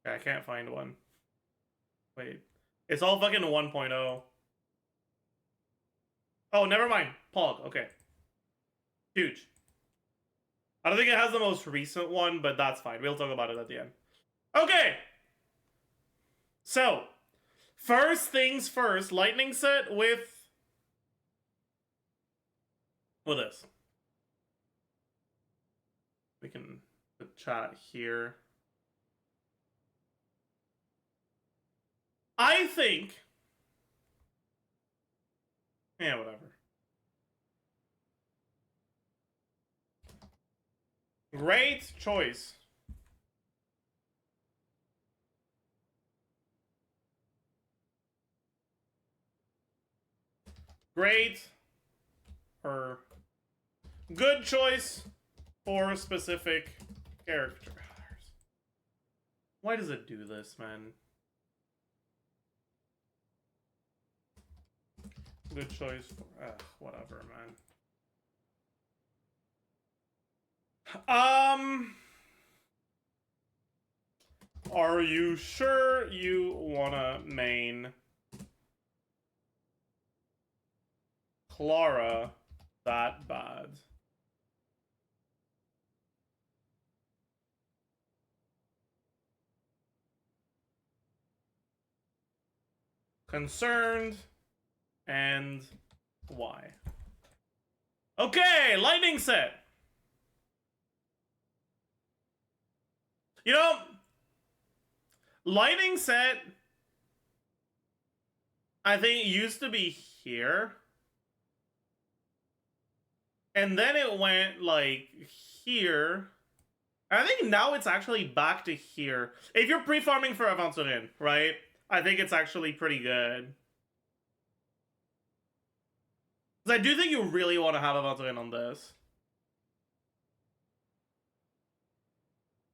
Yeah, I can't find one. Wait, it's all fucking 1.0. Oh, never mind. Pog. Okay. Huge. I don't think it has the most recent one, but that's fine. We'll talk about it at the end. Okay. So, first things first. Lightning set with this. We can put chat here. I think. Yeah, whatever. Great choice. Great or good choice for specific characters. Why does it do this, man? Good choice for whatever, man. Are you sure you wanna main Clara that bad? Concerned, and why? Okay, lightning set. You know, lightning set, I think it used to be here. And then it went, like, here. I think now it's actually back to here. If you're pre-farming for Avanturin, right? I think it's actually pretty good. Because I do think you really want to have Avanturin on this.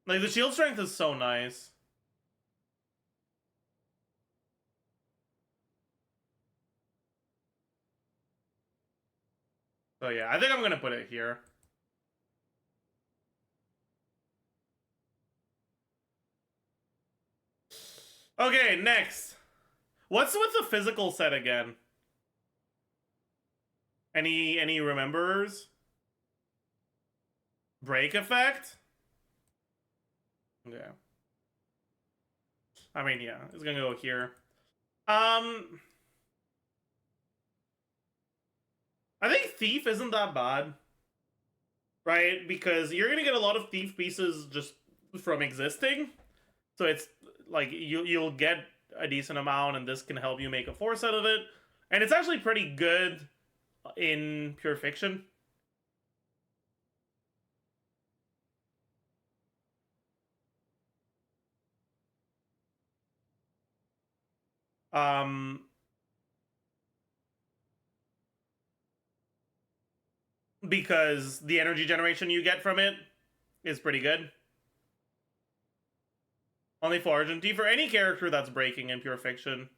Like, the shield strength is so nice. So yeah, I think I'm gonna put it here. Okay, next. What's with the physical set again? Any rememberers? Break effect? Yeah. I mean, yeah, it's gonna go here. I think Thief isn't that bad. Right? Because you're gonna get a lot of Thief pieces just from existing. So it's like you'll get a decent amount, and this can help you make a 4 set of it. And it's actually pretty good in Pure Fiction. Because the energy generation you get from it is pretty good. Only for Argentine, for any character that's breaking in Pure Fiction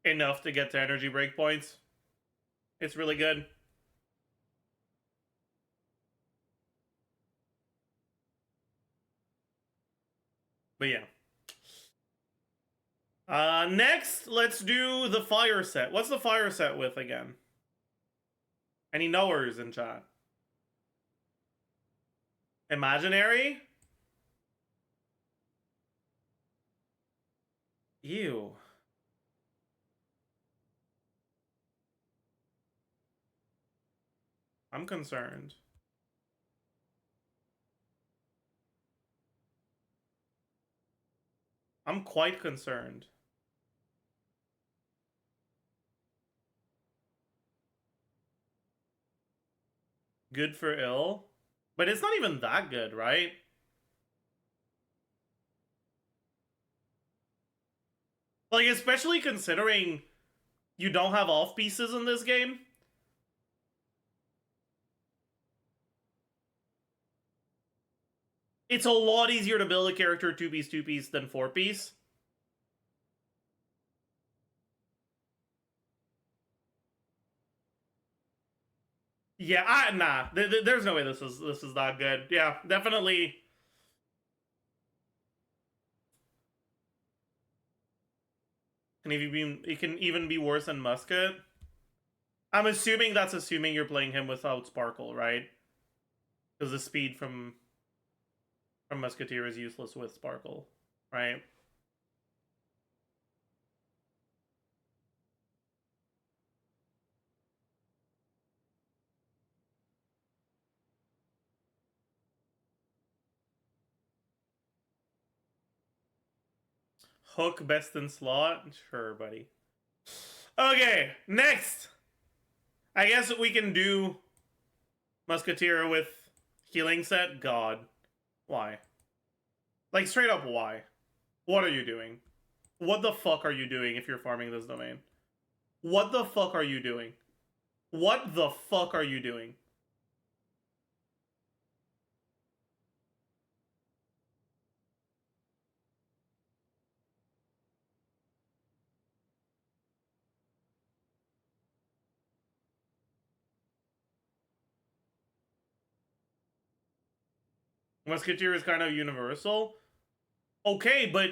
enough to get to energy breakpoints, it's really good. But yeah. Next, let's do the fire set. What's the fire set with again? Any knowers in chat? Imaginary? Ew. I'm concerned. I'm quite concerned. Good for ill? But it's not even that good, right? Like, especially considering you don't have off pieces in this game. It's a lot easier to build a character 2-piece, 2-piece than 4-piece. Yeah, nah. There's no way this is that good. Yeah, definitely. It can even be worse than Musket. I'm assuming that's assuming you're playing him without Sparkle, right? Because the speed from Musketeer is useless with Sparkle, right? Hook best in slot? Sure, buddy. Okay, next! I guess we can do Musketeer with healing set? God. Why? Like, straight up, why? What are you doing? What the fuck are you doing if you're farming this domain? What the fuck are you doing? What the fuck are you doing? Musketeer is kind of universal. Okay, but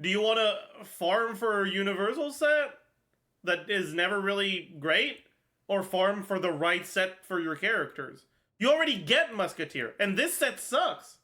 do you want to farm for a universal set that is never really great? Or farm for the right set for your characters? You already get Musketeer, and this set sucks.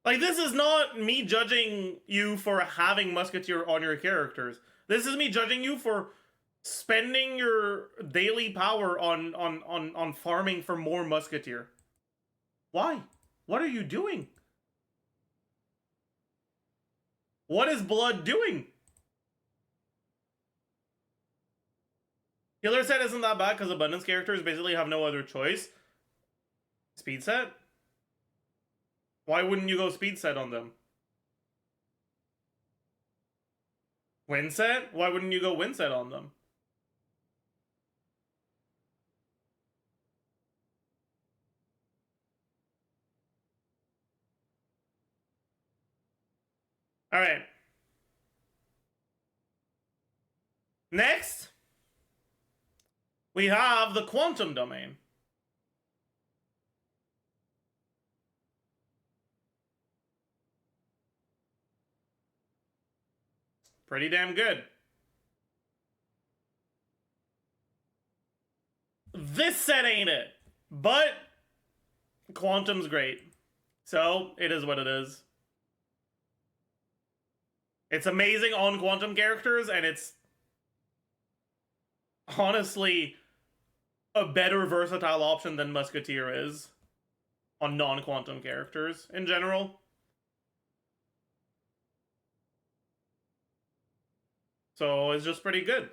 Like, this is not me judging you for having Musketeer on your characters. This is me judging you for spending your daily power on farming for more Musketeer. Why? What are you doing? What is Blood doing? Healer set isn't that bad because Abundance characters basically have no other choice. Speed set? Why wouldn't you go speed set on them? Win set? Why wouldn't you go win set on them? Alright. Next, we have the Quantum Domain. Pretty damn good. This set ain't it, but Quantum's great. So, it is what it is. It's amazing on Quantum characters, and it's honestly a better versatile option than Musketeer is on non-Quantum characters in general. So it's just pretty good.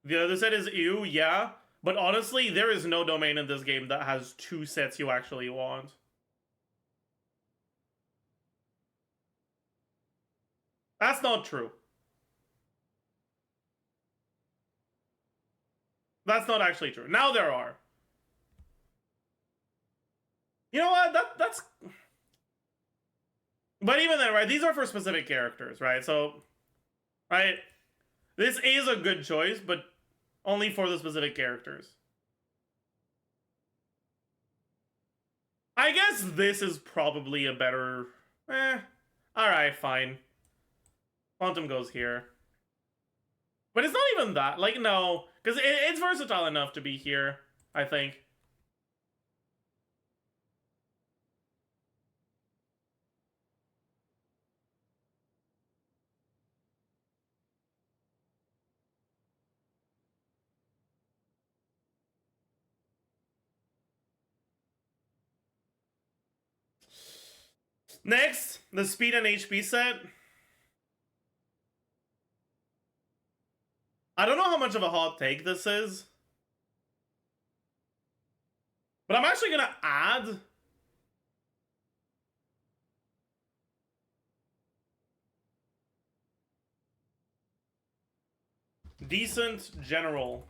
The other set is ew, yeah. But honestly, there is no domain in this game that has two sets you actually want. That's not true. That's not actually true. Now there are. You know what? That's... But even then, right? These are for specific characters, right? So, right? This is a good choice, but only for the specific characters. I guess this is probably a better... Alright, fine. Quantum goes here. But it's not even that. Like, no. Because it's versatile enough to be here, I think. Next, the speed and HP set. I don't know how much of a hot take this is. But I'm actually gonna add... decent general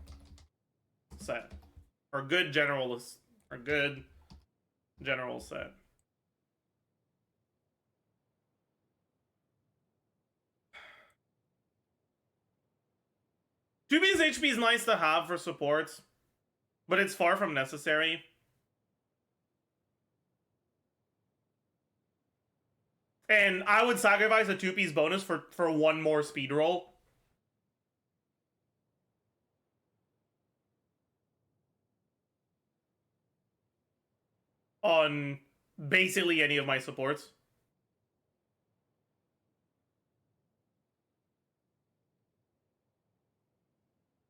set. Or good generalist. Or good general set. Tubi's HP is nice to have for supports, but it's far from necessary. And I would sacrifice a 2-piece bonus for one more speed roll. On basically any of my supports.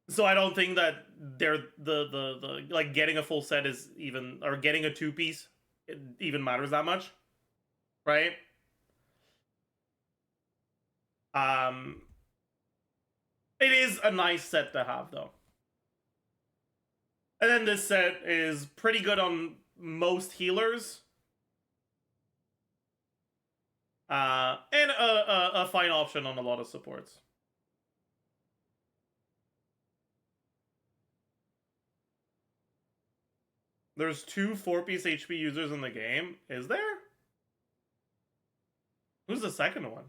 So I don't think that they're the like getting a full set is even, or getting a 2-piece even matters that much, right? It is a nice set to have though. And then this set is pretty good on most healers. And a fine option on a lot of supports. There's 2 4-piece HP users in the game. Is there? Who's the second one?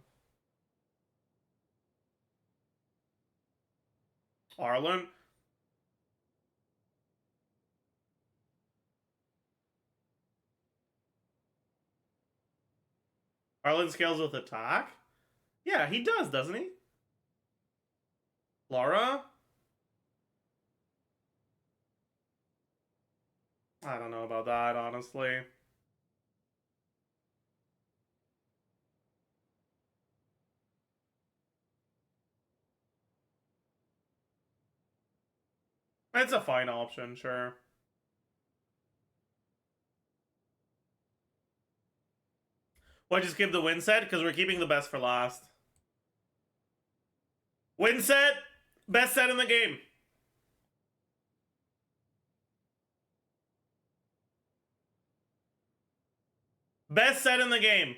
Arlen? Arlen scales with attack? Yeah, he does, doesn't he? Laura? I don't know about that, honestly. It's a fine option, sure. Why just give the win set? Because we're keeping the best for last. Win set! Best set in the game. Best set in the game.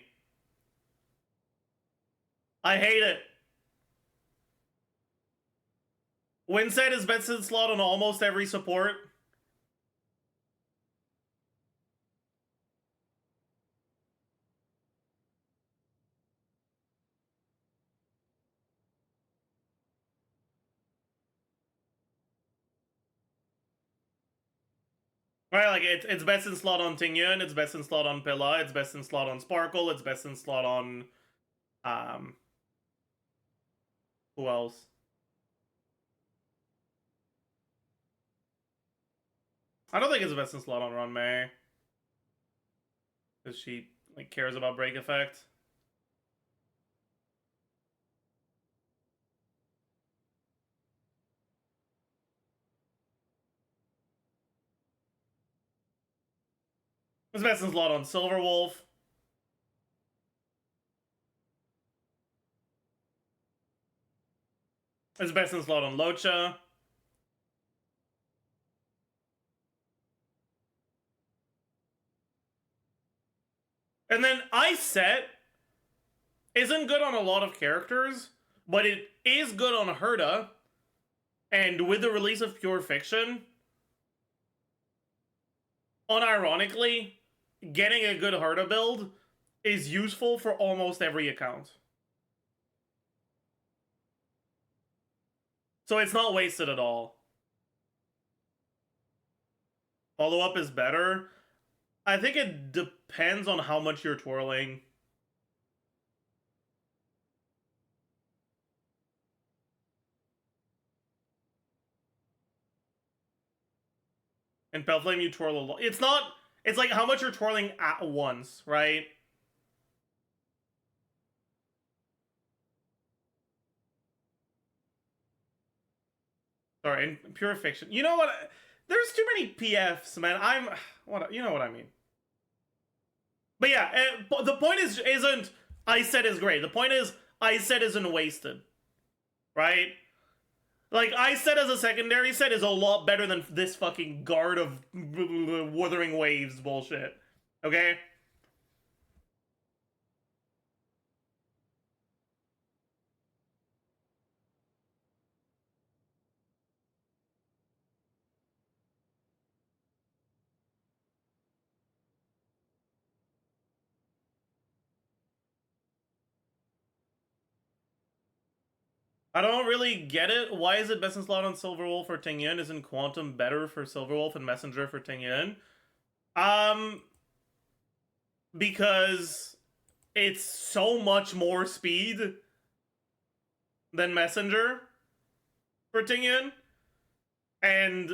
I hate it. Win set is best in slot on almost every support. Right, like it's best in slot on Tingyun, it's best in slot on Pilla, it's best in slot on Sparkle, it's best in slot on who else? I don't think it's best in slot on Run Mei. Because she like cares about break effect. It's best in slot on Silverwolf. It's best in slot on Locha. And then I set isn't good on a lot of characters, but it is good on Herda. And with the release of Pure Fiction, unironically, getting a good Herda build is useful for almost every account. So it's not wasted at all. Follow-up is better. I think it depends on how much you're twirling. In Pelflame, you twirl a lot. It's not... It's like how much you're twirling at once, right? Sorry, in Pure Fiction. You know what? There's too many PFs, man. You know what I mean. But yeah, the point isn't I said is great. The point is I said isn't wasted. Right? Like, I said as a secondary set is a lot better than this fucking guard of Wuthering Waves bullshit. Okay? I don't really get it. Why is it best in slot on Silverwolf or Tingyun? Isn't Quantum better for Silverwolf and Messenger for Tingyun? Because it's so much more speed than Messenger for Tingyun. And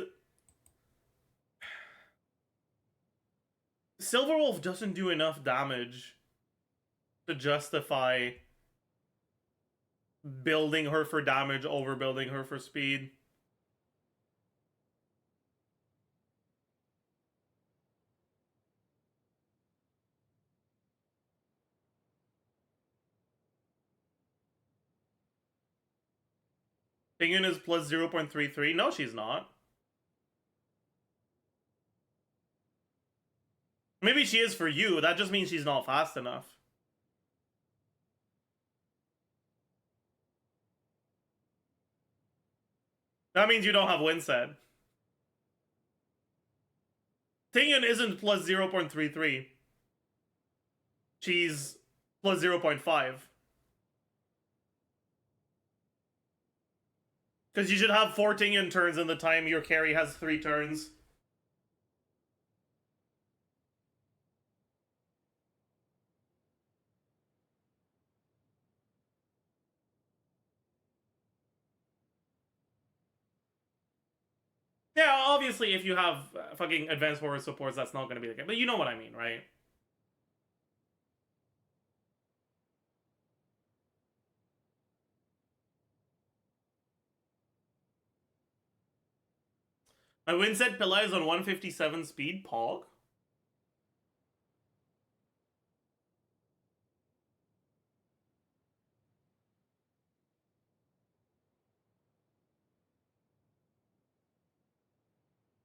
Silverwolf doesn't do enough damage to justify building her for damage over building her for speed. Tingyun is plus 0.33. No, she's not. Maybe she is for you. That just means she's not fast enough. That means you don't have Windset. Tingyun isn't plus 0.33. She's plus 0.5. Because you should have 4 Tingyun turns in the time your carry has 3 turns. Yeah, obviously, if you have fucking advanced horror supports, that's not going to be the case. But you know what I mean, right? My Windset Pilla is on 157 speed, Pog.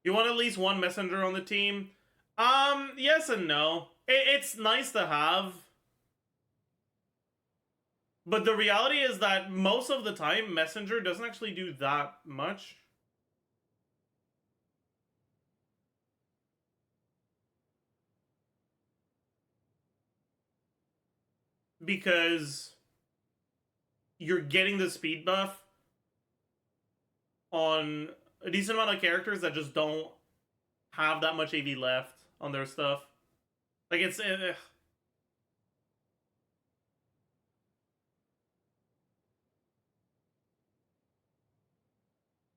You want at least one messenger on the team? Yes and no. It's nice to have. But the reality is that most of the time, messenger doesn't actually do that much. Because you're getting the speed buff on a decent amount of characters that just don't have that much AV left on their stuff. Like, it's...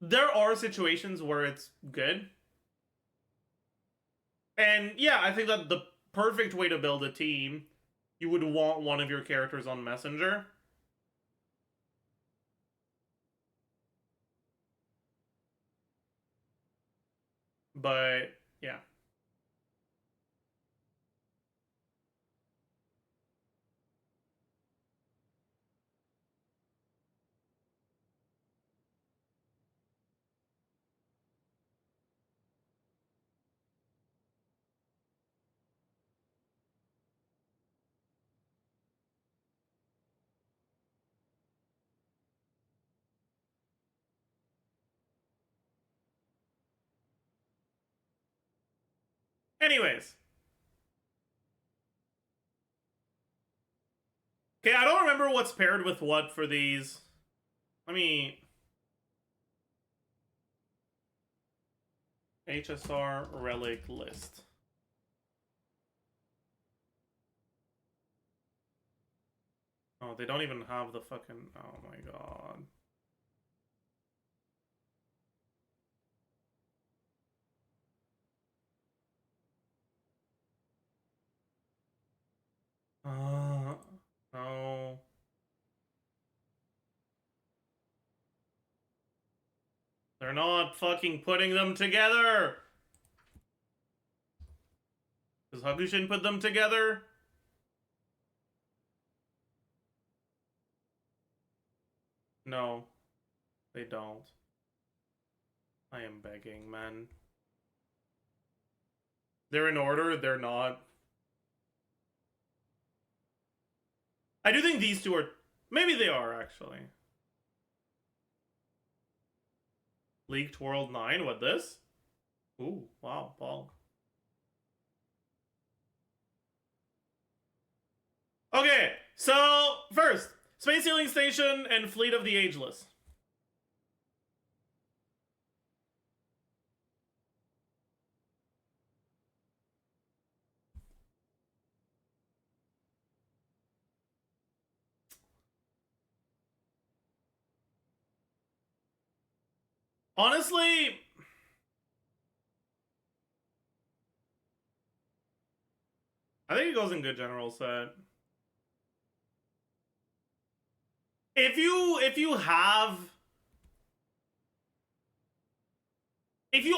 there are situations where it's good. And yeah, I think that the perfect way to build a team, you would want one of your characters on Messenger. But, yeah. Anyways. Okay, I don't remember what's paired with what for these. Let me... HSR relic list. Oh, they don't even have the fucking... Oh my god. No. They're not fucking putting them together! Does Hakushin put them together? No. They don't. I am begging, man. They're in order, they're not. I do think these two are... Maybe they are, actually. Leaked World 9, what, this? Ooh, wow, Paul. Okay, so, first, Space Healing Station and Fleet of the Ageless. Honestly, I think it goes in good general set. If you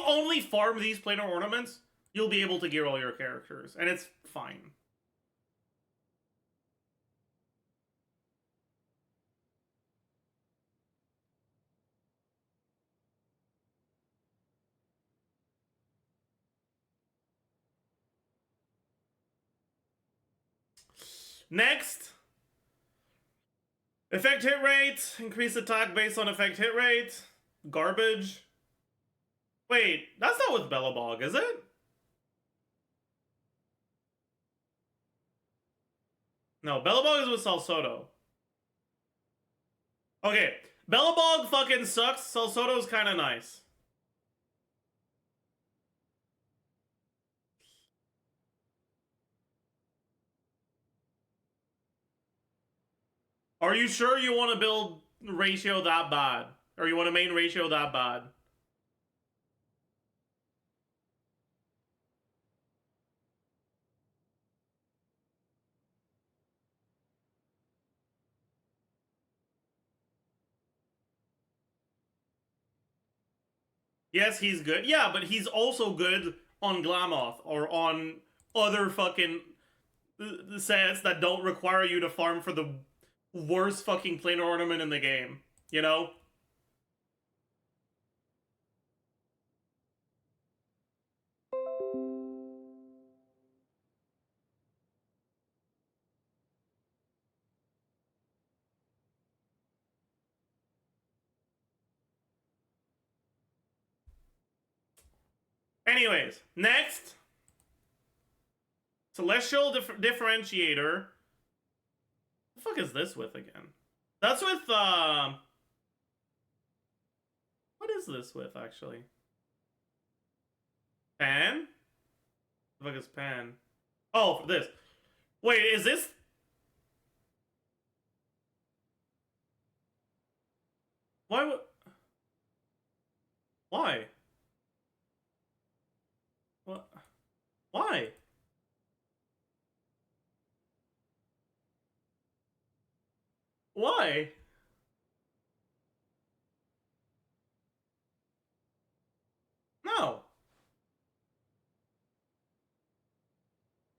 only farm these planar ornaments, you'll be able to gear all your characters, and it's fine. Next, effect hit rate, increase attack based on effect hit rate, garbage. Wait, that's not with Bellabog, is it? No, Bellabog is with Salsodo. Okay, Bellabog fucking sucks, Salsodo's kinda nice. Are you sure you want to build ratio that bad? Or you want to main ratio that bad? Yes, he's good. Yeah, but he's also good on Glamoth or on other fucking sets that don't require you to farm for the worst fucking planar ornament in the game. You know? Anyways, next. Celestial Differentiator. What the fuck is this with again? That's with, what is this with, actually? Pan? What the fuck is Pan? Oh, for this. Wait, is this... Why would... Why? What? Why? Why? No.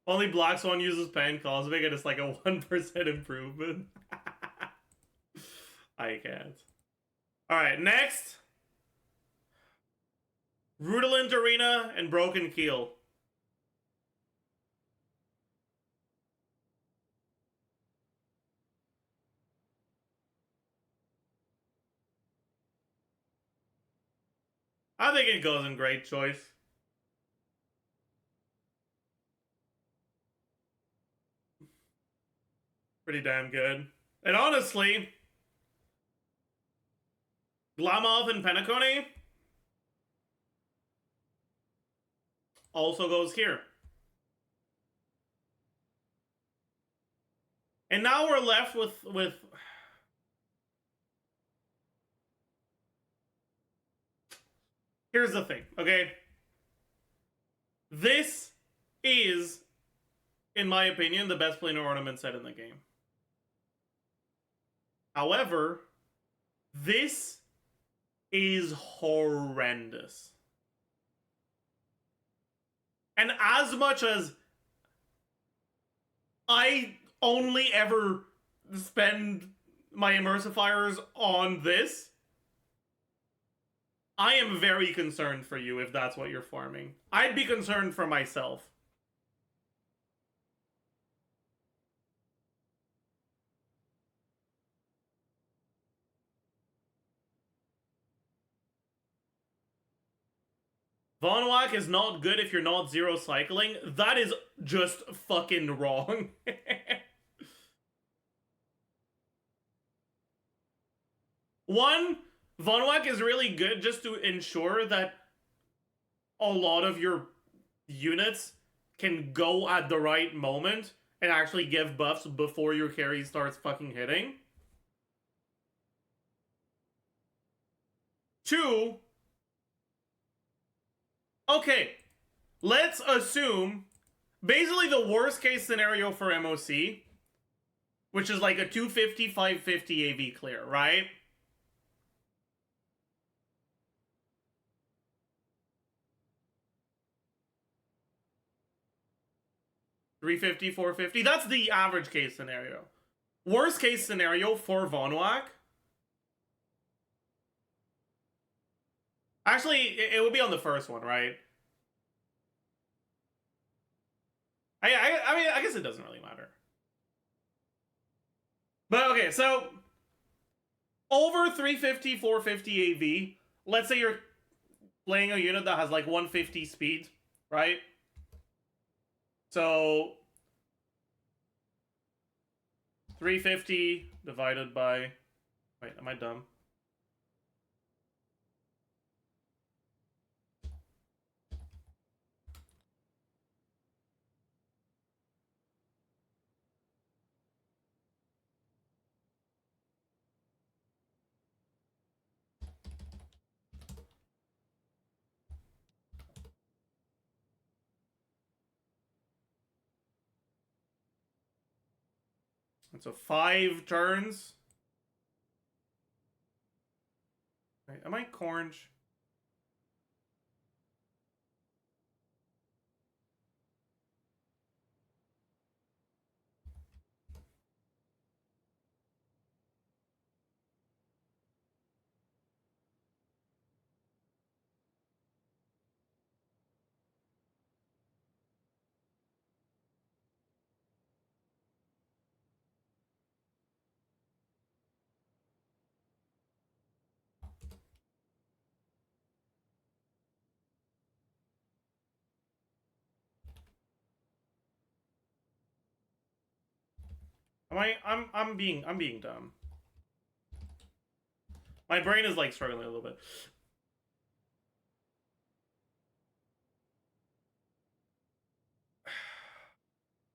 Only Black Swan uses Pan Cosmic and it's like a 1% improvement. I can't. Alright, next. Rutilant Arena and Broken Keel. I think it goes in great choice. Pretty damn good. And honestly, Glamoth and Penacony also goes here. And now we're left with here's the thing, okay? This is, in my opinion, the best planar ornament set in the game. However, this is horrendous. And as much as I only ever spend my immersifiers on this, I am very concerned for you if that's what you're farming. I'd be concerned for myself. Von Whack is not good if you're not zero cycling. That is just fucking wrong. One, Von Whack is really good just to ensure that a lot of your units can go at the right moment and actually give buffs before your carry starts fucking hitting. Two, okay, let's assume basically the worst case scenario for MOC, which is like a 250, 550 AV clear, right? $350, $450. That's the average case scenario. Worst case scenario for Von Whack. Actually, it would be on the first one, right? I mean, I guess it doesn't really matter. But okay, so over 350, 450 AV. Let's say you're playing a unit that has like 150 speed, right? So 350 divided by, wait, am I dumb? And so 5 turns. Wait, am I orange? I'm being dumb. My brain is like struggling a little bit.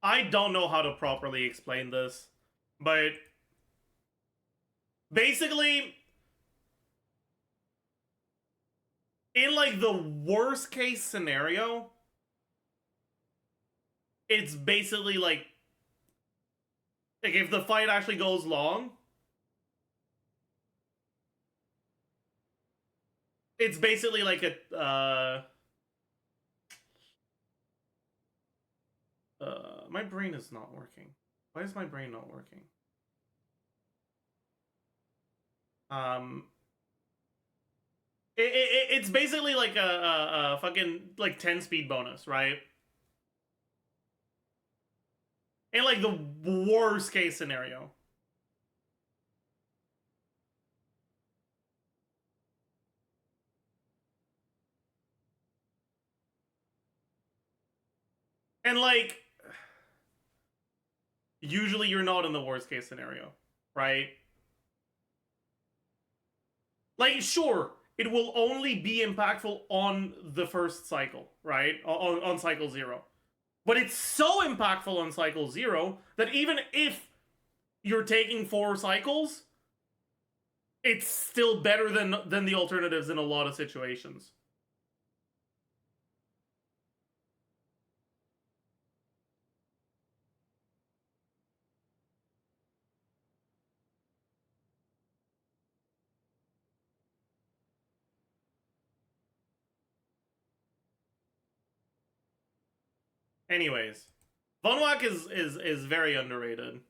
I don't know how to properly explain this, but basically in like the worst case scenario, it's basically like if the fight actually goes long, it's basically like a my brain is not working. Why is my brain not working? It's basically like a fucking like 10 speed bonus, right? In like the worst case scenario. And like usually you're not in the worst case scenario, right? Like, sure, it will only be impactful on the first cycle, right? On cycle 0. But it's so impactful on cycle 0 that even if you're taking 4 cycles, it's still better than the alternatives in a lot of situations. Anyways, Vonwak is very underrated.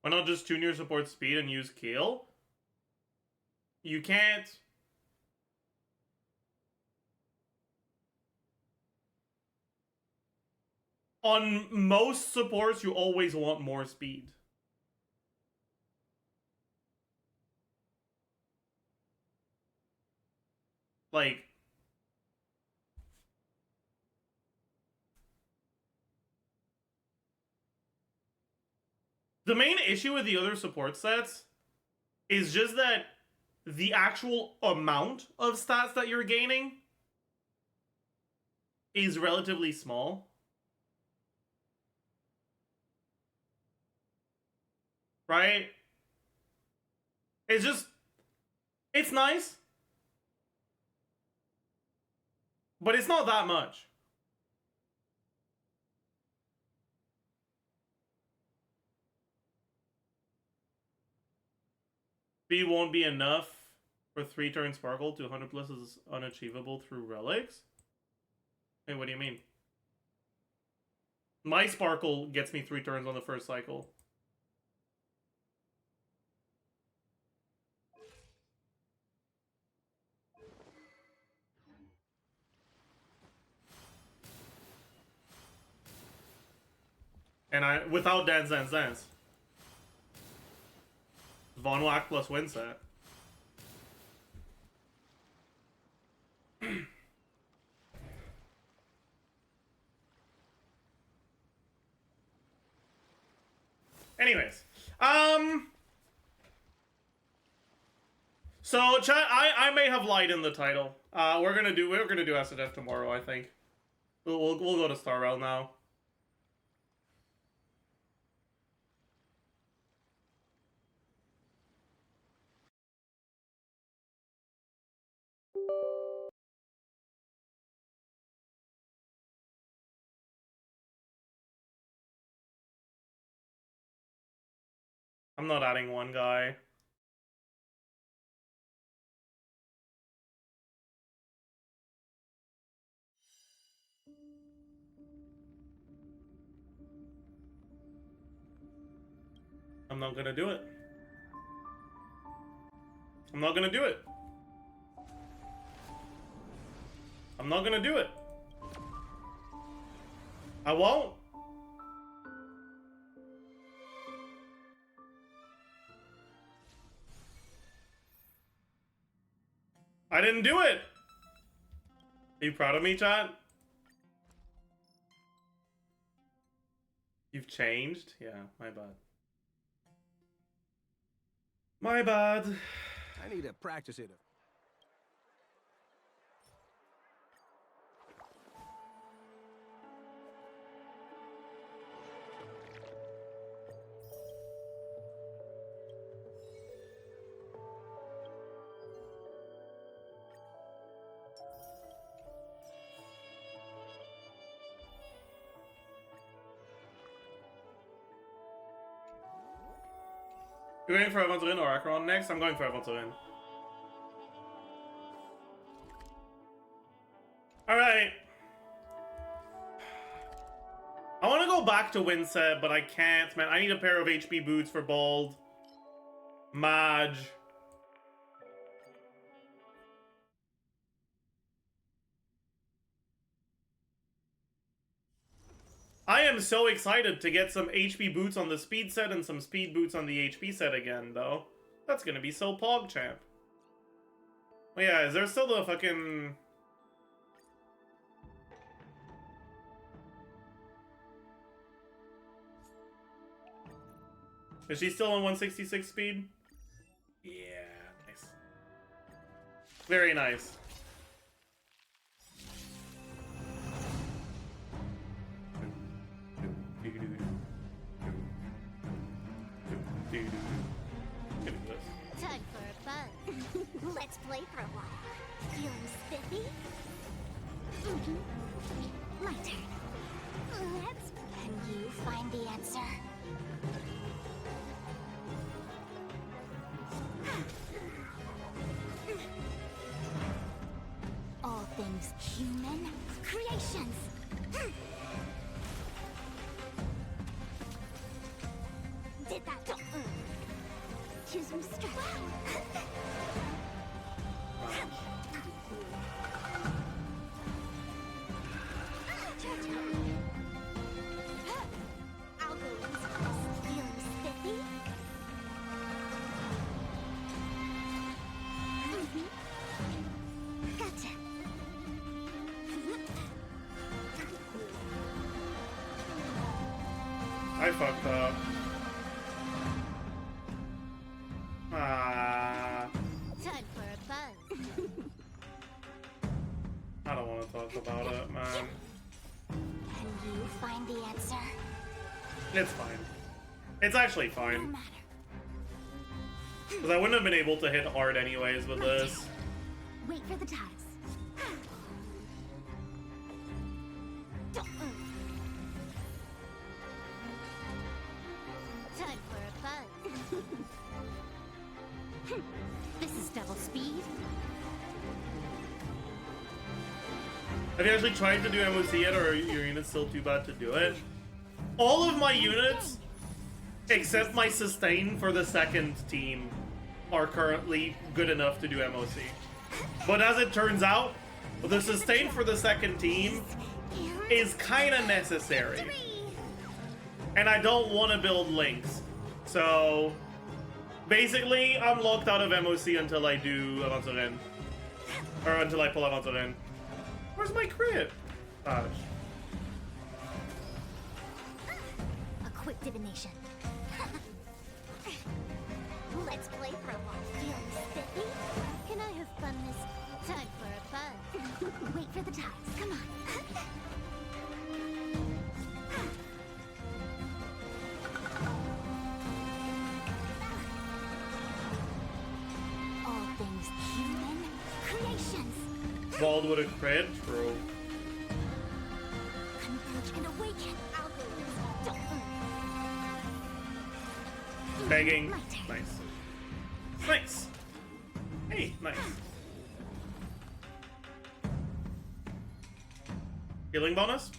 Why not just tune your support speed and use Keel? You can't. On most supports, you always want more speed. Like, the main issue with the other support sets is just that the actual amount of stats that you're gaining is relatively small. Right? It's just, it's nice, but it's not that much. Speed won't be enough for 3-turn Sparkle. 200 plus is unachievable through relics. Hey, what do you mean? My Sparkle gets me 3 turns on the first cycle. And without Dance Dance Dance. Vonwak plus Winset. Anyways, so chat, I may have lied in the title. We're gonna do HSR tomorrow, I think. We'll go to Star Rail now. I'm not adding one guy. I'm not gonna do it. I'm not gonna do it. I'm not gonna do it. I won't. I didn't do it. Are you proud of me, chat? You've changed? Yeah, my bad. My bad. I need to practice it. You're going for Avanzarin or Acheron next? I'm going for Avanzarin. Alright. I want to go back to Winset, but I can't, man. I need a pair of HP boots for Bald. Maj. I am so excited to get some HP boots on the speed set and some speed boots on the HP set again, though. That's gonna be so PogChamp. Oh yeah, is there still the fucking... Is she still on 166 speed? Yeah, nice. Very nice. Time for a buzz. Let's play for a while. Feeling spiffy? My turn. Can you find the answer? All things human creations. Did that? Choose some strength. Algorithms feeling spiffy? Gotcha. I fucked up. Ah, Time for a buzz. I don't want to talk about it, man. Can you find the answer? It's fine. It's actually No fine. matter. Because I wouldn't have been able to hit hard anyways with this. Wait for the ties. Time for a buzz. This is double speed. Have you actually tried to do MOC yet, or are your units still too bad to do it? All of my units, except my sustain for the second team, are currently good enough to do MOC. But as it turns out, the sustain for the second team is kind of necessary. And I don't want to build links. So, basically, I'm locked out of MOC until I do Avanzaren. Or until I pull Avanzaren. Where's my crit? Gosh. A quick divination. Let's play for a while. Feeling spiffy? Can I have fun this time for a buzz? Wait for the ties. Come on. All things human creations. Bald with a crit? True. Converge and awaken algorithms. Don't Begging. My turn. Nice. Nice. Hey, nice. Healing bonus?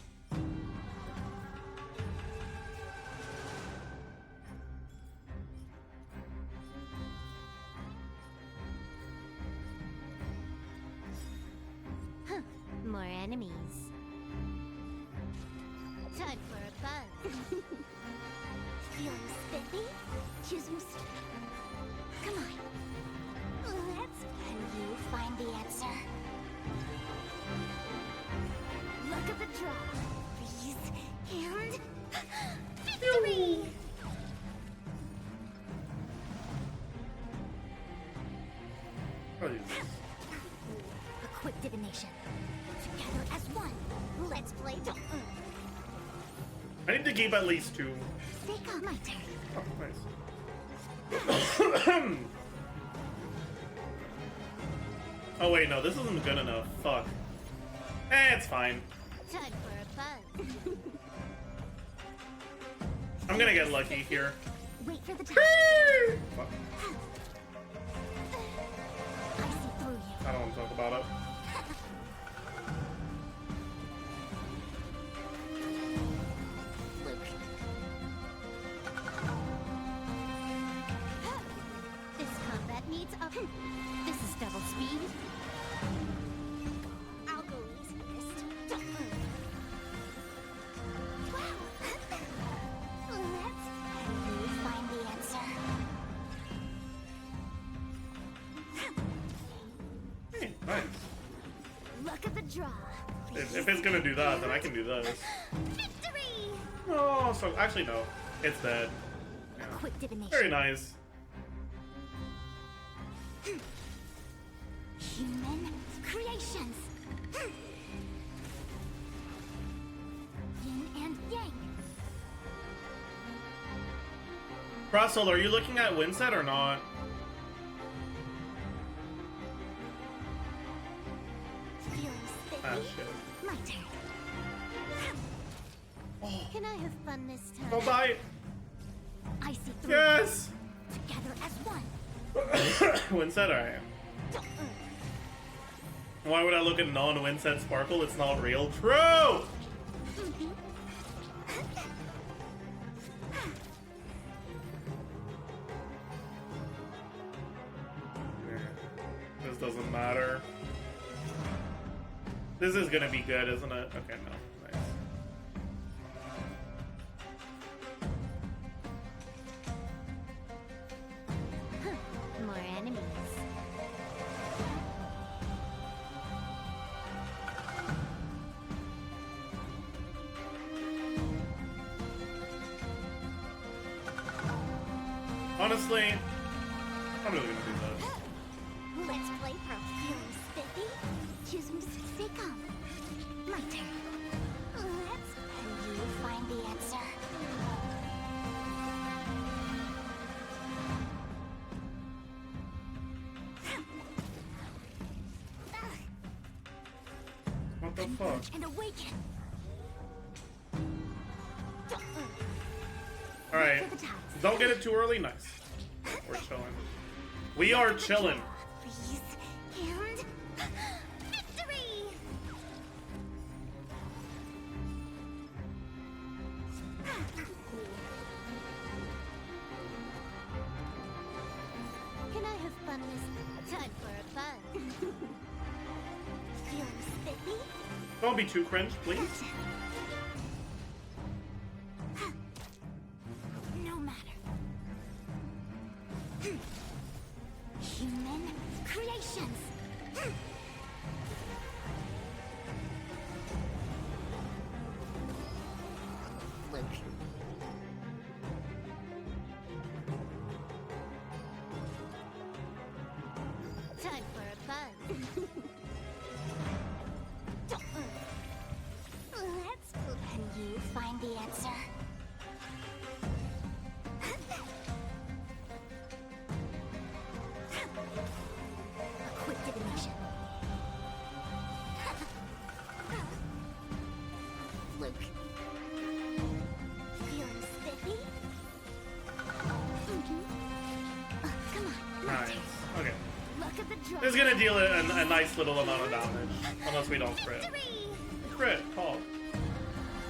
Huh. More enemies. Time for a buzz. Feeling spiffy? Choose some Come on. Can you find the answer? Look at the draw. Freeze and victory! What is this? A quick divination. Together as one. Let's play. I need to keep at least 2. Stay calm, my turn. Oh, nice. Oh wait, no, this isn't good enough. Fuck. It's fine. Time for a buzz. I'm gonna get lucky here. Wait for the time. Fuck. I see through you. I don't want to talk about it. Luke. This combat needs a... This is double speed. I'll go easiest. Wow. Nice. Look at the draw. If it's gonna do that, then I can do this. Victory! Oh, so actually no, it's dead. Yeah. Quick divination. Very nice. Human creations. Yin and yang. Russell, are you looking at Winset or not? Feeling Ah, spiffy? shit. My turn. Can I have fun this time? Don't die. I see through. Yes! Together as one. Winset, alright. Why would I look at non-Winset Sparkle? It's not real. True! This doesn't matter. This is gonna be good, isn't it? Okay, no. Nice. More enemies. Honestly, I'm really gonna do this. Let's play pro. Feeling spiffy? Choosing to stay calm. My turn. Let's and you find the answer. What the fuck? And awaken. Alright. For the tides. Don't get it too early. Nice. We're chilling. We are chilling. Please. And victory! Can I have fun this time for a fun? Feeling spiffy? Don't be too cringe, please. No matter. Human creations. Luke. Time for a fun. Let's go. Can you find the answer? A quick divination. Luke. Feeling spiffy? Come on. Nice. Okay. Look at the draw. This is gonna deal a nice little amount of damage. Unless we don't crit. Victory! Crit, call.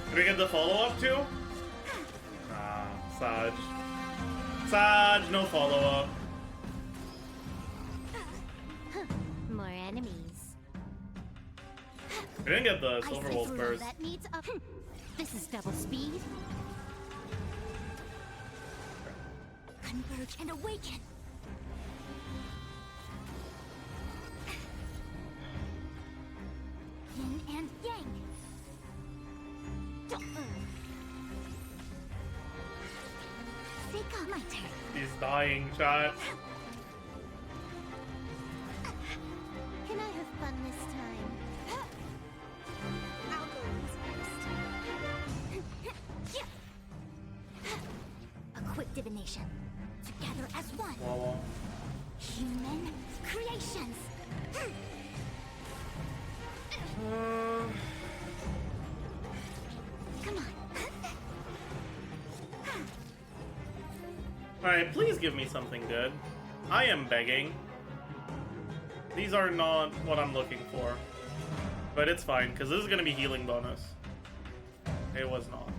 Did we get the follow-up too? Nah, Saj. Saj, no follow-up. More enemies. We didn't get the I Silver see Wolf through burst. that needs up. This is double speed. Converge and awaken. Yin and yang. Take on my turn. He's dying, chat. Can I have fun this time? I'll go first. A quick divination. Together as one. Wah, Human creations. wah. Come on. Alright, please give me something good. I am begging. These are not what I'm looking for. But it's fine, because this is going to be healing bonus. It was not.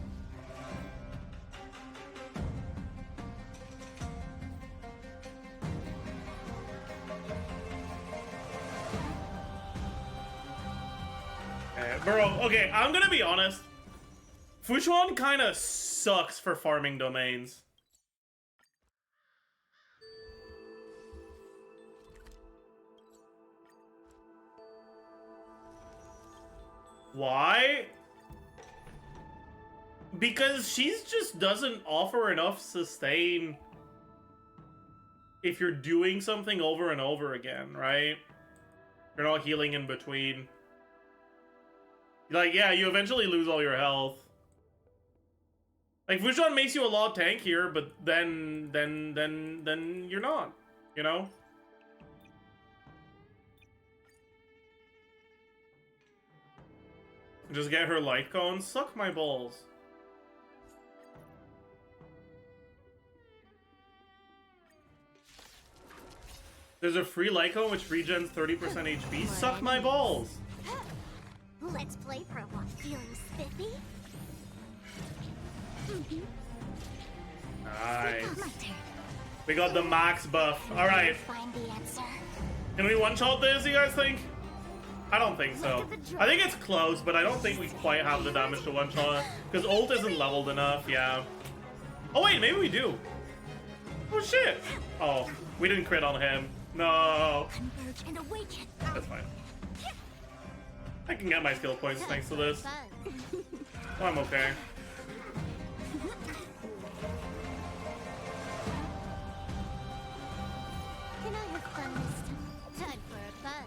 Bro, okay, I'm gonna be honest. Fuchuan kind of sucks for farming domains. Why? Because she's just doesn't offer enough sustain if you're doing something over and over again, right? You're not healing in between. Like, yeah, you eventually lose all your health. Like, Fushan makes you a lot tankier, but then you're not, you know? Just get her light cone, suck my balls. There's a free light cone which regens 30% HP. Suck my balls. Let's play for a while. Feeling spiffy? Nice. My turn. We got the max buff. Alright. Find the answer. Can we one-shot this, you guys think? I don't think so. I think it's close, but I don't think we quite have the damage to one-shot. Because ult isn't leveled enough, yeah. Oh wait, maybe we do. Oh shit. Oh, we didn't crit on him. No. Converge and awaken. That's fine. I can get my skill points thanks to this. Fun. Oh, I'm okay. Can I have fun this time? Time for a fun.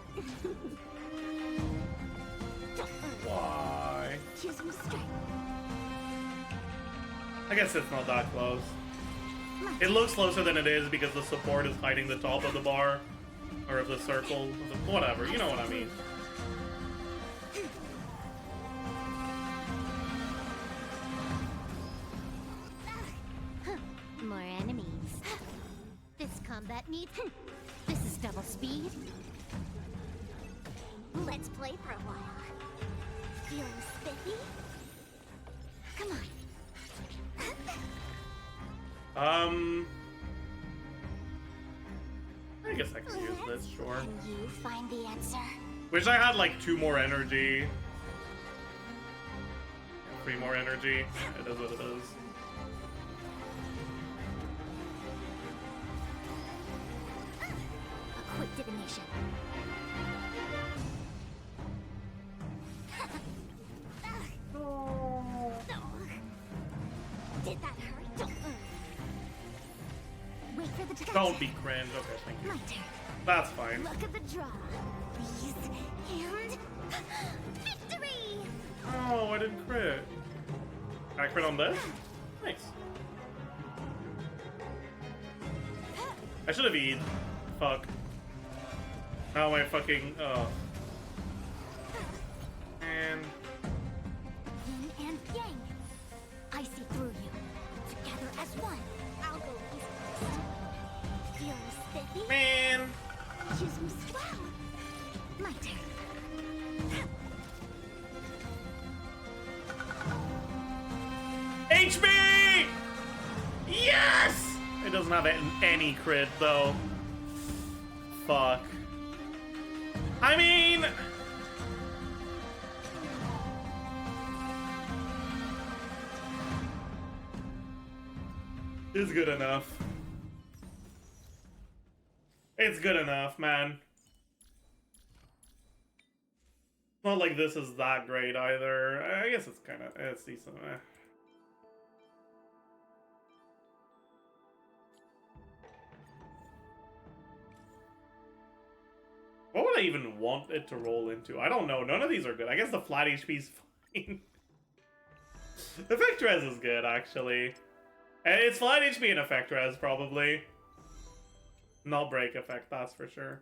Why? Choose me straight. I guess it's not that close. It looks closer than it is because the support is hiding the top of the bar. Or of the circle. Whatever, you know what I mean. More enemies. This combat needs. This is double speed. Let's play for a while. Feeling spiffy? Come on. I guess I can use this, sure. Can you find the answer? Wish I had like 2 more energy. 3 more energy. It is what it is. A quick divination. Did that hurt? Wait for the detection. Don't be cringe. Okay, thank you. My turn. That's fine. Look at the draw. Please. And victory! Oh, I didn't crit. Can I crit on this? Nice. I should have eaten. Fuck. Now my fucking. Oh. And. Yin and yang. I see through you. Together as one. I'll go east first. Feeling spiffy? Man. Choose me swell. My turn. HB! Yes! It doesn't have any crit though. Fuck. I mean. It's good enough. It's good enough, man. Not like this is that great either. I guess it's kind of, it's decent. What would I even want it to roll into? I don't know. None of these are good. I guess the flat HP is fine. Effect res is good, actually. And it's flat HP and effect res, probably. Not break effect, that's for sure.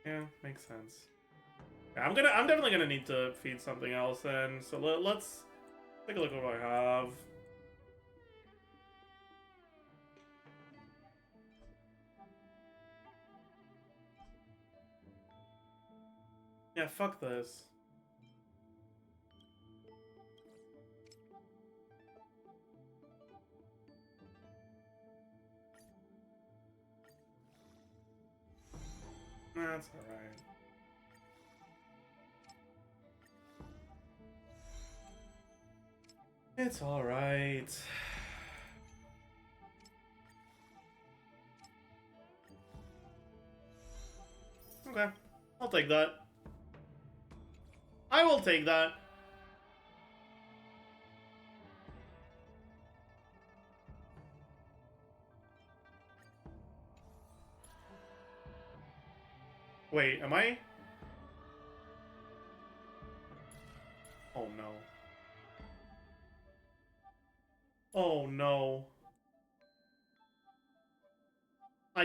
Yeah, makes sense. Yeah, I'm definitely gonna need to feed something else then. So let's take a look at what I have. Yeah, fuck this. That's alright. It's alright. Okay. I'll take that. I will take that. Wait, am I? Oh no. Oh no. I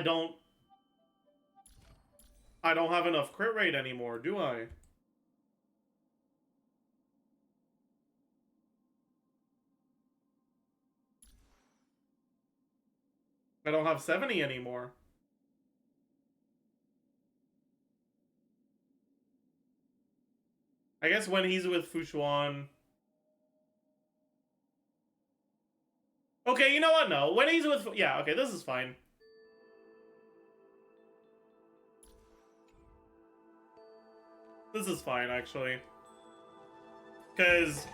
don't have enough crit rate anymore, do I? I don't have 70 anymore. I guess when he's with Fushuan. Okay, you know what? No. When he's with... Yeah, okay, this is fine. This is fine, actually. Because...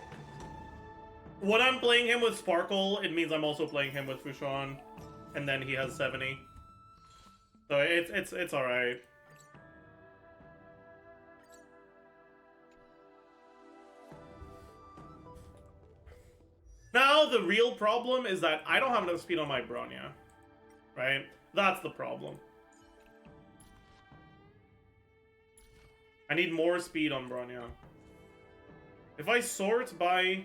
when I'm playing him with Sparkle, it means I'm also playing him with Fushuan. And then he has 70. So it's alright. Now, the real problem is that I don't have enough speed on my Bronya. Right? That's the problem. I need more speed on Bronya. If I sort by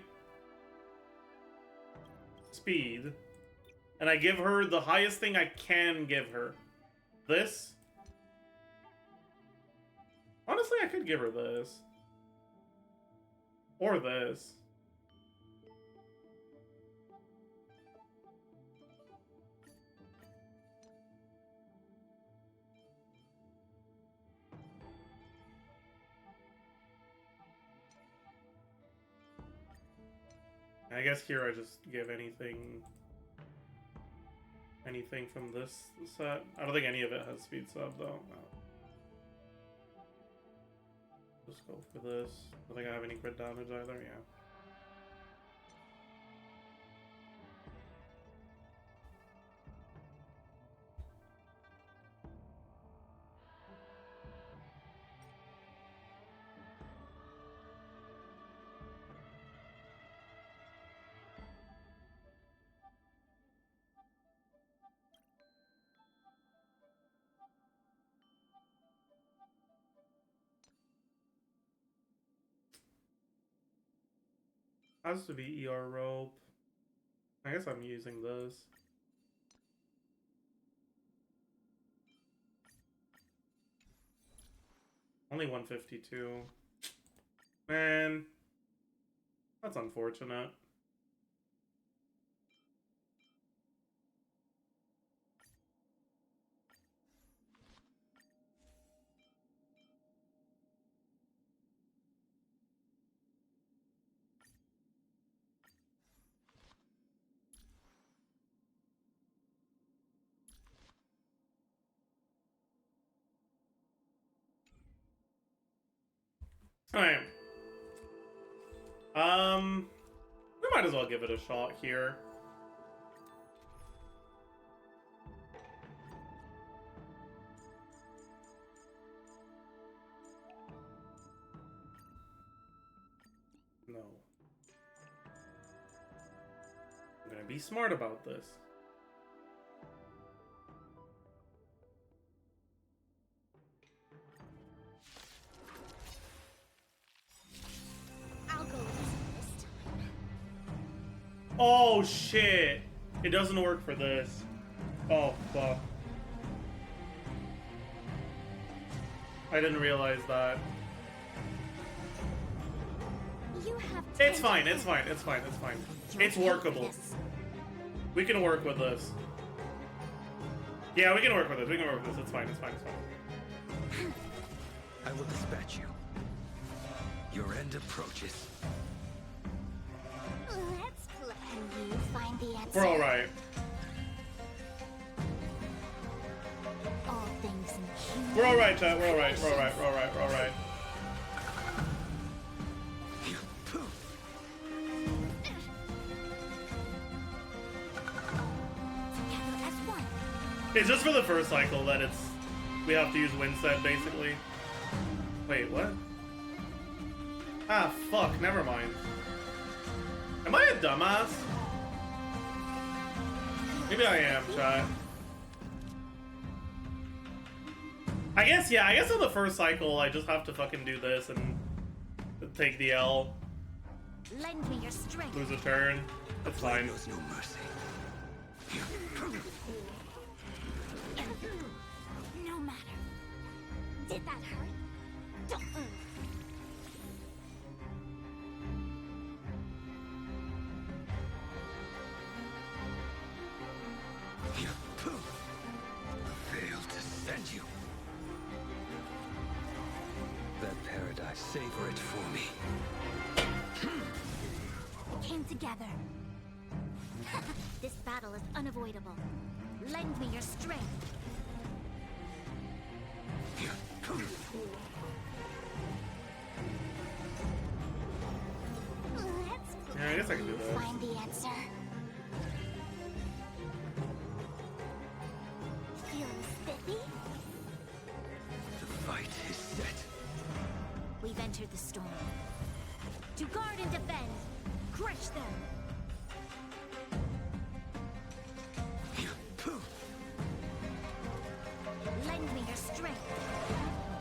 speed, and I give her the highest thing I can give her, this. Honestly, I could give her this. Or this. I guess here I just give anything from this set. I don't think any of it has speed sub though. No. Just go for this. I don't think I have any crit damage either, yeah. Has to be ER rope. I guess I'm using this. Only 152. Man. That's unfortunate. Alright. We might as well give it a shot here. No. I'm gonna be smart about this. Oh shit! It doesn't work for this. Oh fuck. I didn't realize that. You have It's fine, it's fine, it's fine, it's fine. It's workable. We can work with this. Yeah, we can work with this, we can work with this. It's fine, it's fine, it's fine. I will dispatch you. Your end approaches. Let's play. Can you find the answer? We're alright. All things in human We're alright, chat. We're alright, we're alright, we're alright, we're alright. together as one. It's just for the first cycle that We have to use Windset, basically. Wait, what? Ah, fuck, never mind. Am I a dumbass? Maybe I am, chat. I guess, yeah, I guess on the first cycle, I just have to fucking do this and take the L. Lend me your strength. Lose a turn. That's fine. Knows no mercy. No matter. Did that hurt? Don't. Failed to send you. That paradise, savor it for me. Came together. This battle is unavoidable. Lend me your strength. Yeah, I guess I can do that. Find the answer. Feeling spiffy? The fight is set. We've entered the storm. To guard and defend. Crush them. Lend me your strength.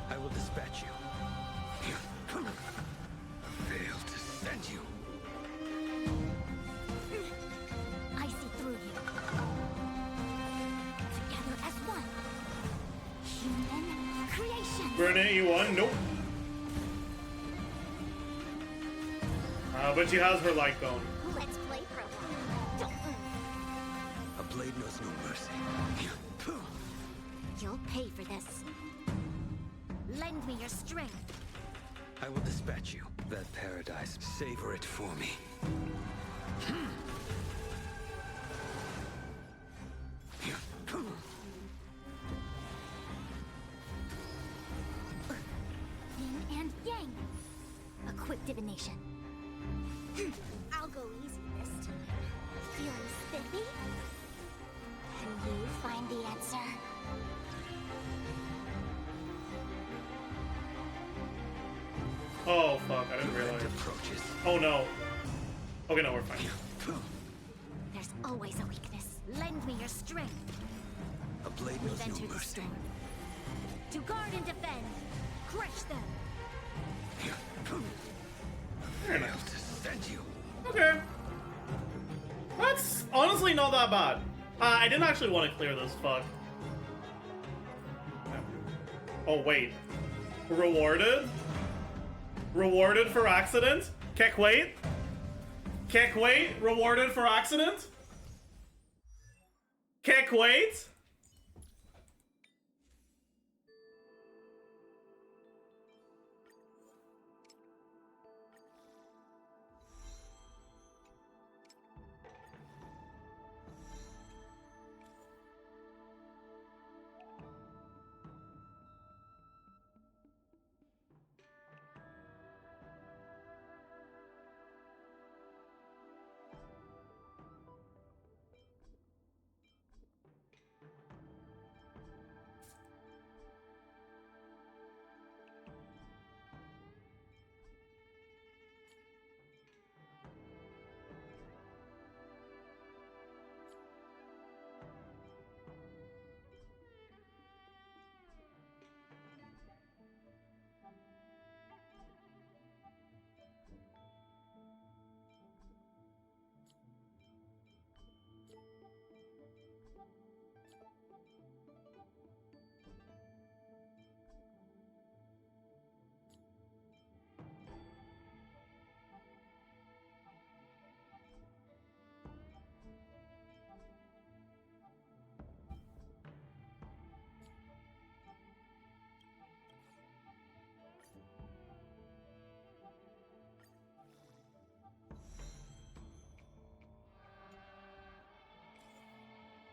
I will dispatch you. Failed to send you. I see through you. Together as one. Human creation. Brennan, you won? Nope. But she has her light bone. Let's play prologue. Don't. A blade knows no mercy. You'll pay for this. Lend me your strength. I will dispatch you. That paradise, savor it for me. Yin and yang. A quick divination. I'll go easy this time. Feeling spiffy? Can you find the answer? Oh, fuck, I didn't realize. Approaches. Oh, no. Okay, no, we're fine. There's always a weakness. Lend me your strength. A blade We've knows no entered the mercy. storm. To guard and defend. Crush them. Very nice. Failed to send you. Okay. That's honestly not that bad. I didn't actually want to clear this, fuck. Oh, wait. Rewarded? Rewarded for accident? Keck wait? Keck wait? Rewarded for accident? Keck wait?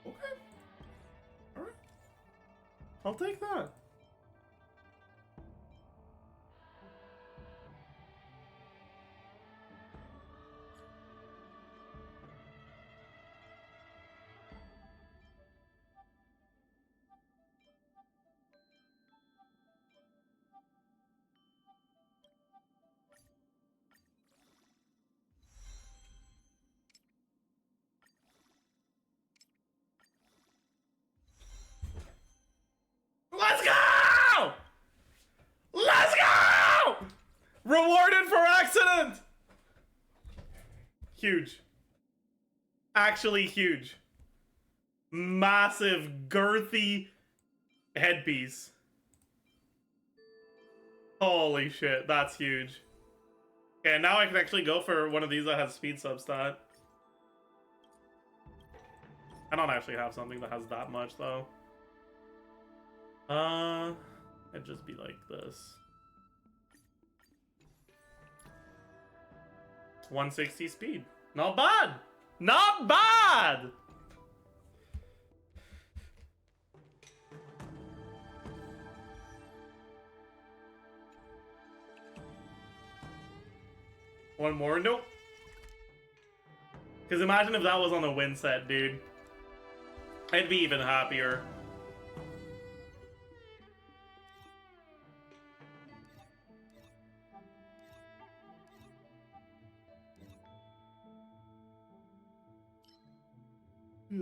Okay. Alright. I'll take that. Huge. Actually huge. Massive, girthy headpiece. Holy shit, that's huge. Okay, now I can actually go for one of these that has speed substat. I don't actually have something that has that much, though. It'd just be like this. 160 speed. Not bad! Not bad! One more? Nope. Because imagine if that was on the win set, dude. I'd be even happier. Yeah.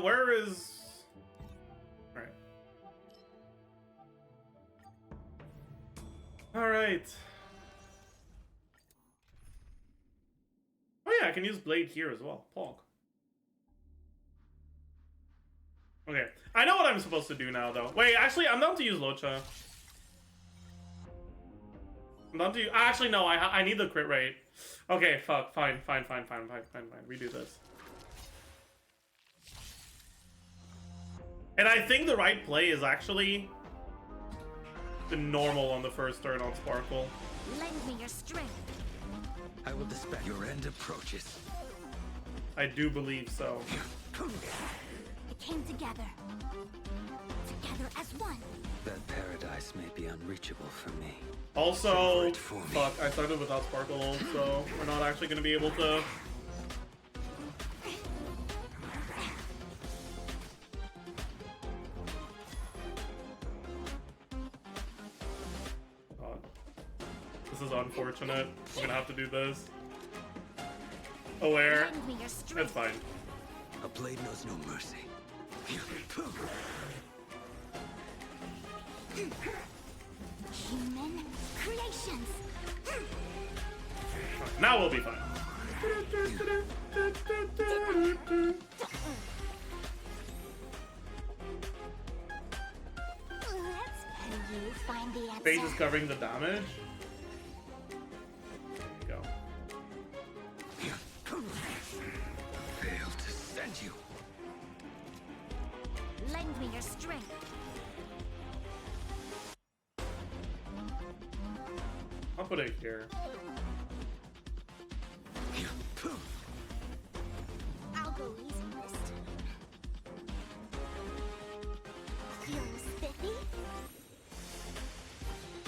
Where is... Alright. Alright. Oh yeah, I can use blade here as well. Pog. Okay. I know what I'm supposed to do now, though. Wait, actually, I'm down to use Locha. I'm down to... Actually, no, I need the crit rate. Okay, fuck. Fine. Redo this. And I think the right play is actually the normal on the first turn on Sparkle. Lend me your strength. I will dispatch. Your end approaches. I do believe so. It came together. Together as one. That paradise may be unreachable for me. Also, Savor it for me. fuck, I started without Sparkle, so we're not actually going to be able to... This is unfortunate. I'm gonna have to do this. Aware. Lend me your That's strength. fine. A blade knows no mercy. Human creations. Now we'll be fine. Can you find the answer? Phase is covering the damage. There you go. Failed to send you. Lend me your strength. I'll put it here. I'll go easy this time. Feeling spiffy?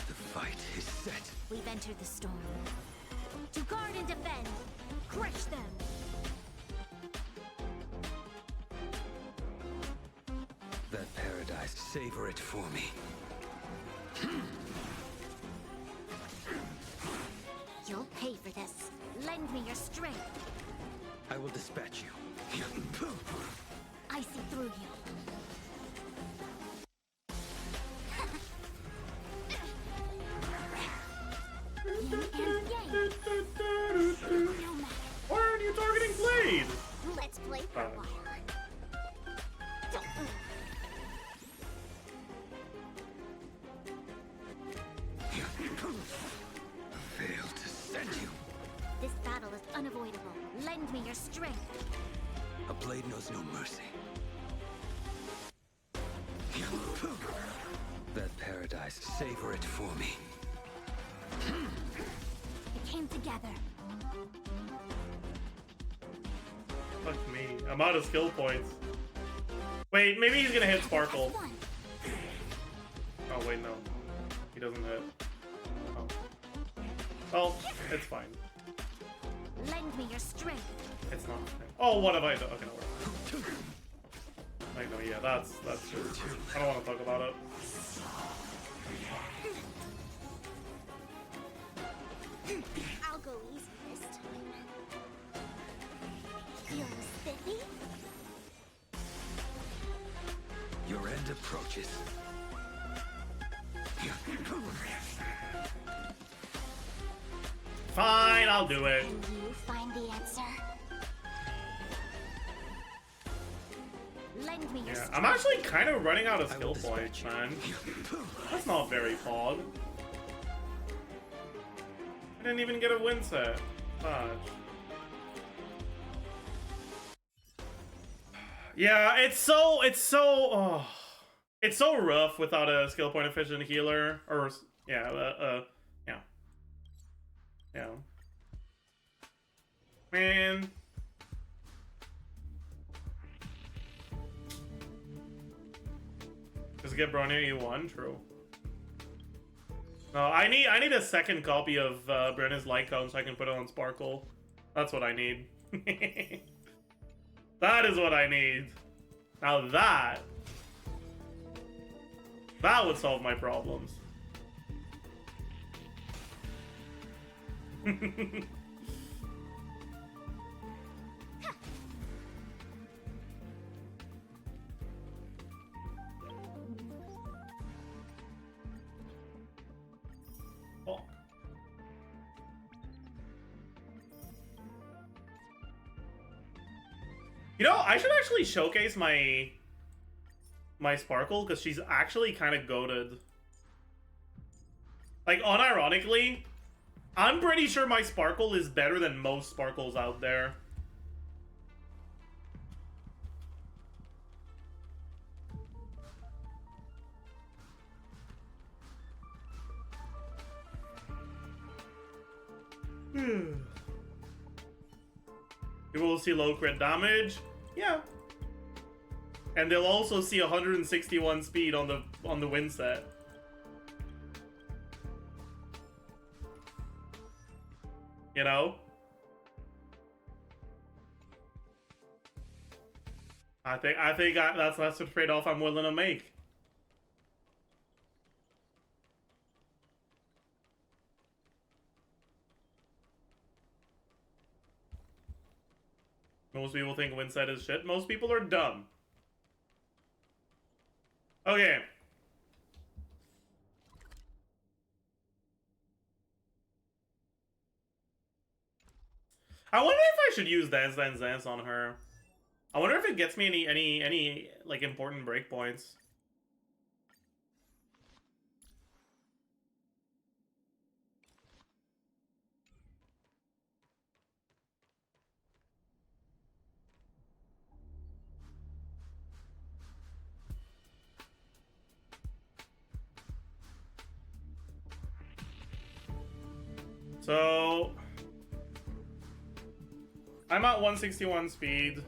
The fight is set. We've entered the storm. To guard and defend. Crush them. That paradise, savor it for me. You'll pay for this. Lend me your strength. I will dispatch you. I see through you. Yin and yang. No matter. Why aren't you targeting Blade? Let's play for a while. Failed to send you. This battle is unavoidable. Lend me your strength. A blade knows no mercy. That paradise, savor it for me. It came together. Fuck me. I'm out of skill points. Wait, maybe he's gonna hit Sparkle. One. Oh, wait, no. He doesn't hit. Oh. Well, it's fine. Lend me your strength. It's not. Oh, what have I done? Okay, no, we're... Like, no, yeah, that's just... I don't want to talk about it. approaches. Fine, I'll do it. Can you find the answer? Lend me your Yeah, strength. I'm actually kind of running out of I will skill points, dispatch man. you. That's not very fog. I didn't even get a win set. Gosh. Yeah, it's so rough without a skill point efficient healer, or yeah, yeah. Man. Just get Bronya E1, true. No, I need a second copy of Brenna's light cone so I can put it on Sparkle. That's what I need. That is what I need. Now that would solve my problems. Oh. You know, I should actually showcase my Sparkle, because she's actually kind of goated. Like, unironically, I'm pretty sure my Sparkle is better than most Sparkles out there. People will see low crit damage. Yeah. And they'll also see 161 speed on the win set. You know? I think that's the trade-off I'm willing to make. Most people think win set is shit. Most people are dumb. Okay. I wonder if I should use Dance Dance Dance on her. I wonder if it gets me any like important breakpoints. So I'm at 161 speed.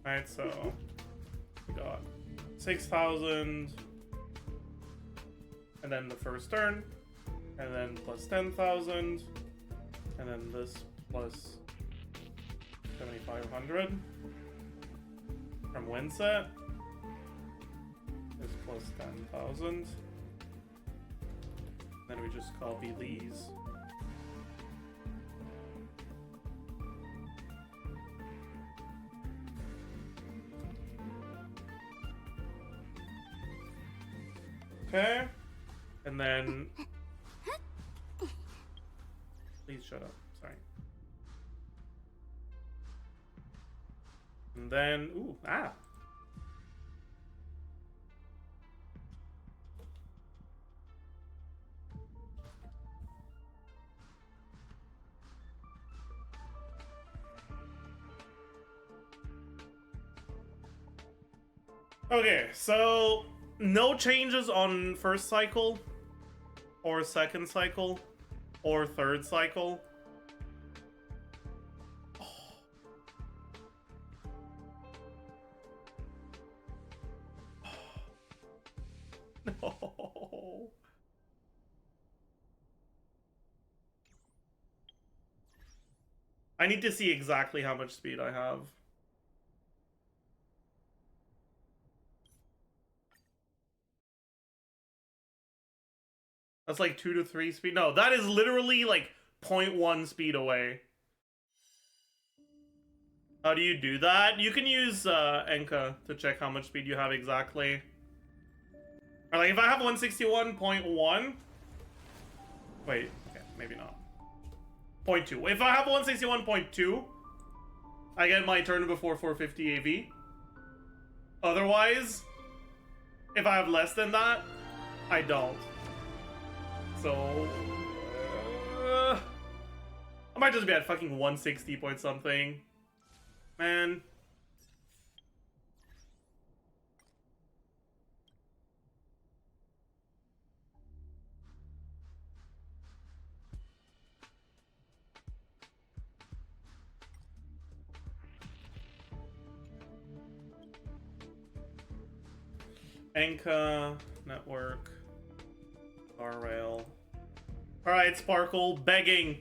Alright, so we got 6,000, and then the first turn, and then plus 10,000, and then this plus 7,500 from win set is plus 10,000. Then we just copy these. Okay. And then... Please shut up. Sorry. And then... Ooh, ah! Okay, so no changes on first cycle, or second cycle, or third cycle. No. I need to see exactly how much speed I have. That's like 2 to 3 speed. No, that is literally like 0.1 speed away. How do you do that? You can use Enka to check how much speed you have exactly. Or like if I have 161.1. Wait, okay, maybe not. 0.2. If I have 161.2, I get my turn before 450 AV. Otherwise, if I have less than that, I don't. So I might just be at fucking 160 point something. Man. Enka, network, RRail. Alright, Sparkle, begging.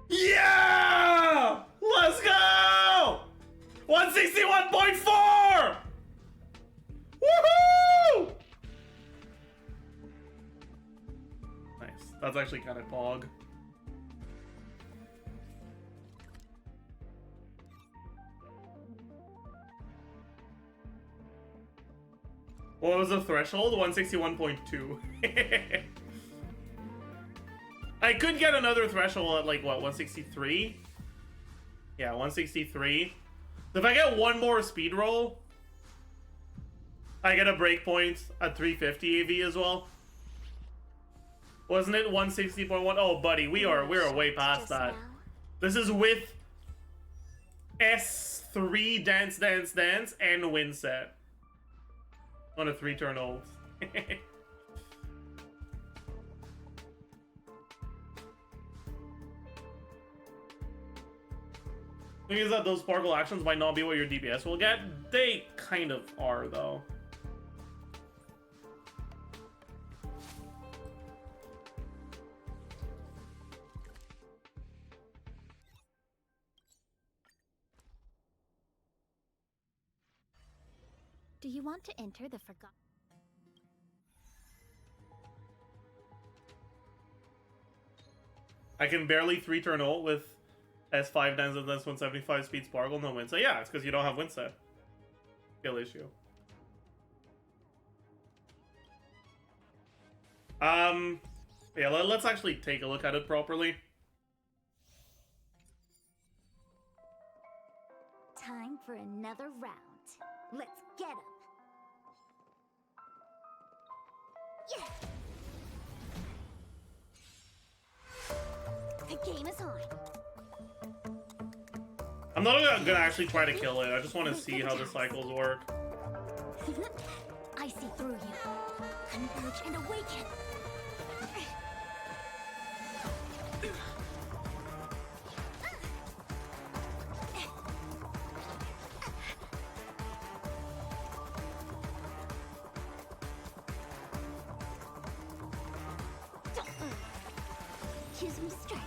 Yeah! Let's go! 161.4! Woohoo! Nice. That's actually kind of pog. What was the threshold? 161.2. I could get another threshold at like what, 163? Yeah, 163. If I get one more speed roll, I get a breakpoint at 350 AV as well. Wasn't it 160.1? Oh, buddy, we are way past that. This is with S3 dance and win set on a 3-turn ult. Thing is that those sparkle actions might not be what your DPS will get. They kind of are, though. Do you want to enter the forgotten? I can barely 3-turn ult with S5 dance and that's 175 speed sparkle, no win set. Yeah, it's because you don't have win set. Skill issue. Yeah, let's actually take a look at it properly. Time for another round. Let's get him. Yeah. The game is on. I'm not gonna actually try to kill it. I just want to see how the cycles work. I see through you. Converge and awaken. Choose me strike.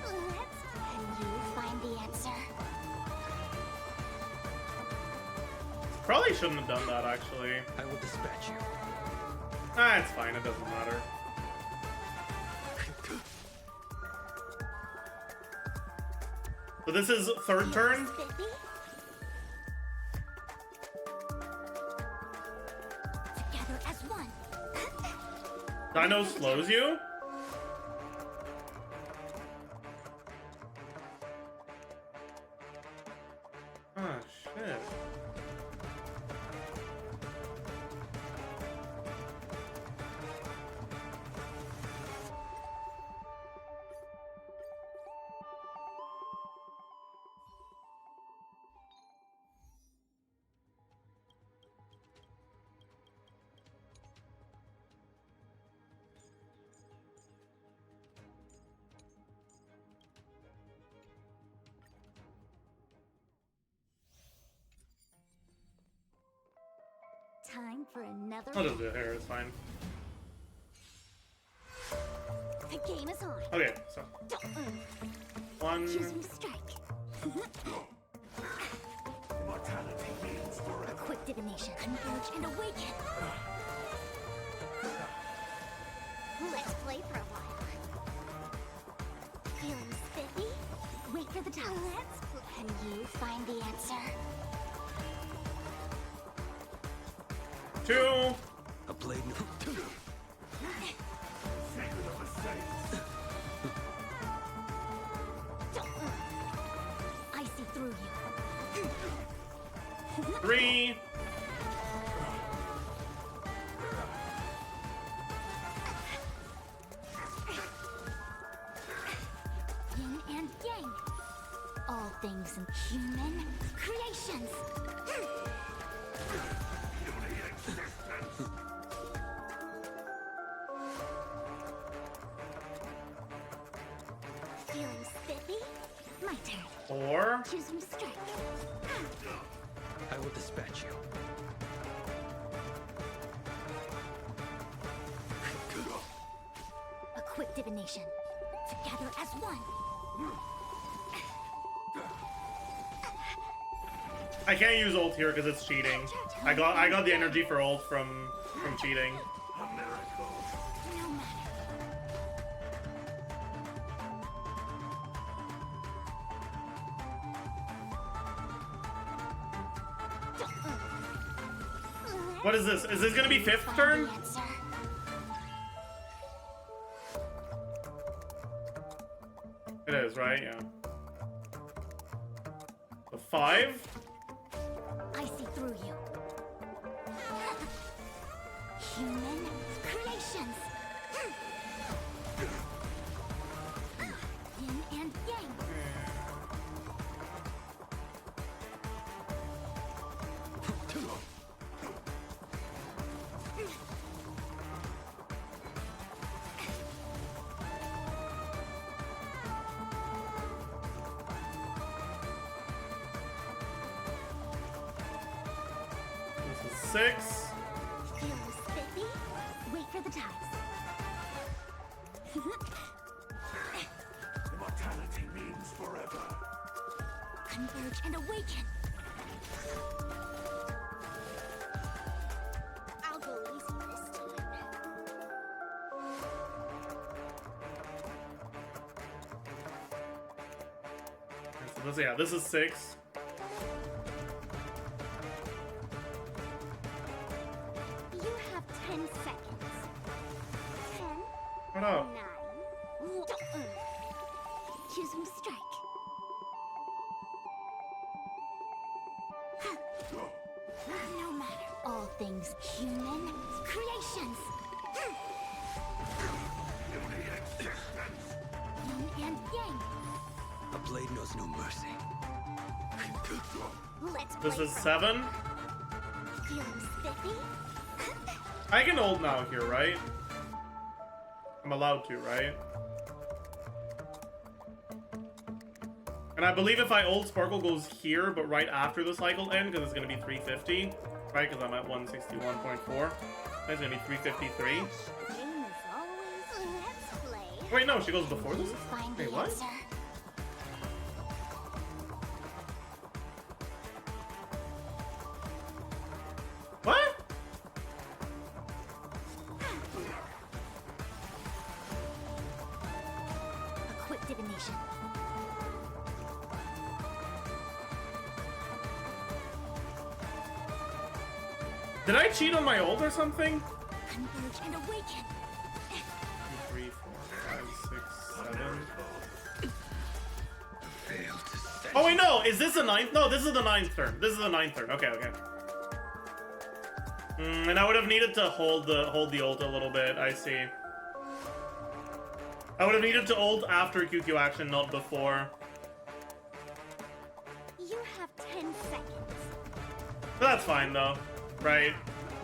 Can you find the answer? Probably shouldn't have done that, actually. I will dispatch you. Ah, it's fine. It doesn't matter. So this is third turn. Together as one. Dino slows you? Ah, shit. Time for another I'll just do it here, it's fine. The game is on. Okay, so. One. Choose me strike. A quick divination. Converge and awaken. Let's play for a while. Feeling spiffy? for the time. Can you find the answer? 2. A blade. I see through you. 3. Yin and yang. All things in human creations. Feeling spiffy? My turn. 4. Choose some strike. I will dispatch you. A quick divination. Together as one. I can't use ult here because it's cheating. I got the energy for ult from cheating. No matter. What is this? Is this gonna be 5th turn? The answer. It is, right? Yeah. The 5? I see through you. Human creations. Yin and yang. This is 6. Feeling spiffy? Wait for the tides. Immortality means forever. Converge and awaken. I'll go easy this time. So this is 6. You have 10 seconds. 10, What up? 9. Choose some strike. No matter. All things human creations. Yin and yang. A blade knows no mercy. Let's This play is for- 7. Feeling spiffy? I can ult now here, right? I'm allowed to, right? And I believe if I ult, Sparkle goes here, but right after the cycle end, because it's going to be 350, right? Because I'm at 161.4. It's going to be 353. Game is always. Let's play. Wait, no, she goes before this? Find Wait, the what? answer. What? A quick divination. Did I cheat on my ult or something? Converge and awaken. 2, 3, 4, 5, 6, 7. Fail to sense. Oh wait, no! Is this the 9th? No, this is the 9th turn. This is the 9th turn. Okay, okay. And I would have needed to hold the ult a little bit. I see. I would have needed to ult after QQ action, not before. You have 10 seconds. But that's fine though, right?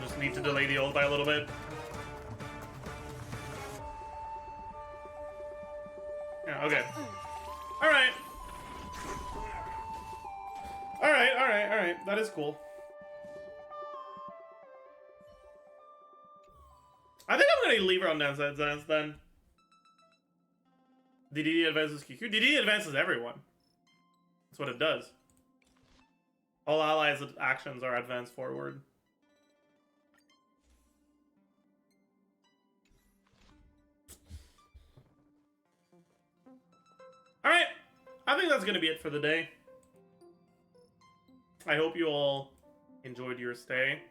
Just need to delay the ult by a little bit. Yeah. Okay. All right. All right. All right. All right. That is cool. I think I'm gonna leave her on dance then. DDD advances QQ. DDD advances everyone. That's what it does. All allies' actions are advanced forward. Alright. I think that's gonna be it for the day. I hope you all enjoyed your stay.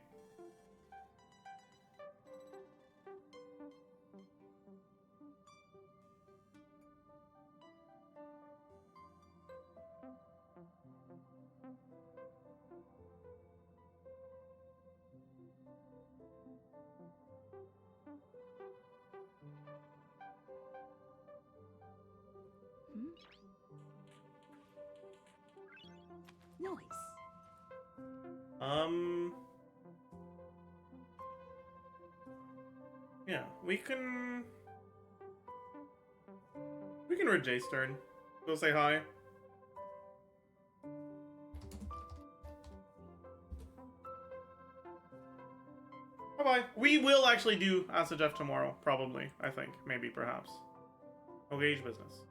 Noise. Yeah, we can read Jay's turn. Go say hi. Bye-bye. We will actually do Zajef tomorrow, probably, I think. Maybe, perhaps. Okay, business.